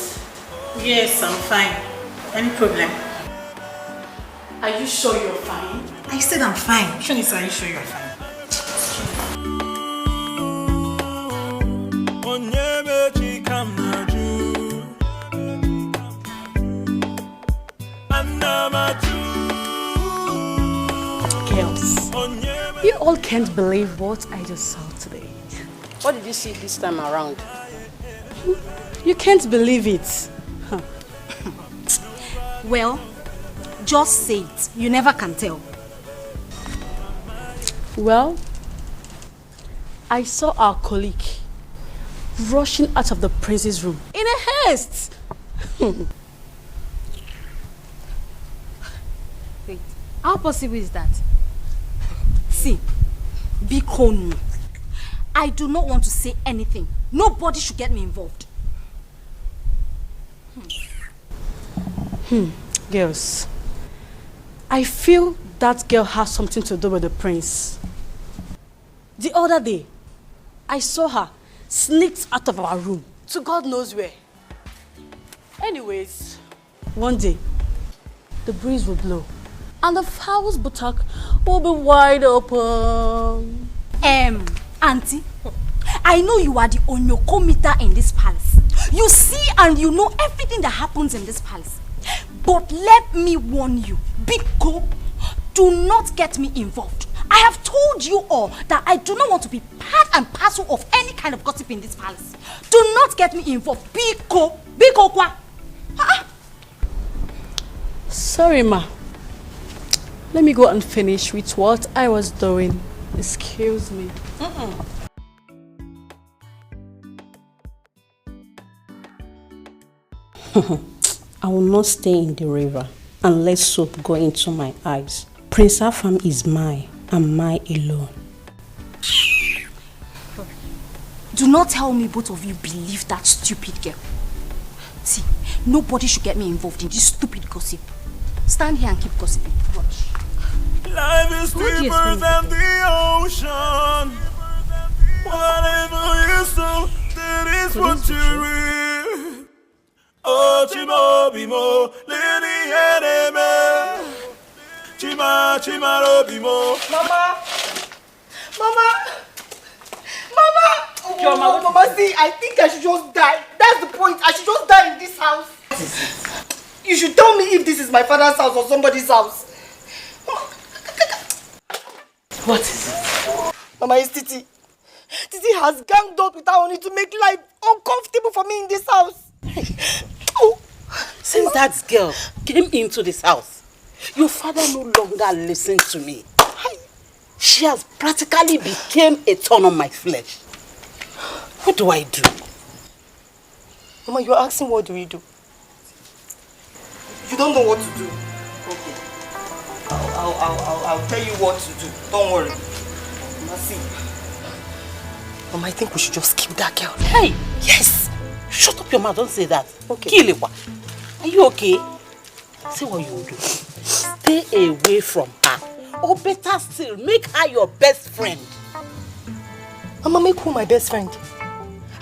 Yes, I'm fine. Any problem? Are you sure you're fine? I said I'm fine. Shonisa, are you sure you're fine? Girls, you all can't believe what I just saw today. What did you see this time around? You can't believe it. Huh. Well, just say it. You never can tell. Well, I saw our colleague rushing out of the prince's room in a haste. Wait, how possible is that? See, be calm. I do not want to say anything. Nobody should get me involved. Girls, I feel that girl has something to do with the prince. The other day, I saw her sneaked out of our room to God knows where. Anyways, one day, the breeze will blow and the fowl's buttock will be wide open. Auntie, I know you are the onyokomita in this palace. You see and you know everything that happens in this palace. But let me warn you, Biko, do not get me involved. I have told you all that I do not want to be part and parcel of any kind of gossip in this palace. Do not get me involved. Biko kwa. Sorry, ma. Let me go and finish with what I was doing. Excuse me. I will not stay in the river and let soap go into my eyes. Prince Afam is mine and mine alone. Do not tell me both of you believe that stupid girl. See, nobody should get me involved in this stupid gossip. Stand here and keep gossiping. Watch. Life is deeper than the ocean. Whatever you sow, that is what you reap. Oh, Chimo, Bimo, Lady Eneme. Chima, Robimo. Mama! Oh, Mama, see, I think I should just die. That's the point. I should just die in this house. You should tell me if this is my father's house or somebody's house. What is it? Mama, it's Titi. Titi has ganged up with her only to make life uncomfortable for me in this house. Oh. Since that girl came into this house, your father no longer listened to me. She has practically become a thorn on my flesh. What do I do? Mama, you're asking what do we do? You don't know what to do. Okay. I'll tell you what to do. Don't worry. Mama, see. Mama, I think we should just kill that girl. Hey! Yes! Shut up your mouth, don't say that. Okay. Kill it. Are you okay? See what you will do. Stay away from her. Or better still, make her your best friend. Mama, make who my best friend?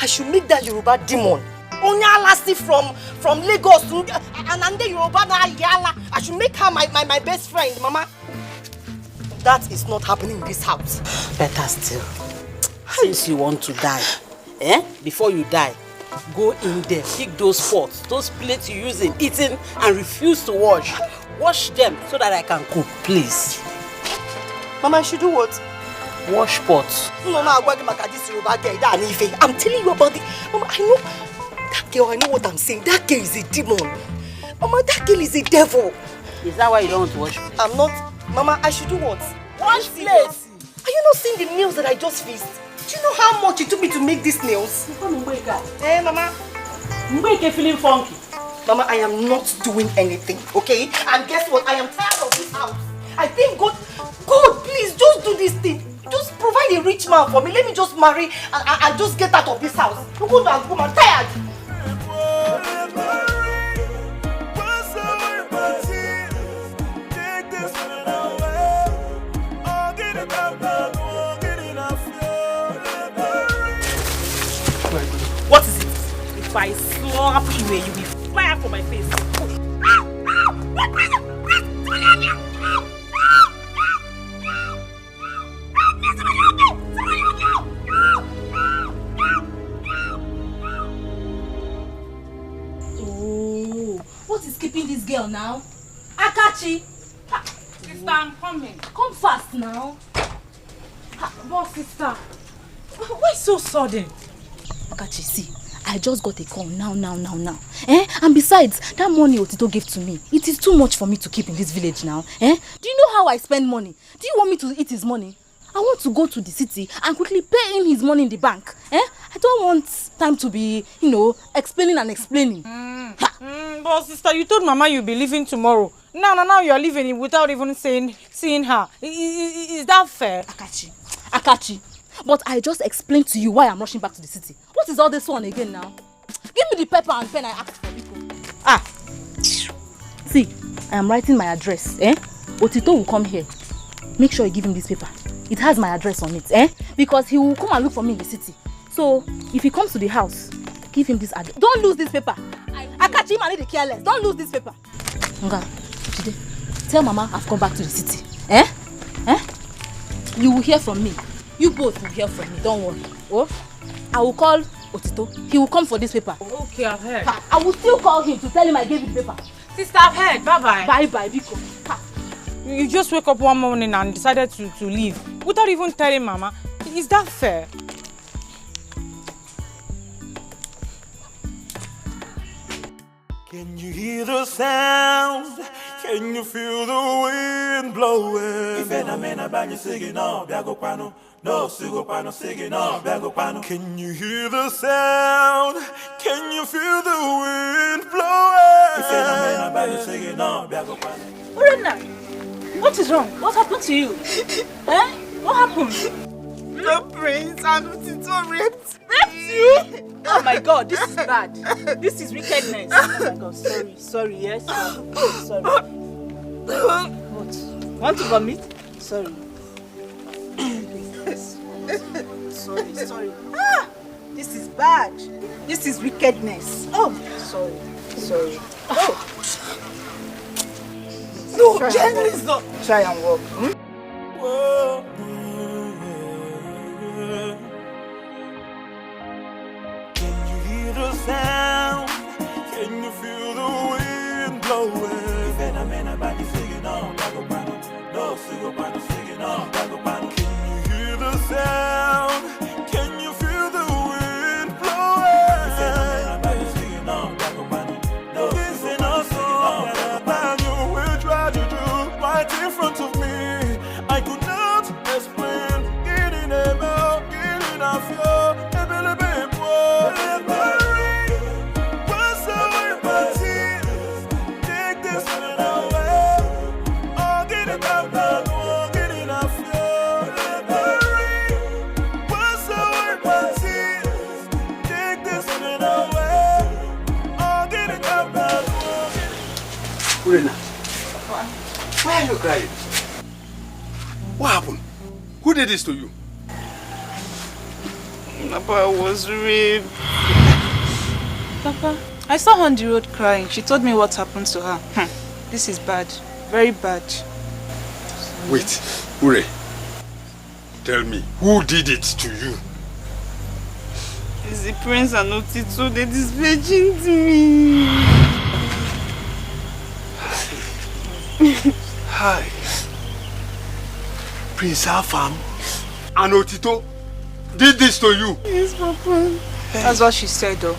I should make that Yoruba demon. Onya lasted from Lagos to Anande Yoruba na Yala. I should make her my best friend, Mama. That is not happening in this house. Better still. Since you want to die, before you die, go in there, pick those pots, those plates you use in eating and refuse to wash. Wash them so that I can cook, please. Mama, I should do what? Wash pots. I'm telling you about it. Mama, I know that girl, I know what I'm saying. That girl is a demon. Mama, that girl is a devil. Is that why you don't want to wash? I'm not. Mama, I should do what? Wash plates. Are you not seeing the nails that I just fixed? Do you know how much it took me to make these nails? Hey, Mama. You're feeling funky. Mama, I am not doing anything, okay? And guess what? I am tired of this house. I think God, please, just do this thing. Just provide a rich man for me. Let me just marry and just get out of this house. I'm tired. What is it? If I slap you, you will fire for my face. Oh, what is keeping this girl now? Akachi! Sister, I'm coming. Come fast now. But sister, why so sudden? Akachi, see, I just got a call now. And besides, that money Otito gave to me, it is too much for me to keep in this village now. Do you know how I spend money? Do you want me to eat his money? I want to go to the city and quickly pay him his money in the bank. I don't want time to be, explaining. But sister, you told Mama you'll be leaving tomorrow. Now you're leaving without even seeing her. Is that fair? Akachi, but I just explained to you why I'm rushing back to the city. What is all this one again now? Give me the paper and pen I asked for people. See, I am writing my address. Otito will come here. Make sure you give him this paper. It has my address on it. Because he will come and look for me in the city. So, if he comes to the house, give him this address. Don't lose this paper. Akachi, man, the careless. Don't lose this paper. Nga, Chide, tell Mama I've come back to the city. You will hear from me. You both will hear from me. Don't worry. Oh, I will call Otito. He will come for this paper. Okay, I've heard. I will still call him to tell him I gave him the paper. Sister, I've heard. Bye-bye. Bye-bye, Biko. You just wake up one morning and decided to leave without even telling Mama. Is that fair? Can you hear the sound? Can you feel the wind blowing? Can you hear the sound? Can you feel the wind blowing? Brenda, what is wrong? What happened to you? What happened? The prince and Otito raped you? Oh my God, this is bad. This is wickedness. Oh my God, sorry, yes. Sorry. What? Want to vomit? Sorry. Sorry. This is bad. This is wickedness. Oh, sorry. Oh. No, Jen, please don't. Try and walk. Whoa. Can you hear the sound? Can you feel the wind blowing? Can you hear the sound? Can you feel the wind blowing? This ain't a song that you will try to do right in front of me. I could not explain. Get in a mouth, get in a flow, a little bit more. What's away my tears? Take this one away. Oh, get it out now, get in a flow. What's away my tears? Take this one away. Oh, get it out now. Urena, why are you crying? What happened? Who did this to you? Papa, I was raped. Papa, I saw her on the road crying. She told me what happened to her. This is bad. Very bad. Wait, Ure. Tell me, who did it to you? It's the prince and Otito. They disvirgined me. Hi. Prince Afam and Otito did this to you? Yes, Papa. That's what she said, though.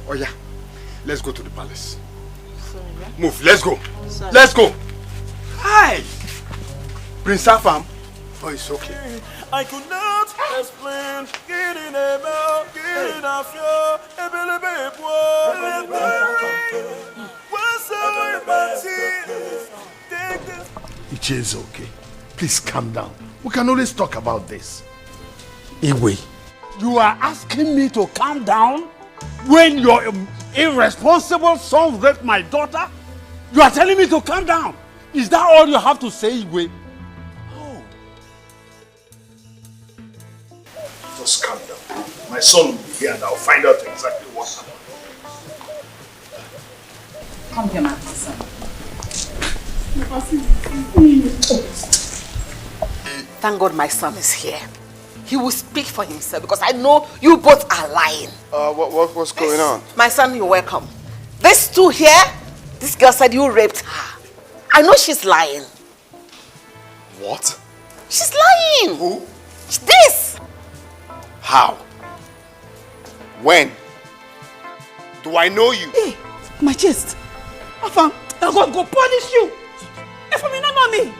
Oh yeah, let's go to the palace. Sorry, yeah? Move, let's go. Sorry. Let's go. Hi. Prince Afam. Oh, it's okay. I could not explain. Get in a mouth, get in a flow, a little bit more. What's away my tears? Take this. It is okay. Please calm down. We can always talk about this. Iwe, you are asking me to calm down when your irresponsible son raped my daughter? You are telling me to calm down? Is that all you have to say, Iwe? Just calm down. My son will be here and I'll find out exactly what happened. Come here, my son. Thank God my son is here. He will speak for himself because I know you both are lying. What's going on? My son, you're welcome. These two here, this girl said you raped her. I know she's lying. What? She's lying. Who? This. How? When? Do I know you? Hey, my chest. Afam, God go punish you. If you don't know me,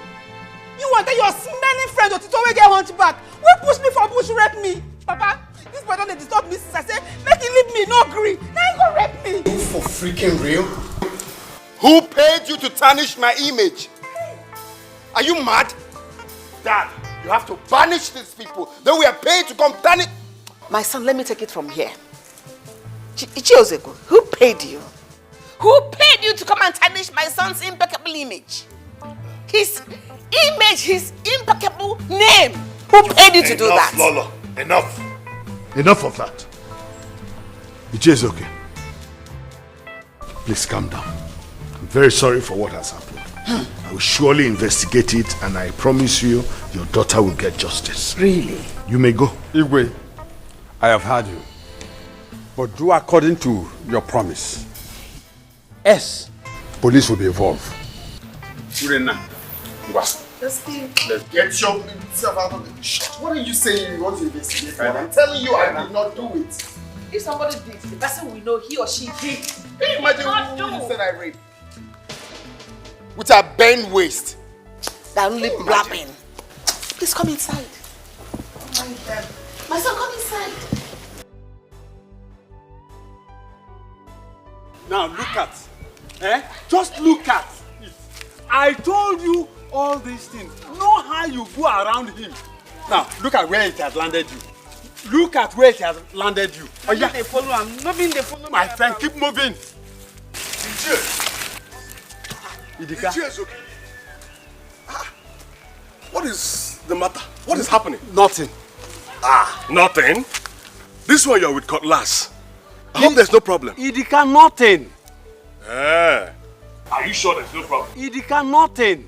you want that your smelling friend Otito will get hunchback. Will push me for bush rape me. Papa, this boy don't disturb me since I say, make him leave me, no agree. Now he go rape me. You for freaking real? Who paid you to tarnish my image? Are you mad? Dad, you have to banish these people. Then we are paid to come tarnish. My son, let me take it from here. Ichiozeko, who paid you? Who paid you to come and tarnish my son's impeccable image? His image, his impeccable name. Who paid you to do that? Lolo, enough. Enough of that. It is okay. Please calm down. I'm very sorry for what has happened. I will surely investigate it and I promise you, your daughter will get justice. Really? You may go. Igwe, I have heard you. But do according to your promise. Yes, police will be involved. Urena, Let's get yourself out of the shot. What are you saying you want to investigate? I'm telling you I did not do it. If somebody did, the person will know he or she did. Can you imagine who you said I raped? With a bent waist. They're only blabbing. Please come inside. My son, come inside. Now look at, just look at it. I told you all these things. Know how you go around him. Now, look at where it has landed you. Look at where it has landed you. Oh, yeah. They follow him. Nobody they follow my friend, keep moving. Idika. Okay. What is the matter? What is happening? Nothing. Nothing? This one you're with Cutlass. I hope there's no problem. Idika, nothing. Are you sure there's no problem? Idika, nothing.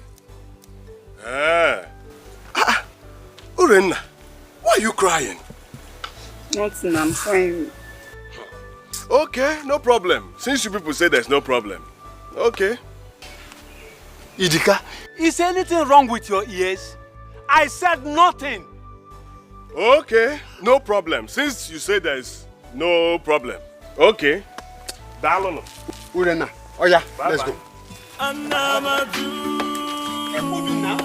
Urenna, why are you crying? Nothing, I'm fine. Okay, no problem. Since you people say there's no problem. Okay. Idika, is anything wrong with your ears? I said nothing. Okay, no problem. Since you say there's no problem. Okay. Dalono. Urenna, oh yeah, let's go. Keep moving now.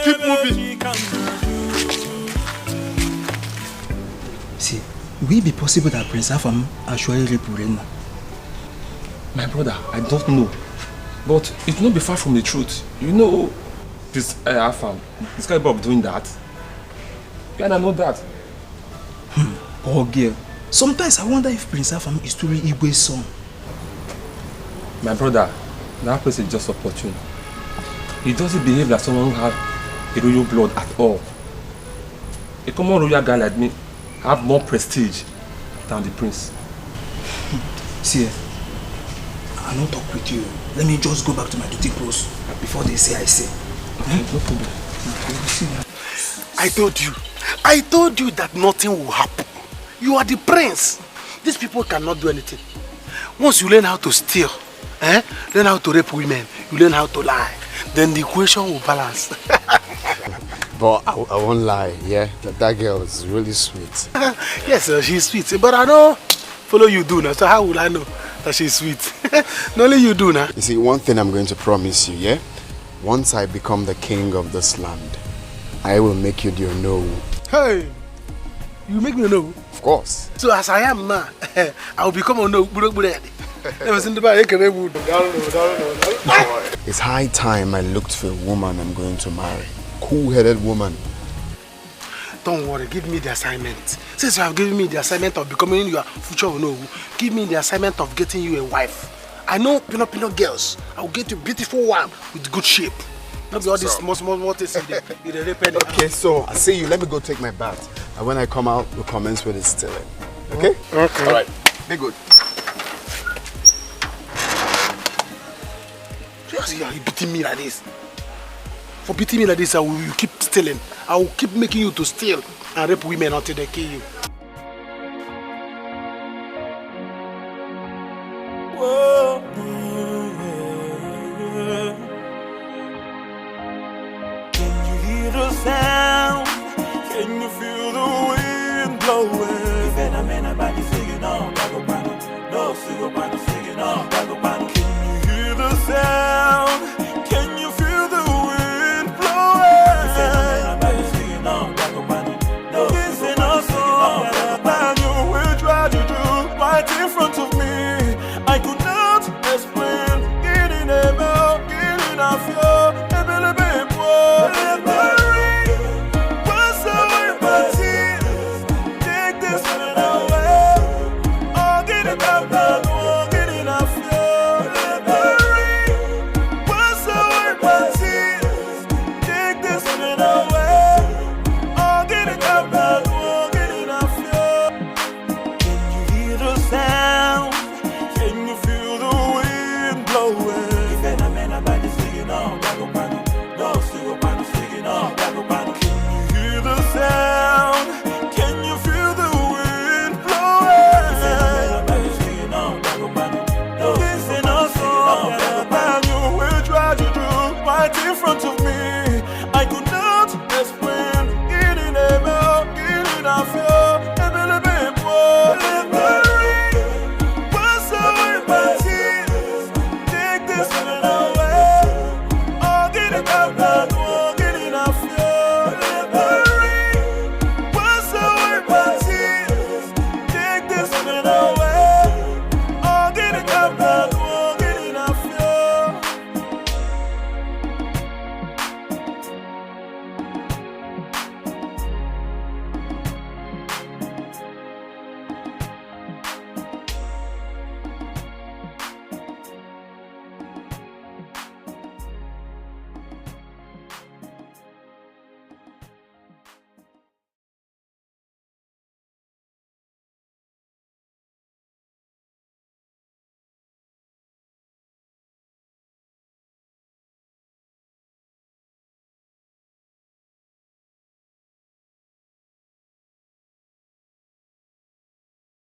Keep moving. See, will it be possible that Prince Afam actually raped Urenna? My brother, I don't know. But it will not be far from the truth. You know, this Afam is capable of doing that. You and I know that. Poor girl. Sometimes I wonder if Prince Afam is truly Igwe's son. My brother, that place is just opportune. He doesn't behave like someone who has a royal blood at all. A common royal guy like me have more prestige than the prince. See, I don't talk with you. Let me just go back to my duty post before they say I say. Okay, no problem. I told you that nothing will happen. You are the prince. These people cannot do anything. Once you learn how to steal, learn how to rape women, you learn how to lie, then the equation will balance. But I won't lie, yeah? That girl is really sweet. Yes, she's sweet. But I don't follow you do now, so how will I know that she's sweet? Not only you do now. You see, one thing I'm going to promise you, yeah? Once I become the king of this land, I will make you the Ono. Hey! You make me know? Of course. So as I am now, I will become Ono. It's high time I looked for a woman I'm going to marry. Cool-headed woman. Don't worry, give me the assignment. Since you have given me the assignment of becoming your future Ono, give me the assignment of getting you a wife. I know Pino girls. I will get you a beautiful one with good shape. Not all these small things in the rape. Okay, so I see you. Let me go take my bath. And when I come out, we'll commence with the stealing. Okay? Okay. All right. Be good. Seriously, are you beating me like this? For beating me like this, you keep stealing. I will keep making you to steal and rape women until they kill you. Whoa, Can you hear the sound? Can you feel the wind blowing? If I'm in a body singing on, no, singing on.